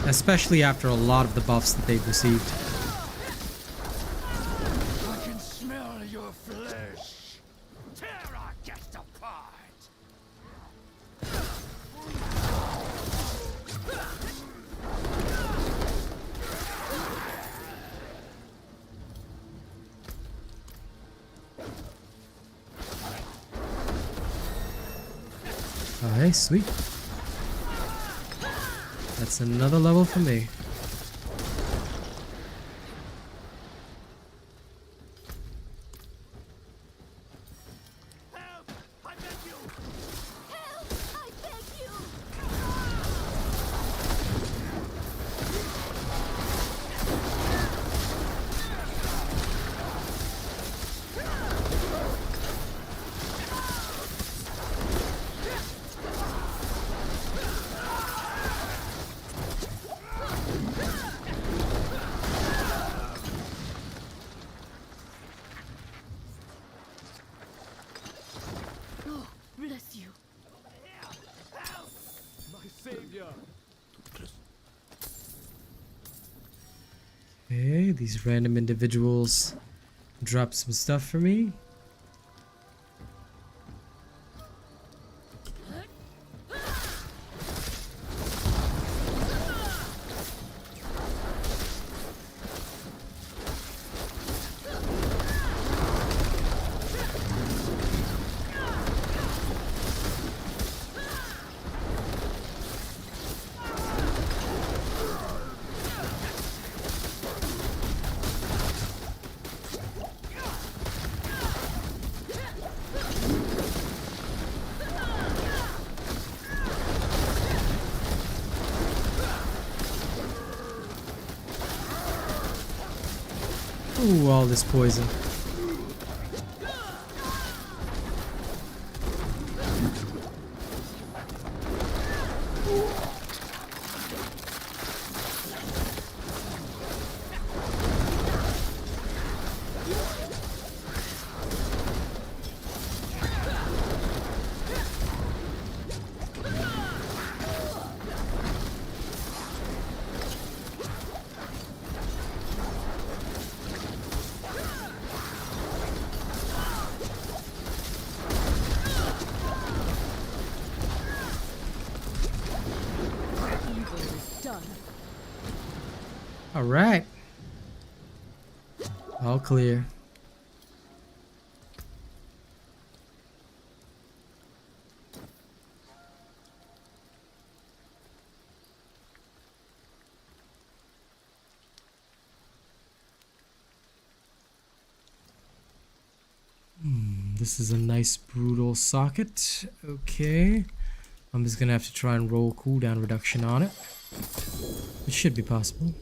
Especially after a lot of the buffs that they've received. I can smell your flesh. Tear our guest apart. Alright, sweet. That's another level for me. Help! I beg you! Help! I beg you! Oh, bless you. My savior. Okay, these random individuals drop some stuff for me. Ooh, all this poison. Evil is done. All right. All clear. This is a nice brutal socket. Okay. I'm just gonna have to try and roll cooldown reduction on it. It should be possible.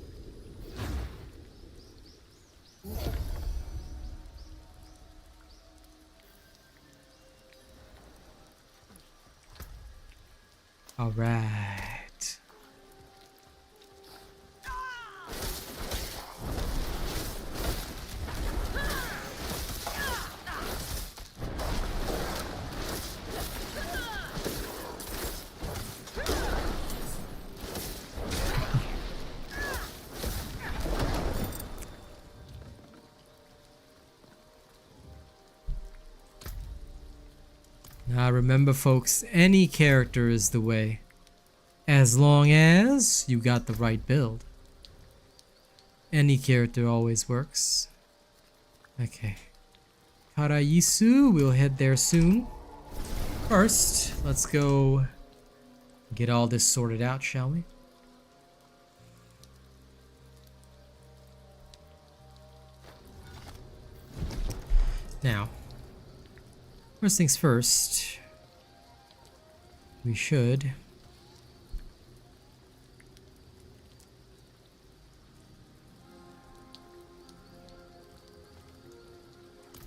All right. Now remember folks, any character is the way. As long as you got the right build. Any character always works. Okay. Karayisu, we'll head there soon. First, let's go get all this sorted out, shall we? Now, first things first, we should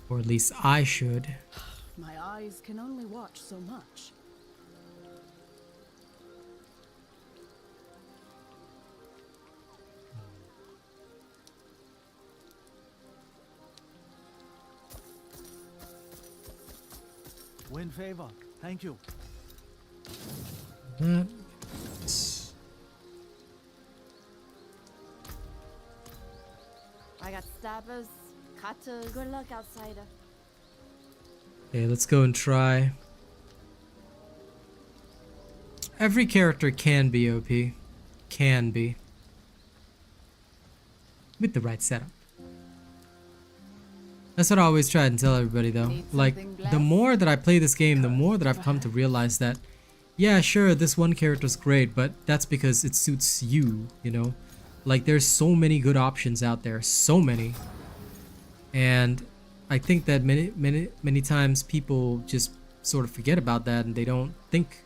or at least I should My eyes can only watch so much. in favor. Thank you. I got stabbers, cutters. Good luck, outsider. Okay, let's go and try. Every character can be OP. Can be. With the right setup. That's what I always try and tell everybody though. Like, the more that I play this game, the more that I've come to realize that, yeah, sure, this one character's great, but that's because it suits you, you know? Like, there's so many good options out there. So many. And I think that many times people just sort of forget about that and they don't think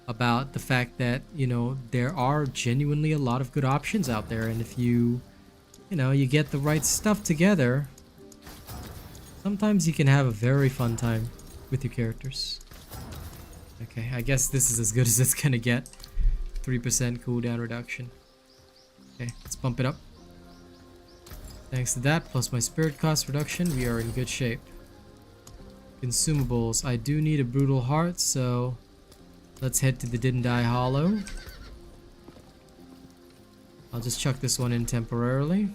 about the fact that, you know, there are genuinely a lot of good options out there, and if you know, you get the right stuff together, sometimes you can have a very fun time with your characters. Okay, I guess this is as good as it's gonna get. 3% cooldown reduction. Okay, let's bump it up. Thanks to that, plus my spirit cost reduction, we are in good shape. Consumables. I do need a brutal heart, so let's head to the Didn't Die Hollow. I'll just chuck this one in temporarily.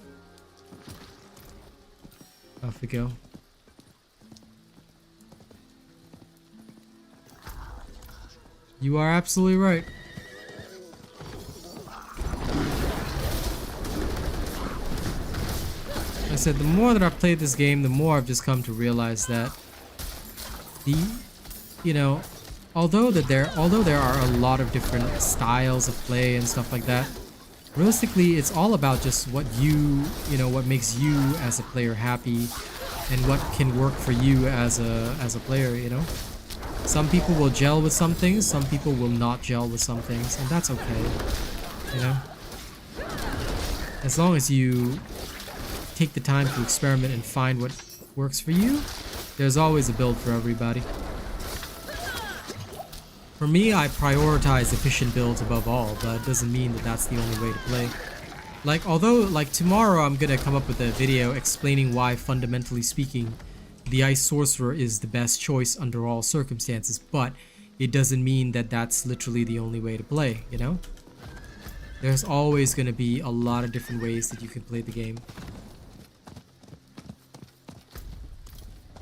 Off we go. You are absolutely right. I said the more that I've played this game, the more I've just come to realize that you know, although there are a lot of different styles of play and stuff like that, realistically it's all about just what you know, what makes you as a player happy and what can work for you as a player, you know. Some people will gel with some things, some people will not gel with some things, and that's okay, you know. As long as you take the time to experiment and find what works for you, there's always a build for everybody. For me, I prioritize efficient builds above all, but it doesn't mean that that's the only way to play. Like, although, like, tomorrow I'm gonna come up with a video explaining why, fundamentally speaking, the Ice Sorcerer is the best choice under all circumstances, but it doesn't mean that that's literally the only way to play, you know? There's always gonna be a lot of different ways that you can play the game.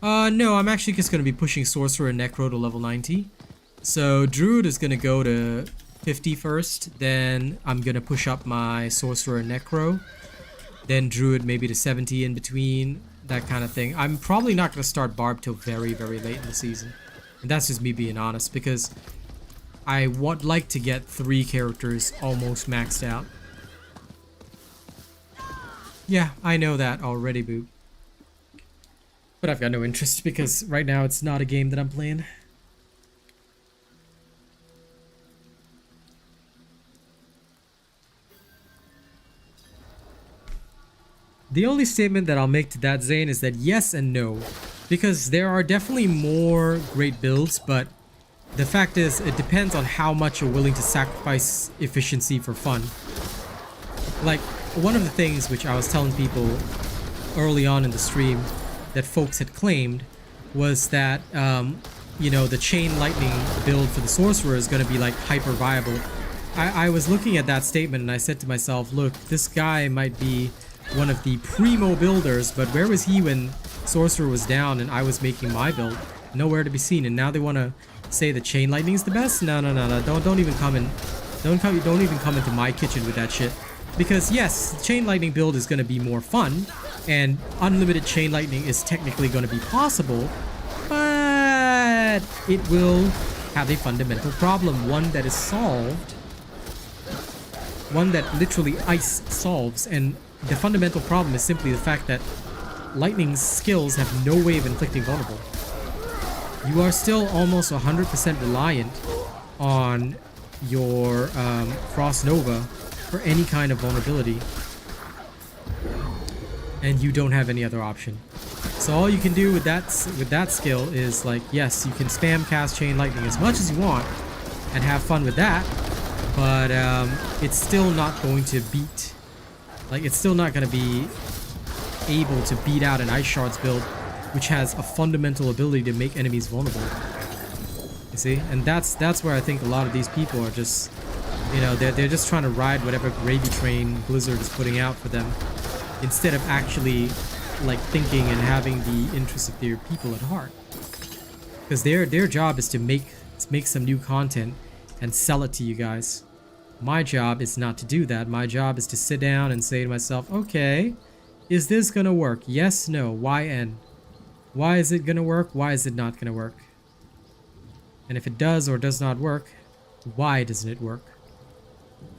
No, I'm actually just gonna be pushing Sorcerer and Necro to level 90. So Druid is gonna go to 50 first, then I'm gonna push up my Sorcerer and Necro, then Druid maybe to 70 in between, that kind of thing. I'm probably not gonna start Barb till very, very late in the season. And that's just me being honest, because I would like to get 3 characters almost maxed out. Yeah, I know that already, Boop. But I've got no interest because right now it's not a game that I'm playing. The only statement that I'll make to that, Zane, is that yes and no. Because there are definitely more great builds, but the fact is, it depends on how much you're willing to sacrifice efficiency for fun. Like, one of the things which I was telling people early on in the stream that folks had claimed was that, you know, the Chain Lightning build for the Sorcerer is going to be like hyper viable. I was looking at that statement and I said to myself, look, this guy might be one of the primo builders, but where was he when Sorcerer was down and I was making my build? Nowhere to be seen. And now they want to say the Chain Lightning is the best? No. Don't even come in. Don't even come into my kitchen with that shit. Because yes, the Chain Lightning build is going to be more fun, and unlimited Chain Lightning is technically going to be possible, but it will have a fundamental problem, one that is solved, one that literally ice solves, and the fundamental problem is simply the fact that Lightning's skills have no way of inflicting vulnerable. You are still almost 100% reliant on your Frost Nova for any kind of vulnerability, and you don't have any other option. So all you can do with that skill is, like, yes, you can spam cast Chain Lightning as much as you want and have fun with that, but it's still not going to beat, like, it's still not going to be able to beat out an Ice Shards build which has a fundamental ability to make enemies vulnerable. You see? And that's where I think a lot of these people are just, you know, they're just trying to ride whatever gravy train Blizzard is putting out for them, instead of actually like thinking and having the interests of their people at heart. Because their job is to make some new content and sell it to you guys. My job is not to do that. My job is to sit down and say to myself, okay, is this gonna work? Yes, no, why, N? Why is it gonna work? Why is it not gonna work? And if it does or does not work, why doesn't it work?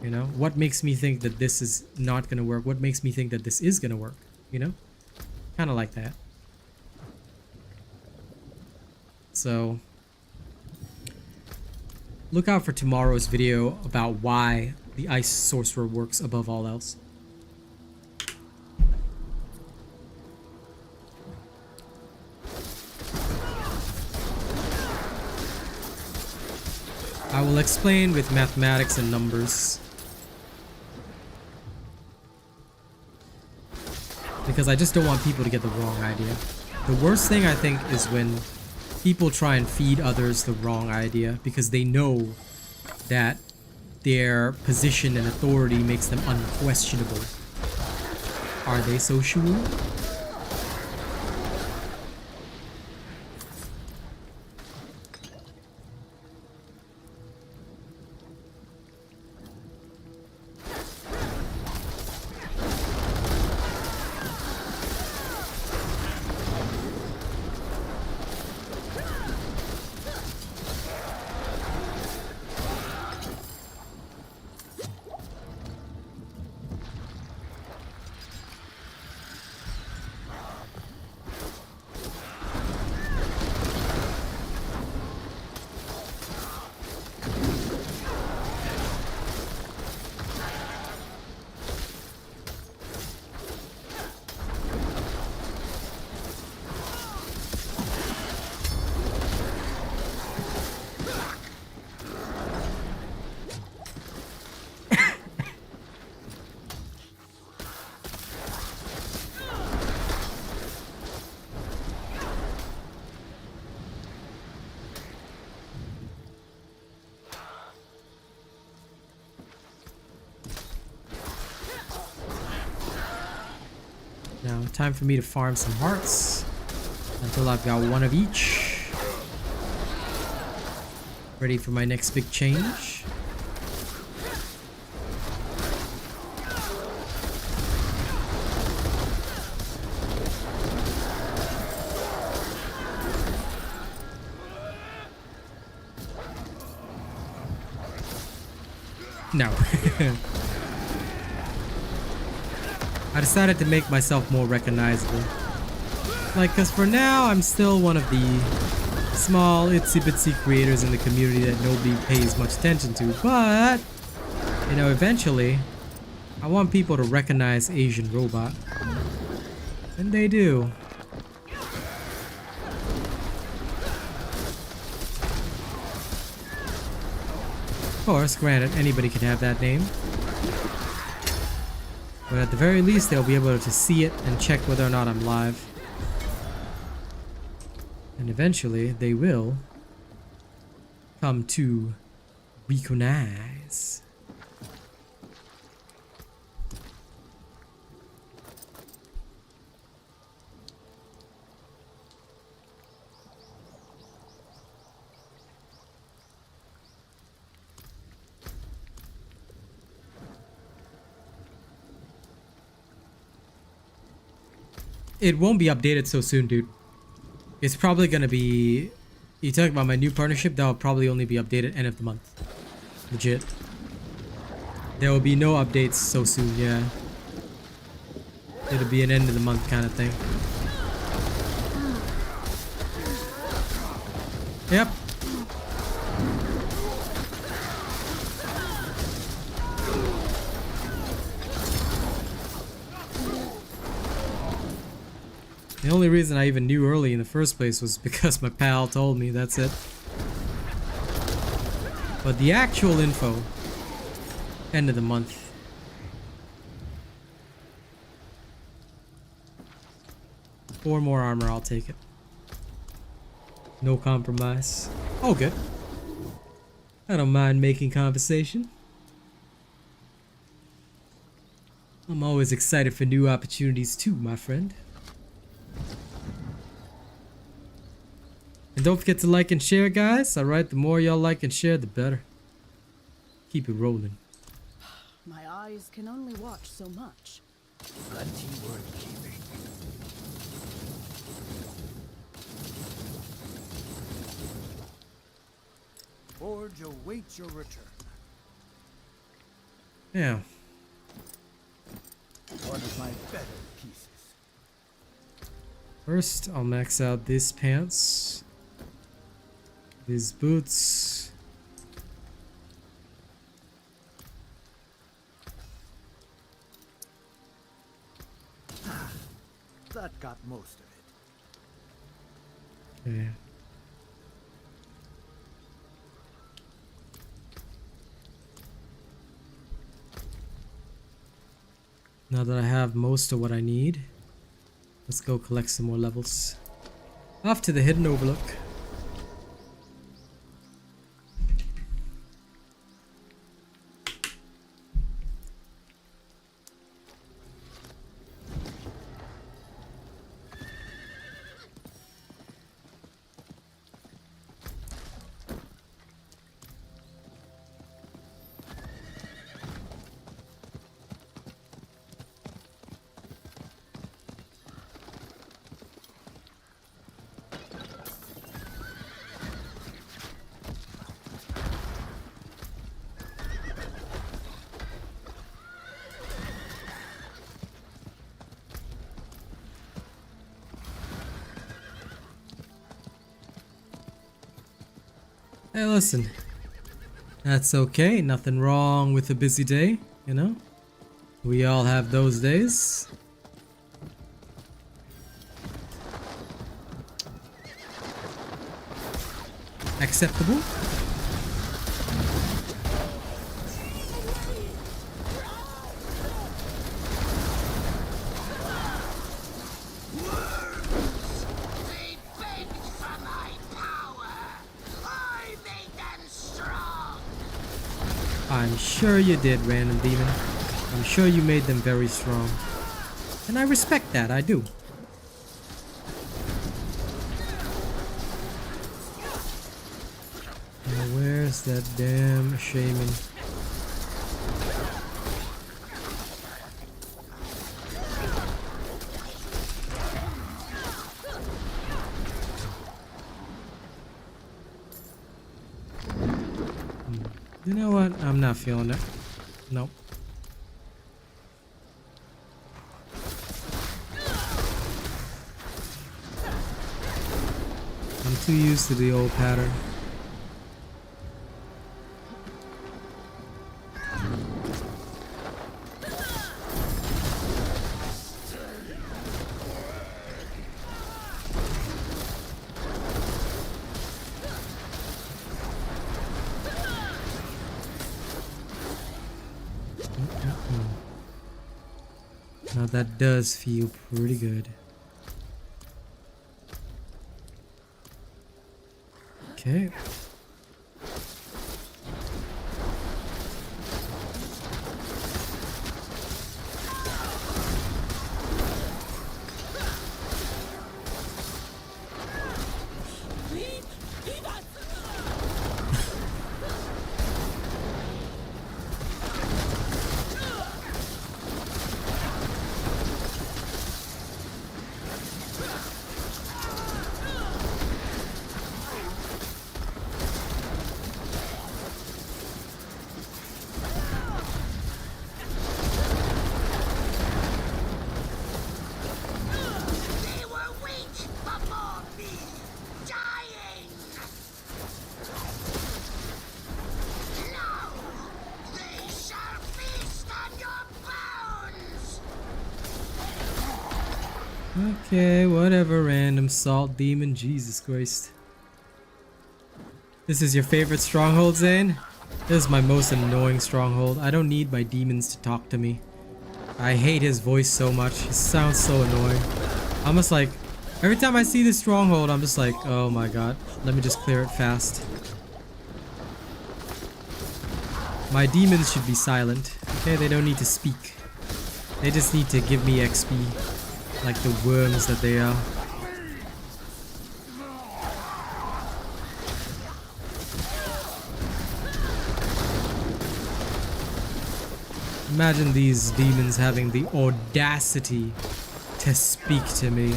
You know, what makes me think that this is not gonna work? What makes me think that this is gonna work? You know, kind of like that. So look out for tomorrow's video about why the Ice Sorcerer works above all else. I will explain with mathematics and numbers, because I just don't want people to get the wrong idea. The worst thing I think is when people try and feed others the wrong idea because they know that their position and authority makes them unquestionable. Are they so sure? Now, time for me to farm some hearts until I've got one of each. Ready for my next big change. No. I decided to make myself more recognizable. Like, cause for now, I'm still one of the small itsy bitsy creators in the community that nobody pays much attention to, but, you know, eventually, I want people to recognize Asian Robot. And they do. Of course, granted, anybody can have that name. But at the very least, they'll be able to see it and check whether or not I'm live. And eventually, they will come to recognize. It won't be updated so soon, dude. It's probably gonna be... You talk about my new partnership, that'll probably only be updated end of the month. Legit. There will be no updates so soon, yeah. It'll be an end of the month kind of thing. Yep. The only reason I even knew early in the first place was because my pal told me, that's it. But the actual info, end of the month. Four more armor, I'll take it. No compromise. Oh, good. I don't mind making conversation. I'm always excited for new opportunities too, my friend. And don't forget to like and share, guys. Alright, the more y'all like and share, the better. Keep it rolling. My eyes can only watch so much. Plenty worth keeping. Forge awaits your return. Yeah. One of my better pieces. First, I'll max out these pants. These boots. That got most of it. Okay. Now that I have most of what I need, let's go collect some more levels. Off to the Hidden Overlook. Hey, listen. That's okay. Nothing wrong with a busy day, you know? We all have those days. Acceptable. I'm sure you did, random demon. I'm sure you made them very strong. And I respect that, I do. Now where's that damn shaman? You know what? I'm not feeling it. Nope. I'm too used to the old pattern. Now that does feel pretty good. Okay. Okay, whatever, random salt demon. Jesus Christ. This is your favorite stronghold, Zane? This is my most annoying stronghold. I don't need my demons to talk to me. I hate his voice so much. He sounds so annoying. I'm just like, every time I see this stronghold, I'm just like, oh my god. Let me just clear it fast. My demons should be silent. Okay, they don't need to speak. They just need to give me XP. Like the worms that they are. Imagine these demons having the audacity to speak to me.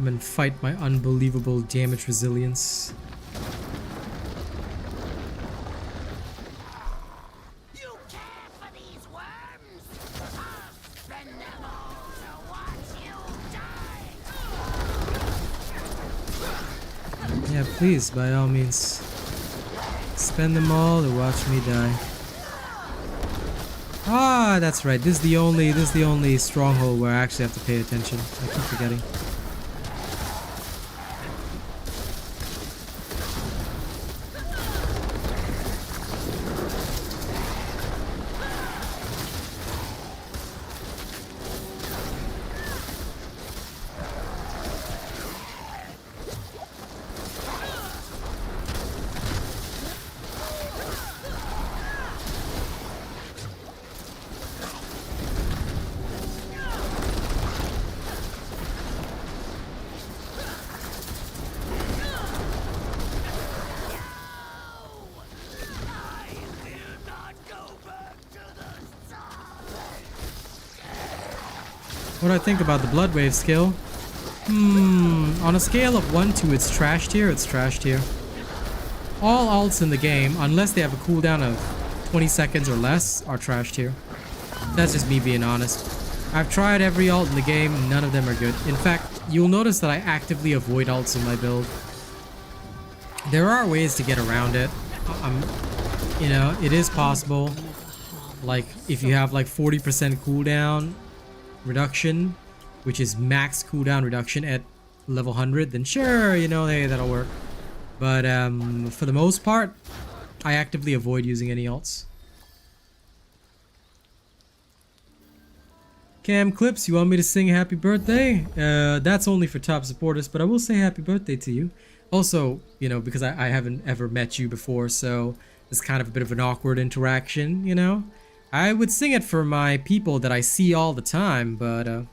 And fight my unbelievable damage resilience. You care for these worms? I'll spend them all to watch you die. Yeah, please, by all means. Spend them all to watch me die. Ah, that's right. This is the only stronghold where I actually have to pay attention. I keep forgetting. What do I think about the Blood Wave skill? On a scale of 1 to it's trash tier, it's trash tier. All ults in the game, unless they have a cooldown of 20 seconds or less, are trash tier. That's just me being honest. I've tried every ult in the game, none of them are good. In fact, you'll notice that I actively avoid ults in my build. There are ways to get around it. You know, it is possible. Like, if you have like 40% cooldown reduction, which is max cooldown reduction at level 100, then sure, you know, hey, that'll work. But for the most part, I actively avoid using any ults. Cam Clips, you want me to sing happy birthday? That's only for top supporters, but I will say happy birthday to you. Also, you know, because I haven't ever met you before, so it's kind of a bit of an awkward interaction, you know? I would sing it for my people that I see all the time, but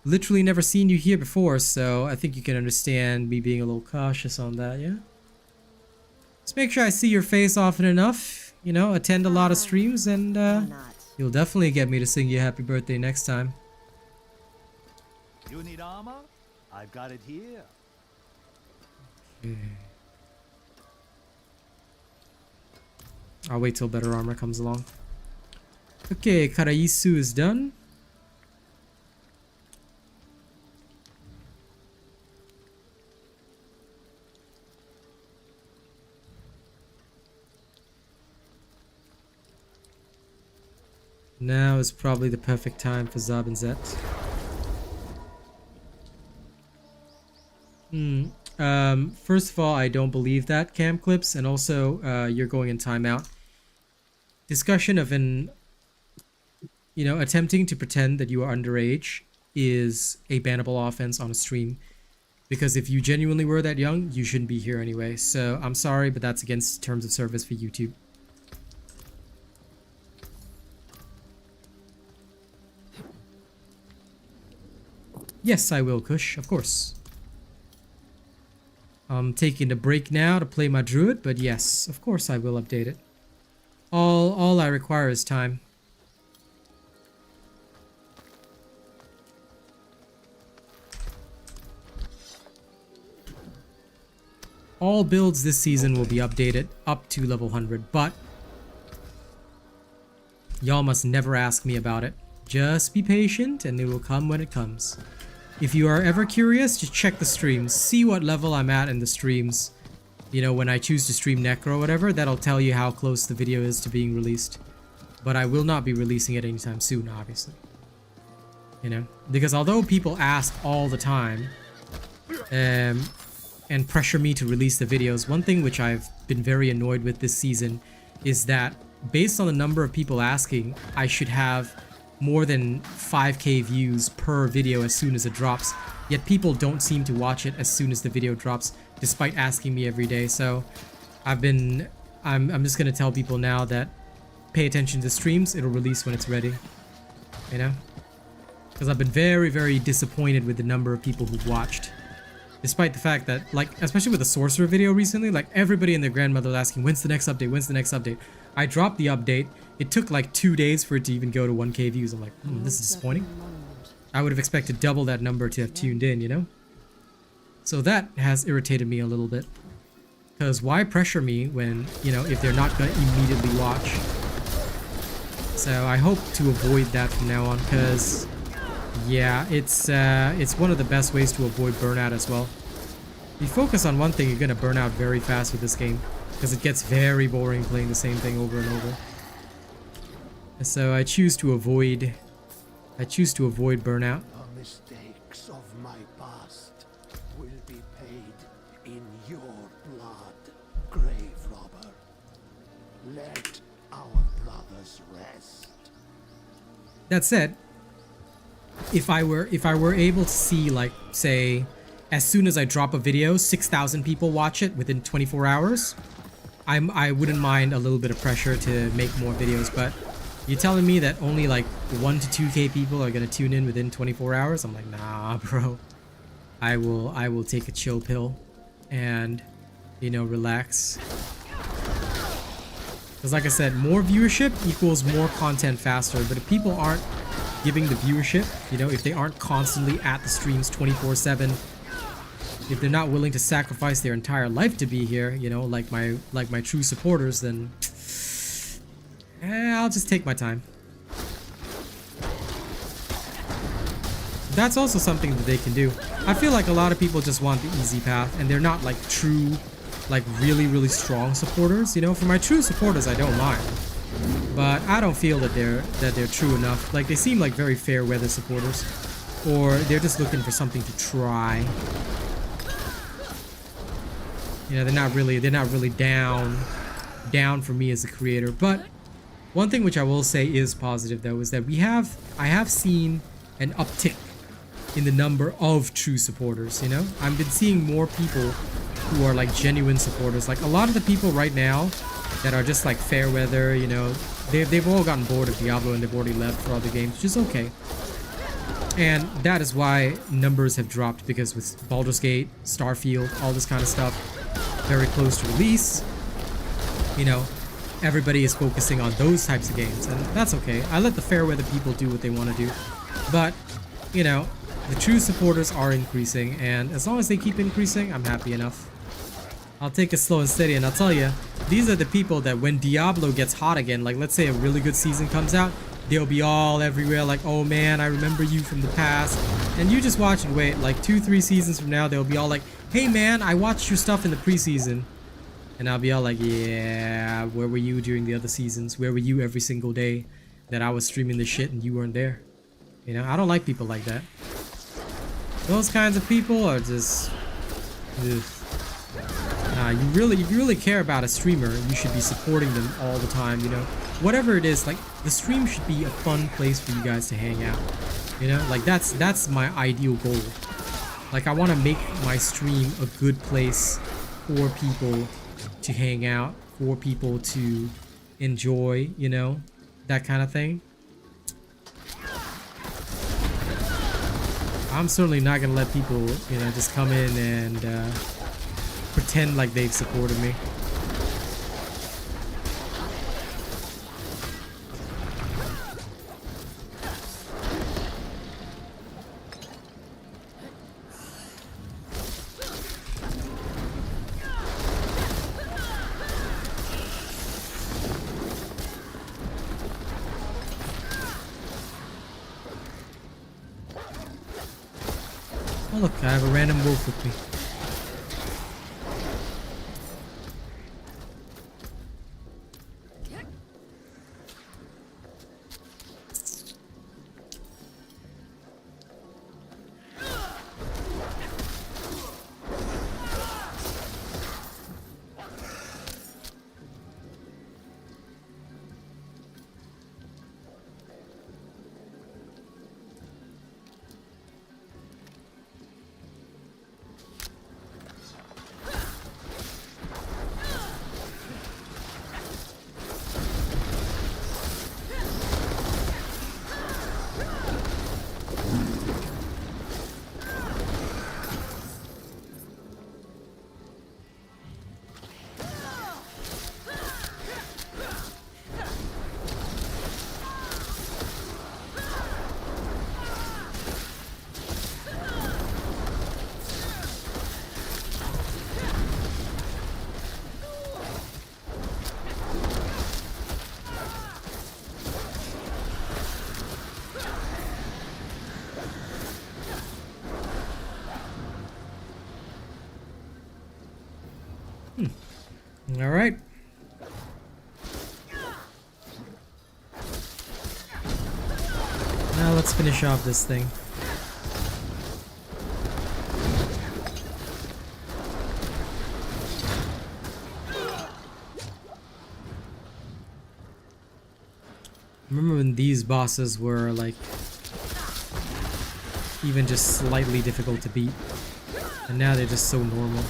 literally never seen you here before, so I think you can understand me being a little cautious on that, yeah? Just make sure I see your face often enough, you know, attend a lot of streams, and you'll definitely get me to sing you happy birthday next time. You need armor? I've got it here. Okay. I'll wait till better armor comes along. Okay, Karaisu is done. Now is probably the perfect time for Zab and Zet. First of all, I don't believe that, Cam Clips, and also you're going in timeout. Discussion of an, you know, attempting to pretend that you are underage is a bannable offense on a stream. Because if you genuinely were that young, you shouldn't be here anyway. So I'm sorry, but that's against terms of service for YouTube. Yes, I will, Kush, of course. I'm taking a break now to play my druid, but yes, of course I will update it. All I require is time. All builds this season will be updated up to level 100, but y'all must never ask me about it. Just be patient and it will come when it comes. if you are ever curious, just check the streams. See what level I'm at in the streams. You know, when I choose to stream Necro or whatever, that'll tell you how close the video is to being released. But I will not be releasing it anytime soon, obviously. You know, because although people ask all the time and pressure me to release the videos, one thing which I've been very annoyed with this season is that based on the number of people asking, I should have more than 5k views per video as soon as it drops, yet people don't seem to watch it as soon as the video drops despite asking me every day. So I'm just gonna tell people now that pay attention to streams, it'll release when it's ready, you know, because I've been very, very disappointed with the number of people who've watched, despite the fact that, like, especially with the sorcerer video recently, like everybody and their grandmother was asking, when's the next update, when's the next update. I dropped the update, it took like 2 days for it to even go to 1k views. I'm like, this is disappointing. I would have expected double that number to have tuned in, you know? So that has irritated me a little bit. Because why pressure me when, you know, if they're not going to immediately watch? So I hope to avoid that from now on, because yeah, it's one of the best ways to avoid burnout as well. If you focus on one thing, you're going to burn out very fast with this game, because it gets very boring playing the same thing over and over. So I choose to avoid burnout. The mistakes of my past will be paid in your blood, grave robber. Let our brothers rest. That said, if I were able to see, like, say, as soon as I drop a video, 6,000 people watch it within 24 hours, I wouldn't mind a little bit of pressure to make more videos. But you're telling me that only like 1 to 2k people are gonna tune in within 24 hours? I'm like, nah, bro. I will take a chill pill and, you know, relax. Because like I said, more viewership equals more content faster. But if people aren't giving the viewership, you know, if they aren't constantly at the streams 24/7, if they're not willing to sacrifice their entire life to be here, you know, like my true supporters, then I'll just take my time. That's also something that they can do. I feel like a lot of people just want the easy path, and they're not like true, like really, really strong supporters. You know, for my true supporters, I don't mind, but I don't feel that they're true enough. Like, they seem like very fair weather supporters, or they're just looking for something to try. You know, they're not really down for me as a creator. But one thing which I will say is positive though is that I have seen an uptick in the number of true supporters. You know, I've been seeing more people who are like genuine supporters. Like, a lot of the people right now that are just like fair weather, you know, they've all gotten bored of Diablo and they've already left for other games, which is okay. And that is why numbers have dropped, because with Baldur's Gate, Starfield, all this kind of stuff very close to release, you know, everybody is focusing on those types of games, and that's okay. I let the fair weather people do what they want to do, but, you know, the true supporters are increasing, and as long as they keep increasing, I'm happy enough. I'll take it slow and steady, and I'll tell you, these are the people that when Diablo gets hot again, like let's say a really good season comes out, they'll be all everywhere like, oh man, I remember you from the past. And you just watch and wait, like 2-3 seasons from now, they'll be all like, hey man, I watched your stuff in the preseason. And I'll be all like, yeah, where were you during the other seasons? Where were you every single day that I was streaming this shit and you weren't there? You know, I don't like people like that. Those kinds of people are just... ugh. Nah, if you really care about a streamer, you should be supporting them all the time, you know? Whatever it is, like, the stream should be a fun place for you guys to hang out. You know, like, that's my ideal goal. Like, I want to make my stream a good place for people to hang out, for people to enjoy, you know, that kind of thing. I'm certainly not gonna let people, you know, just come in and pretend like they've supported me. Oh look, I have a random wolf with me. All right. Now let's finish off this thing. Remember when these bosses were like even just slightly difficult to beat, and now they're just so normal.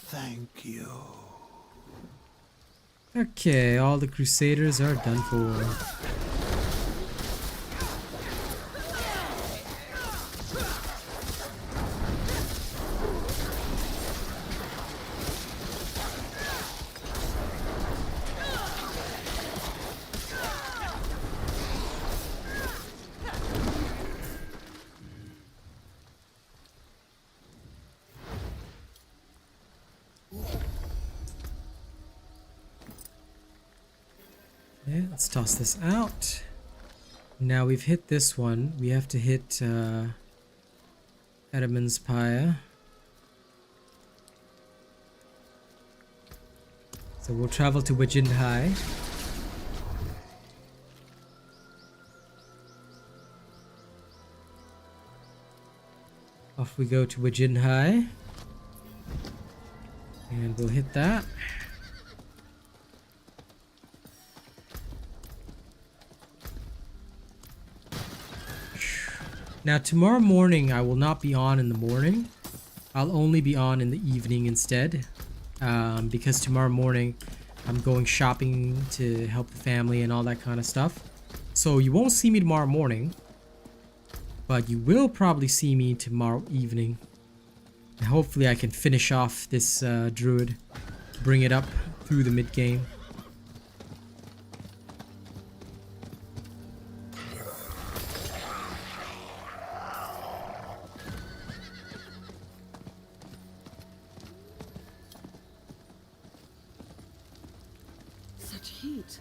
Thank you. Okay, all the Crusaders are done for. Yeah, let's toss this out. Now we've hit this one. We have to hit Edmund's Pyre. So we'll travel to Wajindhai. Off we go to Wajindhai. And we'll hit that. Now tomorrow morning I will not be on in the morning. I'll only be on in the evening instead. Because tomorrow morning I'm going shopping to help the family and all that kind of stuff. So you won't see me tomorrow morning. But you will probably see me tomorrow evening. And hopefully I can finish off this druid. Bring it up through the mid game. Such heat.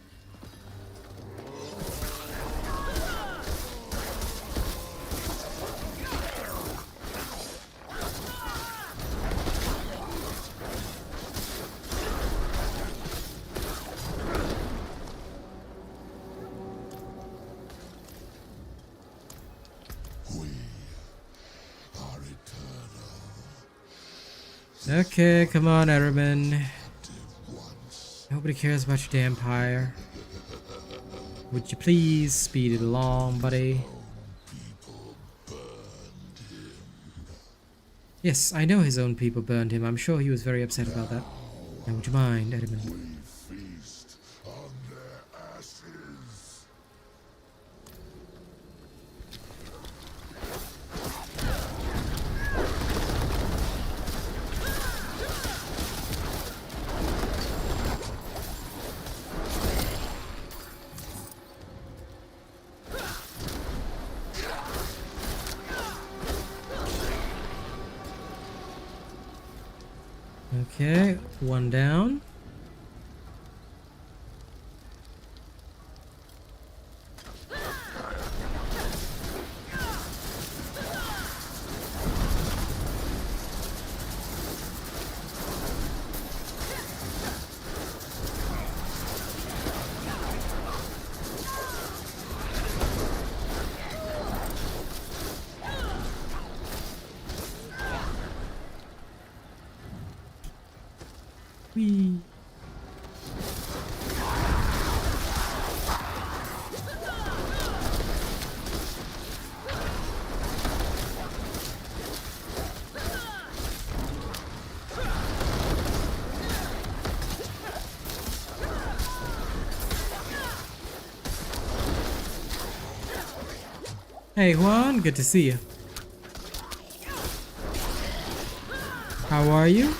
Okay, come on, Erman. Nobody cares about your damn pyre. Would you please speed it along, buddy? Yes, I know his own people burned him. I'm sure he was very upset about that. Now, would you mind, Edmund? feast on their ashes. Okay, one down. Whee. Hey Juan, good to see you. How are you?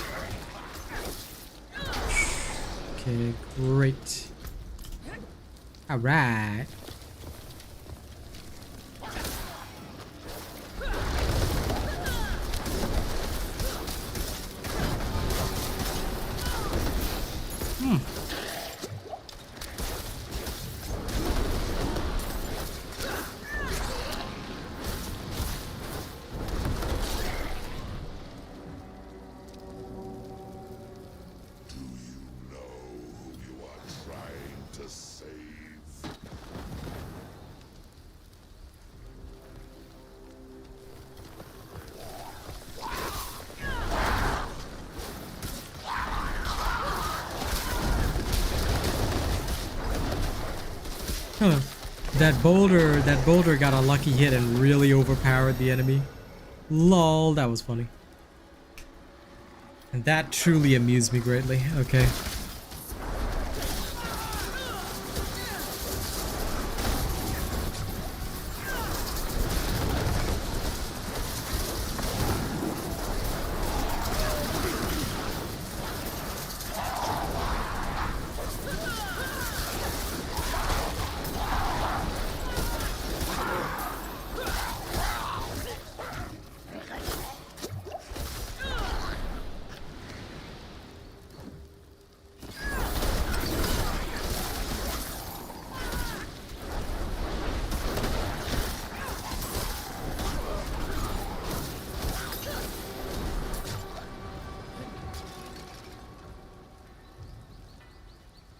Okay, great. All right. Huh. That boulder got a lucky hit and really overpowered the enemy. Lol, that was funny. And that truly amused me greatly. Okay.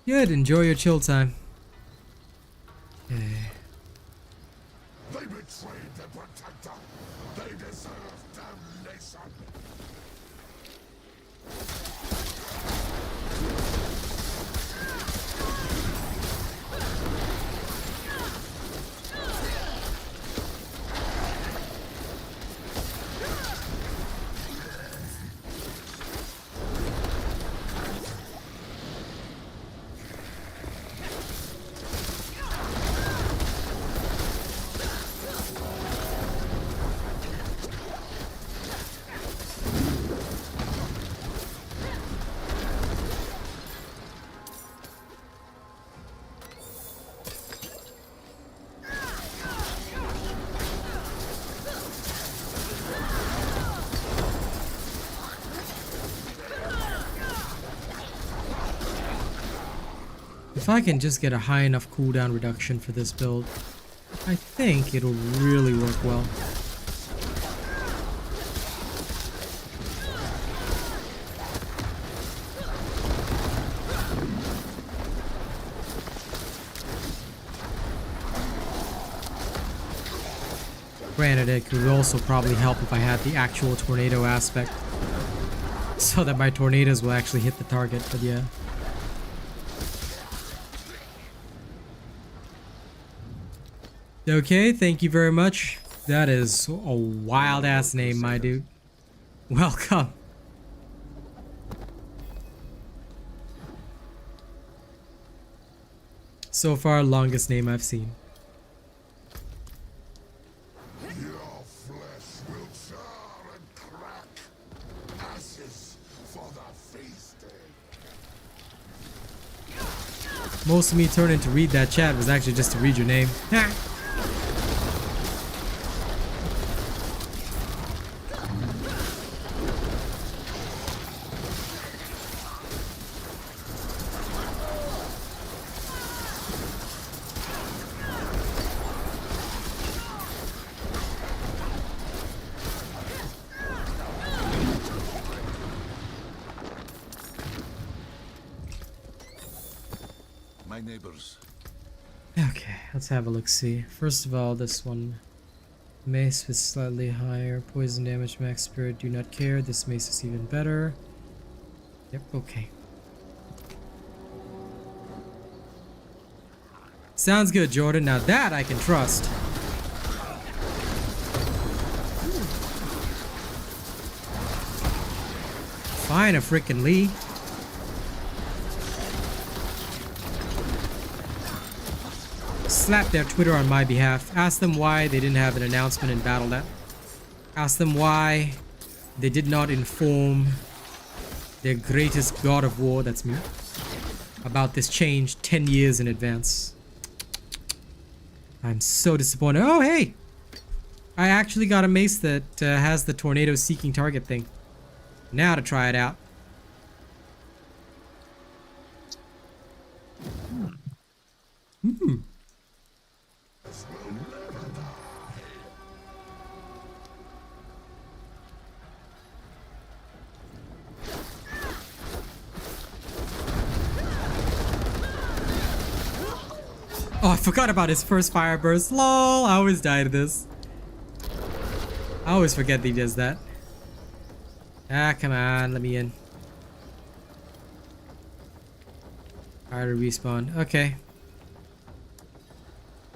Good, enjoy your chill time. Okay. They betrayed their protector. They deserve damnation. If I can just get a high enough cooldown reduction for this build, I think it'll really work well. Granted, it could also probably help if I had the actual tornado aspect, so that my tornadoes will actually hit the target, but yeah. Okay, thank you very much. That is a wild ass name, my dude. Welcome. So far, longest name I've seen. Your flesh will char and crack. Ashes for the feasting. Most of me turning to read that chat was actually just to read your name. Ha! My neighbors. Okay, let's have a look see. First of all, this one. Mace with slightly higher poison damage, max spirit, do not care. This mace is even better. Yep, okay. Sounds good, Jordan. Now that I can trust. Fine, a frickin' Lee. Slap their Twitter on my behalf. Ask them why they didn't have an announcement in Battle.net. Ask them why they did not inform their greatest god of war, that's me, about this change 10 years in advance. I'm so disappointed. Oh, hey! I actually got a mace that has the tornado seeking target thing. Now to try it out. Hmm. Oh, I forgot about his first fire burst. Lol, I always die to this. I always forget that he does that. Ah, come on, let me in. Fire to respawn. Okay.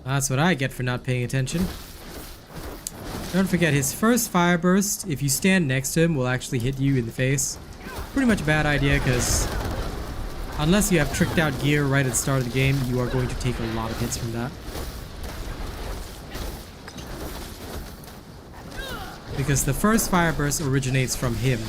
That's what I get for not paying attention. Don't forget, his first fire burst, if you stand next to him, will actually hit you in the face. Pretty much a bad idea, because unless you have tricked out gear right at the start of the game, you are going to take a lot of hits from that. Because the first fire burst originates from him.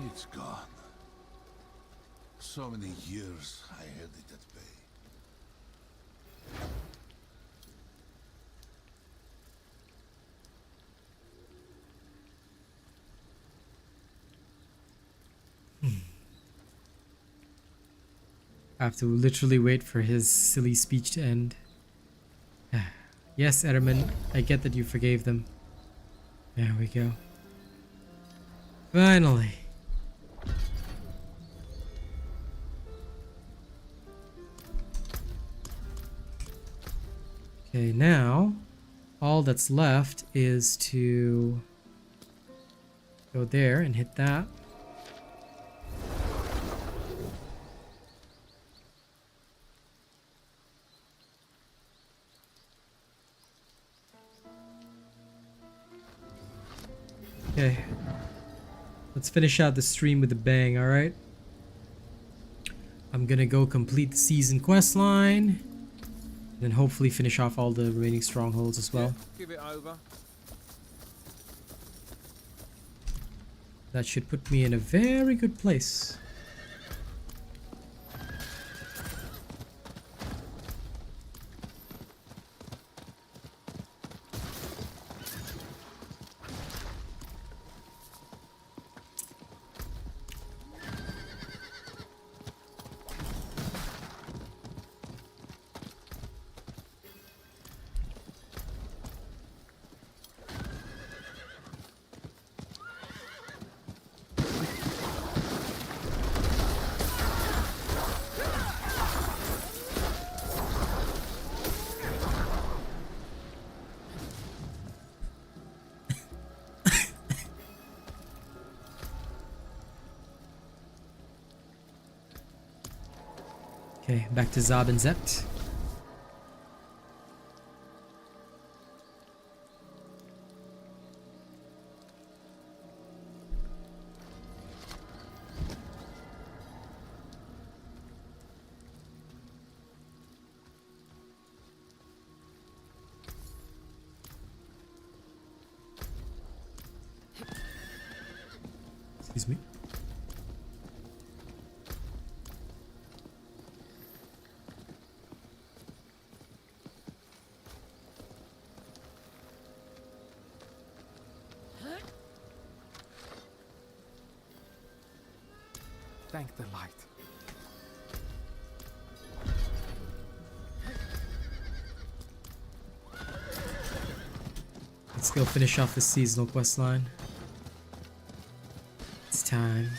It's gone. So many years I held it at bay. I have to literally wait for his silly speech to end. Yes, Etterman, I get that you forgave them. There we go. Finally. Okay, now all that's left is to go there and hit that. Okay, let's finish out the stream with a bang, alright? I'm gonna go complete the season quest line, and then hopefully finish off all the remaining strongholds as well. Give it over. That should put me in a very good place. Okay, back to Zab and Zept. Excuse me. Thank the light. Let's go finish off the seasonal quest line. It's time.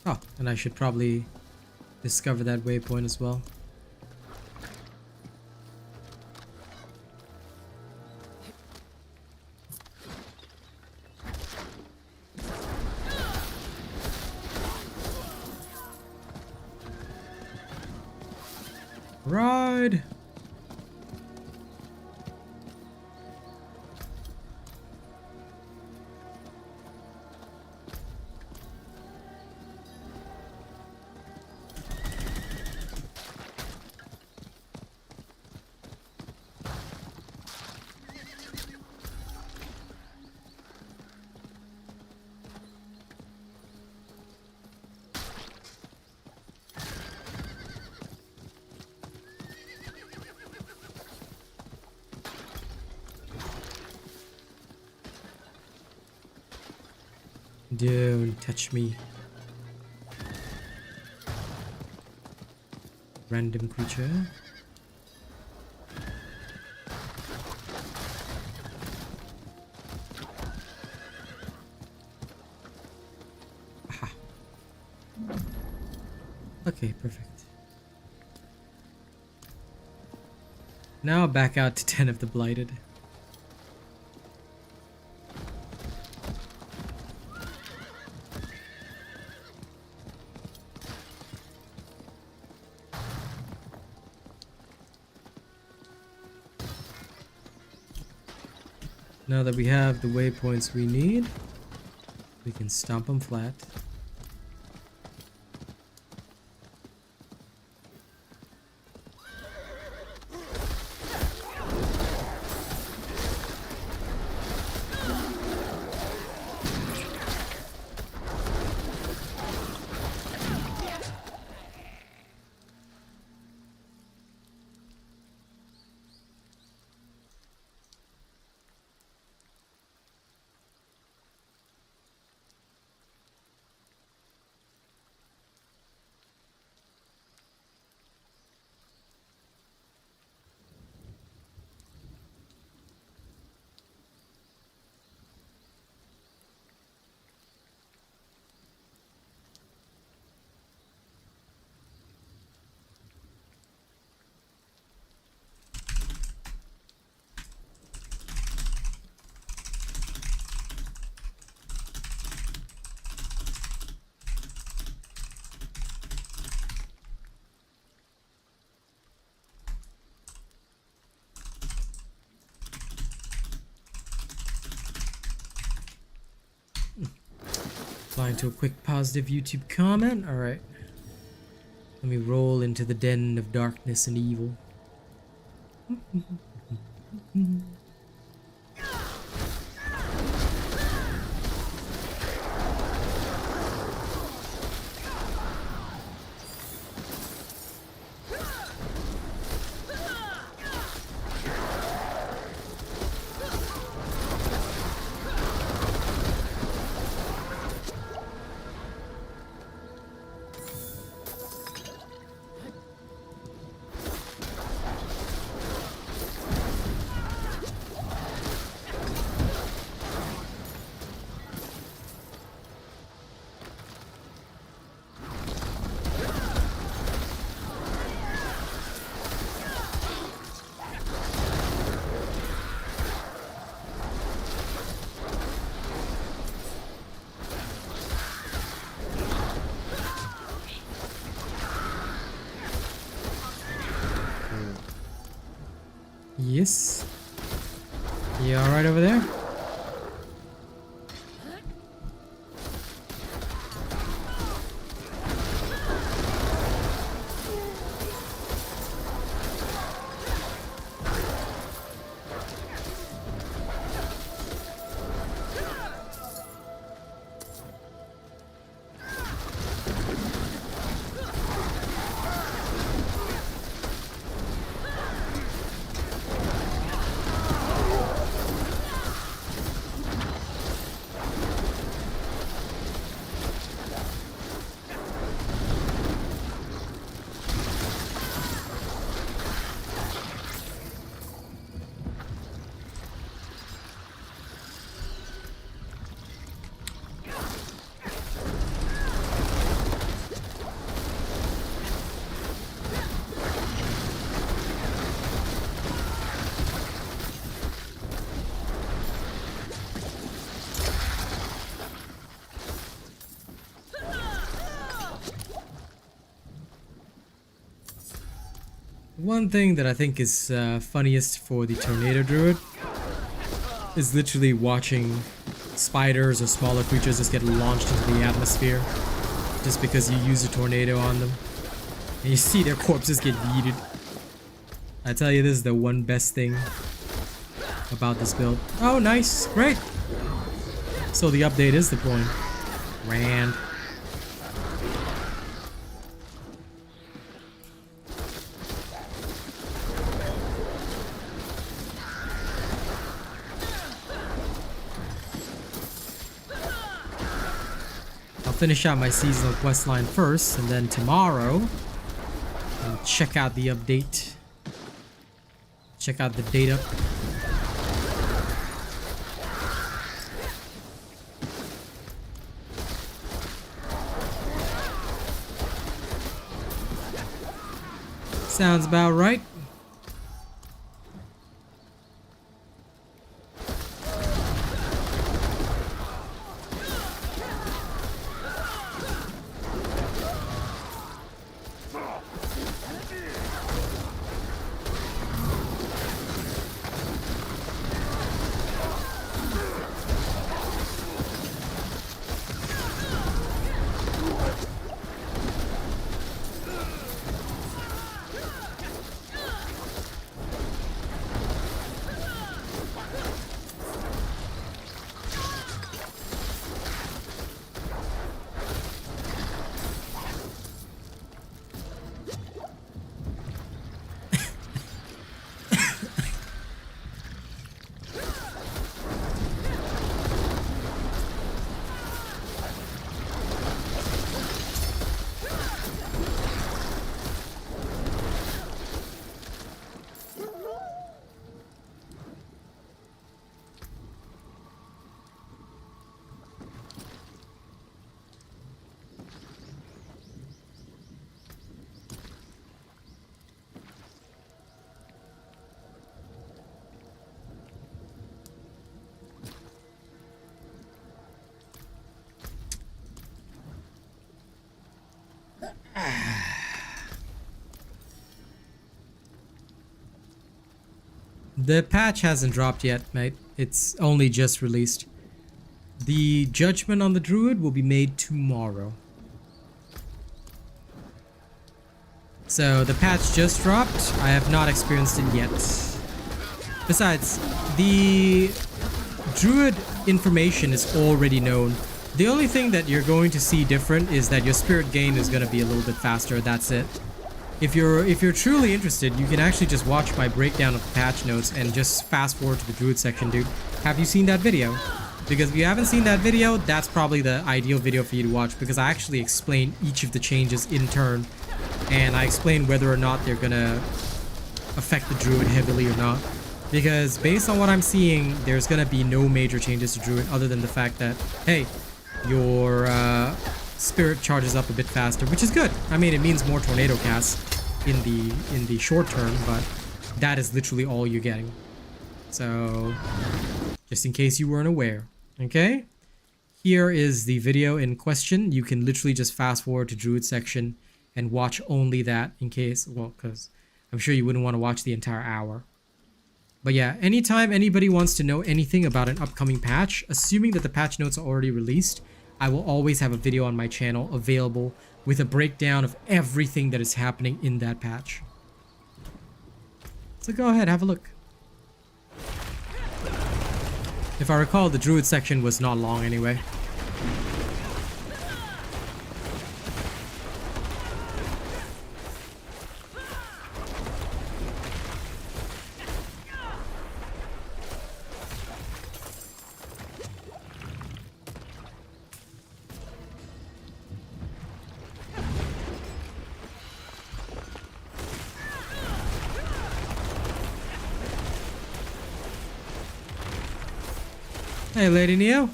Oh, and I should probably discover that waypoint as well. Ride! Don't touch me. Random creature. Aha. Okay, perfect. Now back out to 10 of the Blighted. Now that we have the waypoints we need, we can stomp them flat. Replying to a quick positive YouTube comment. Alright. Let me roll into the den of darkness and evil. Yes. You alright over there? One thing that I think is funniest for the Tornado Druid is literally watching spiders or smaller creatures just get launched into the atmosphere just because you use a tornado on them. And you see their corpses get yeeted. I tell you, this is the one best thing about this build. Oh, nice. Great. So the update is deploying. Rand. Finish out my seasonal quest line first, and then tomorrow I'll check out the update, check out the data. Sounds about right. The patch hasn't dropped yet, mate. It's only just released. The judgment on the druid will be made tomorrow. So the patch just dropped. I have not experienced it yet. Besides, the druid information is already known. The only thing that you're going to see different is that your spirit gain is going to be a little bit faster. That's it. If you're truly interested, you can actually just watch my breakdown of the patch notes and just fast forward to the druid section, dude. Have you seen that video? Because if you haven't seen that video, that's probably the ideal video for you to watch, because I actually explain each of the changes in turn, and I explain whether or not they're gonna affect the druid heavily or not. Because based on what I'm seeing, there's gonna be no major changes to druid other than the fact that, hey, your spirit charges up a bit faster, which is good. I mean, it means more tornado casts in the short term, but that is literally all you're getting. So just in case you weren't aware, okay, here is the video in question. You can literally just fast forward to druid section and watch only that, in case, well, because I'm sure you wouldn't want to watch the entire hour. But yeah, anytime anybody wants to know anything about an upcoming patch, assuming that the patch notes are already released, I will always have a video on my channel available with a breakdown of everything that is happening in that patch. So go ahead, have a look. If I recall, the Druid section was not long anyway. Hey, Lady Neo.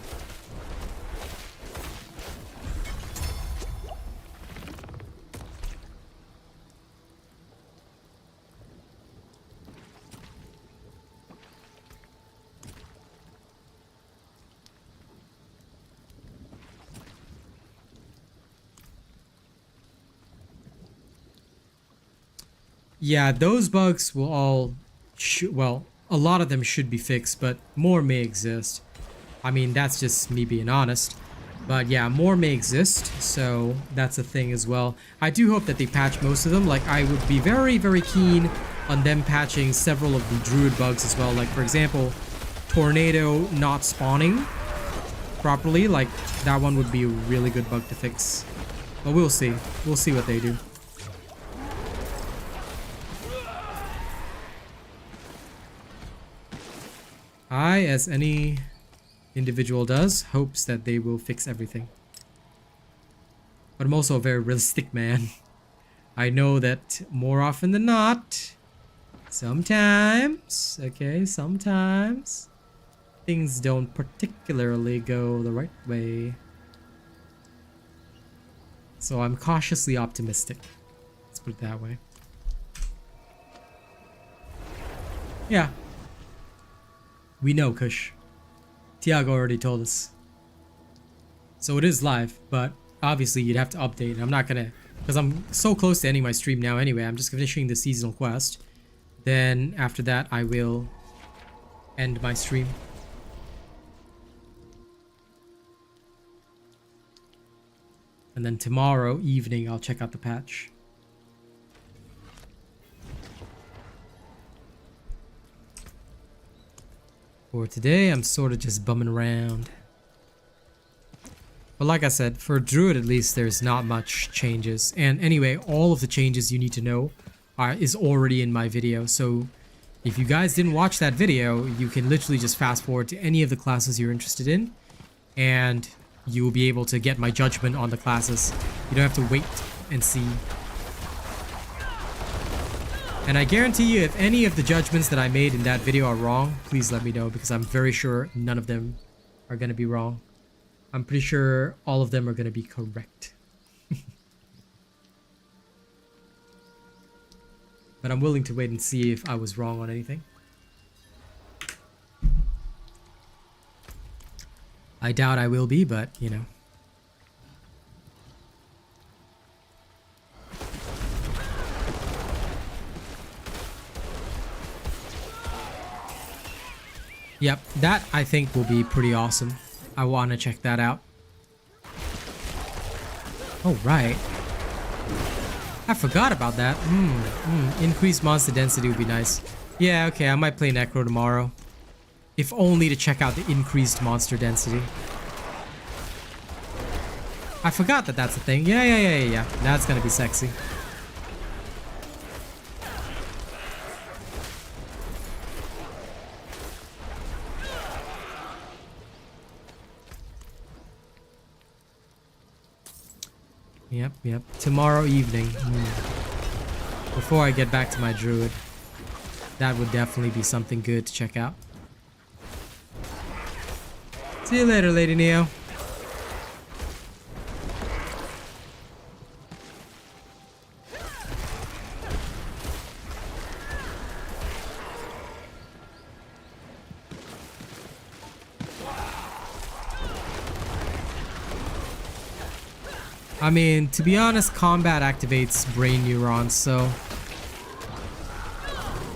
Yeah, those bugs will all, well, a lot of them should be fixed, but more may exist. I mean, that's just me being honest. But yeah, more may exist, so that's a thing as well. I do hope that they patch most of them. Like, I would be very, very keen on them patching several of the Druid bugs as well. Like, for example, Tornado not spawning properly. Like, that one would be a really good bug to fix. But we'll see. We'll see what they do. I, as any individual does, hopes that they will fix everything. But I'm also a very realistic man. I know that more often than not, sometimes, okay, sometimes, things don't particularly go the right way. So I'm cautiously optimistic. Let's put it that way. Yeah. We know, Kush. Tiago already told us. So it is live, but obviously you'd have to update. I'm not gonna, because I'm so close to ending my stream now anyway. I'm just finishing the seasonal quest. Then after that, I will end my stream. And then tomorrow evening, I'll check out the patch. For today, I'm sort of just bumming around. But like I said, for Druid at least, there's not much changes. And anyway, all of the changes you need to know is already in my video. So if you guys didn't watch that video, you can literally just fast forward to any of the classes you're interested in. And you will be able to get my judgment on the classes. You don't have to wait and see. And I guarantee you, if any of the judgments that I made in that video are wrong, please let me know, because I'm very sure none of them are going to be wrong. I'm pretty sure all of them are going to be correct. But I'm willing to wait and see if I was wrong on anything. I doubt I will be, but, you know. Yep, that I think will be pretty awesome. I want to check that out. Oh, right. I forgot about that. Increased monster density would be nice. Yeah, okay, I might play Necro tomorrow. If only to check out the increased monster density. I forgot that that's a thing. Yeah. That's gonna be sexy. Yep. Tomorrow evening. Before I get back to my Druid. That would definitely be something good to check out. See you later, Lady Neo. I mean, to be honest, combat activates brain neurons, so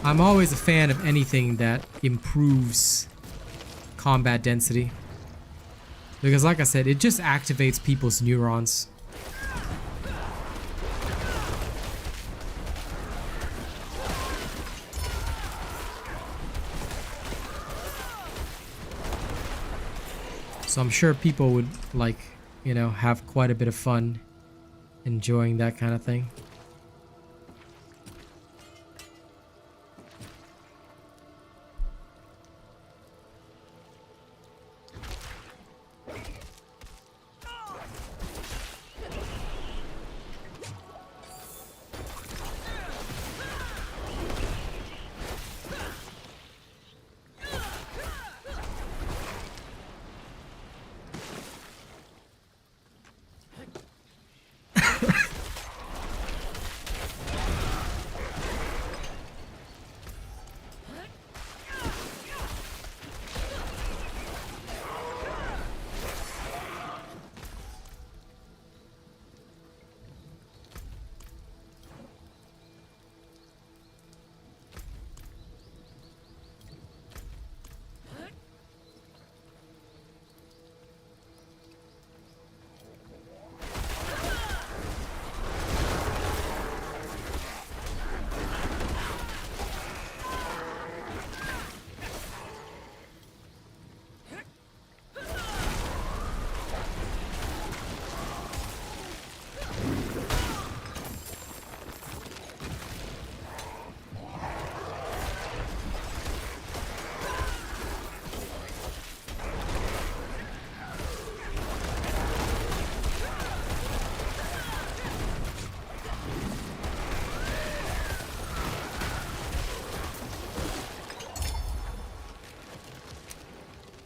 I'm always a fan of anything that improves combat density. Because like I said, it just activates people's neurons. So I'm sure people would, like, you know, have quite a bit of fun enjoying that kind of thing.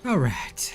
All right.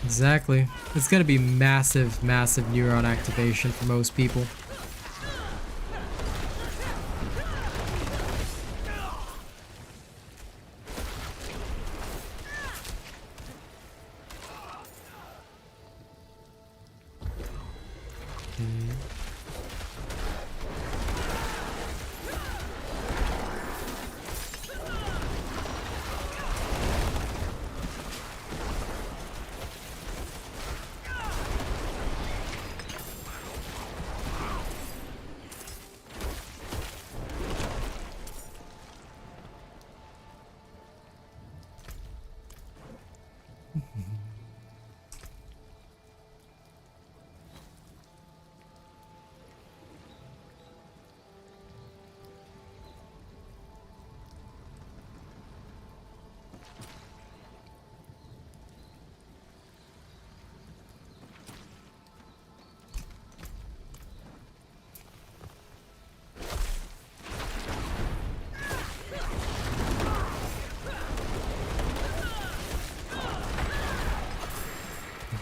Exactly. It's gonna be massive, massive neuron activation for most people.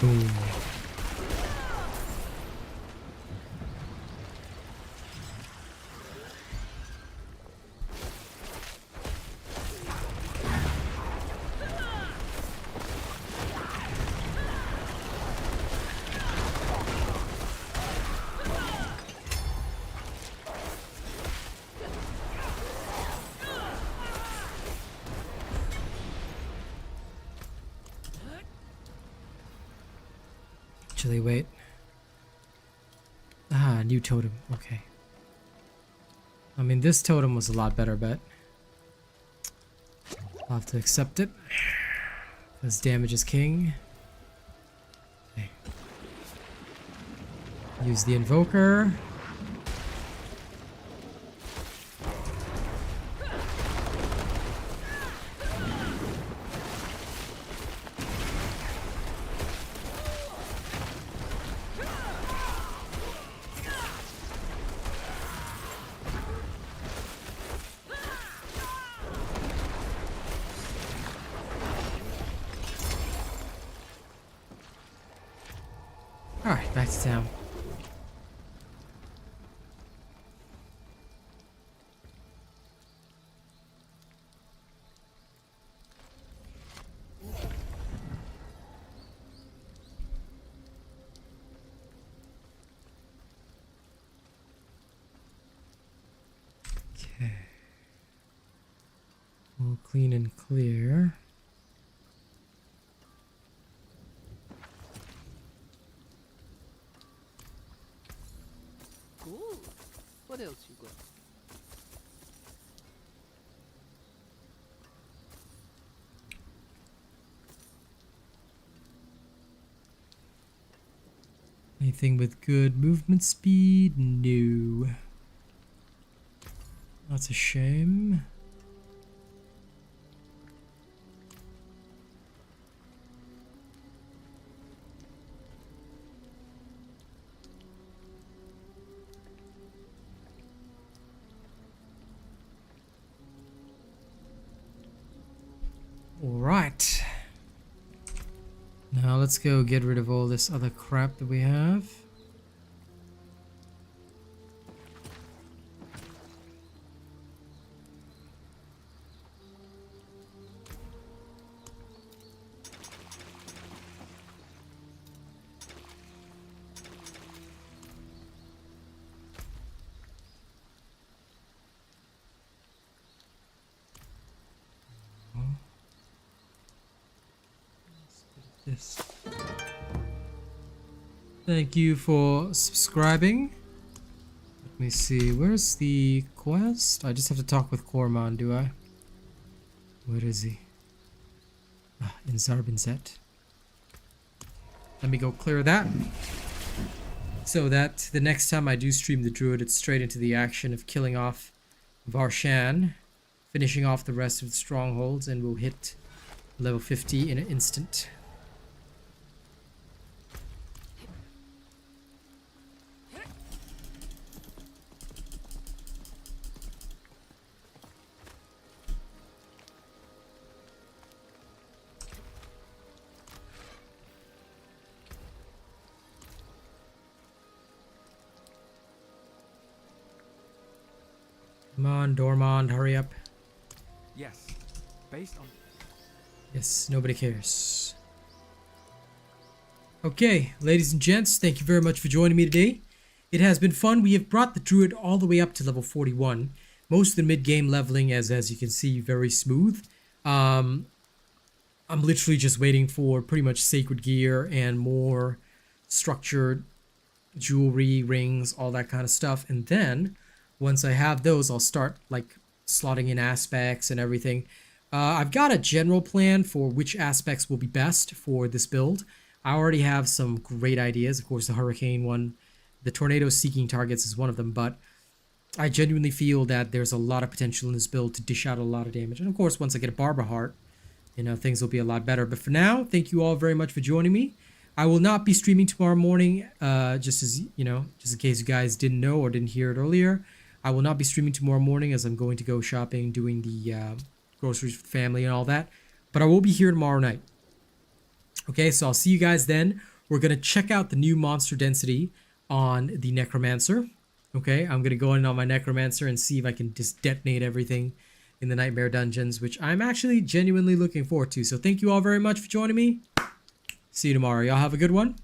Boom. Actually, wait. Ah, new totem. Okay. I mean, this totem was a lot better, but I'll have to accept it. Because damage is king. Okay. Use the invoker. Alright, back to town. Okay. All clean and clear. Good. What else you got? Anything with good movement speed? No. That's a shame. Alright. Now let's go get rid of all this other crap that we have. This. Thank you for subscribing. Let me see, where's the quest? I just have to talk with Corman, do I? Where is he? Ah, in Zarbinset. Let me go clear that. So that the next time I do stream the Druid, it's straight into the action of killing off Varshan, finishing off the rest of the strongholds, and we'll hit level 50 in an instant. Come on, Dormond, hurry up. Yes. Based on... Yes, nobody cares. Okay, ladies and gents, thank you very much for joining me today. It has been fun. We have brought the Druid all the way up to level 41. Most of the mid-game leveling, as you can see, very smooth. I'm literally just waiting for pretty much sacred gear and more structured jewelry, rings, all that kind of stuff. And then, once I have those, I'll start like slotting in aspects and everything. I've got a general plan for which aspects will be best for this build. I already have some great ideas. Of course, the hurricane one, the tornado seeking targets is one of them, but I genuinely feel that there's a lot of potential in this build to dish out a lot of damage. And of course, once I get a Barber Heart, you know, things will be a lot better. But for now, thank you all very much for joining me. I will not be streaming tomorrow morning, just as, you know, just in case you guys didn't know or didn't hear it earlier. I will not be streaming tomorrow morning as I'm going to go shopping, doing the groceries for the family and all that. But I will be here tomorrow night. Okay, so I'll see you guys then. We're going to check out the new monster density on the Necromancer. Okay, I'm going to go in on my Necromancer and see if I can just detonate everything in the Nightmare Dungeons, which I'm actually genuinely looking forward to. So thank you all very much for joining me. See you tomorrow. Y'all have a good one.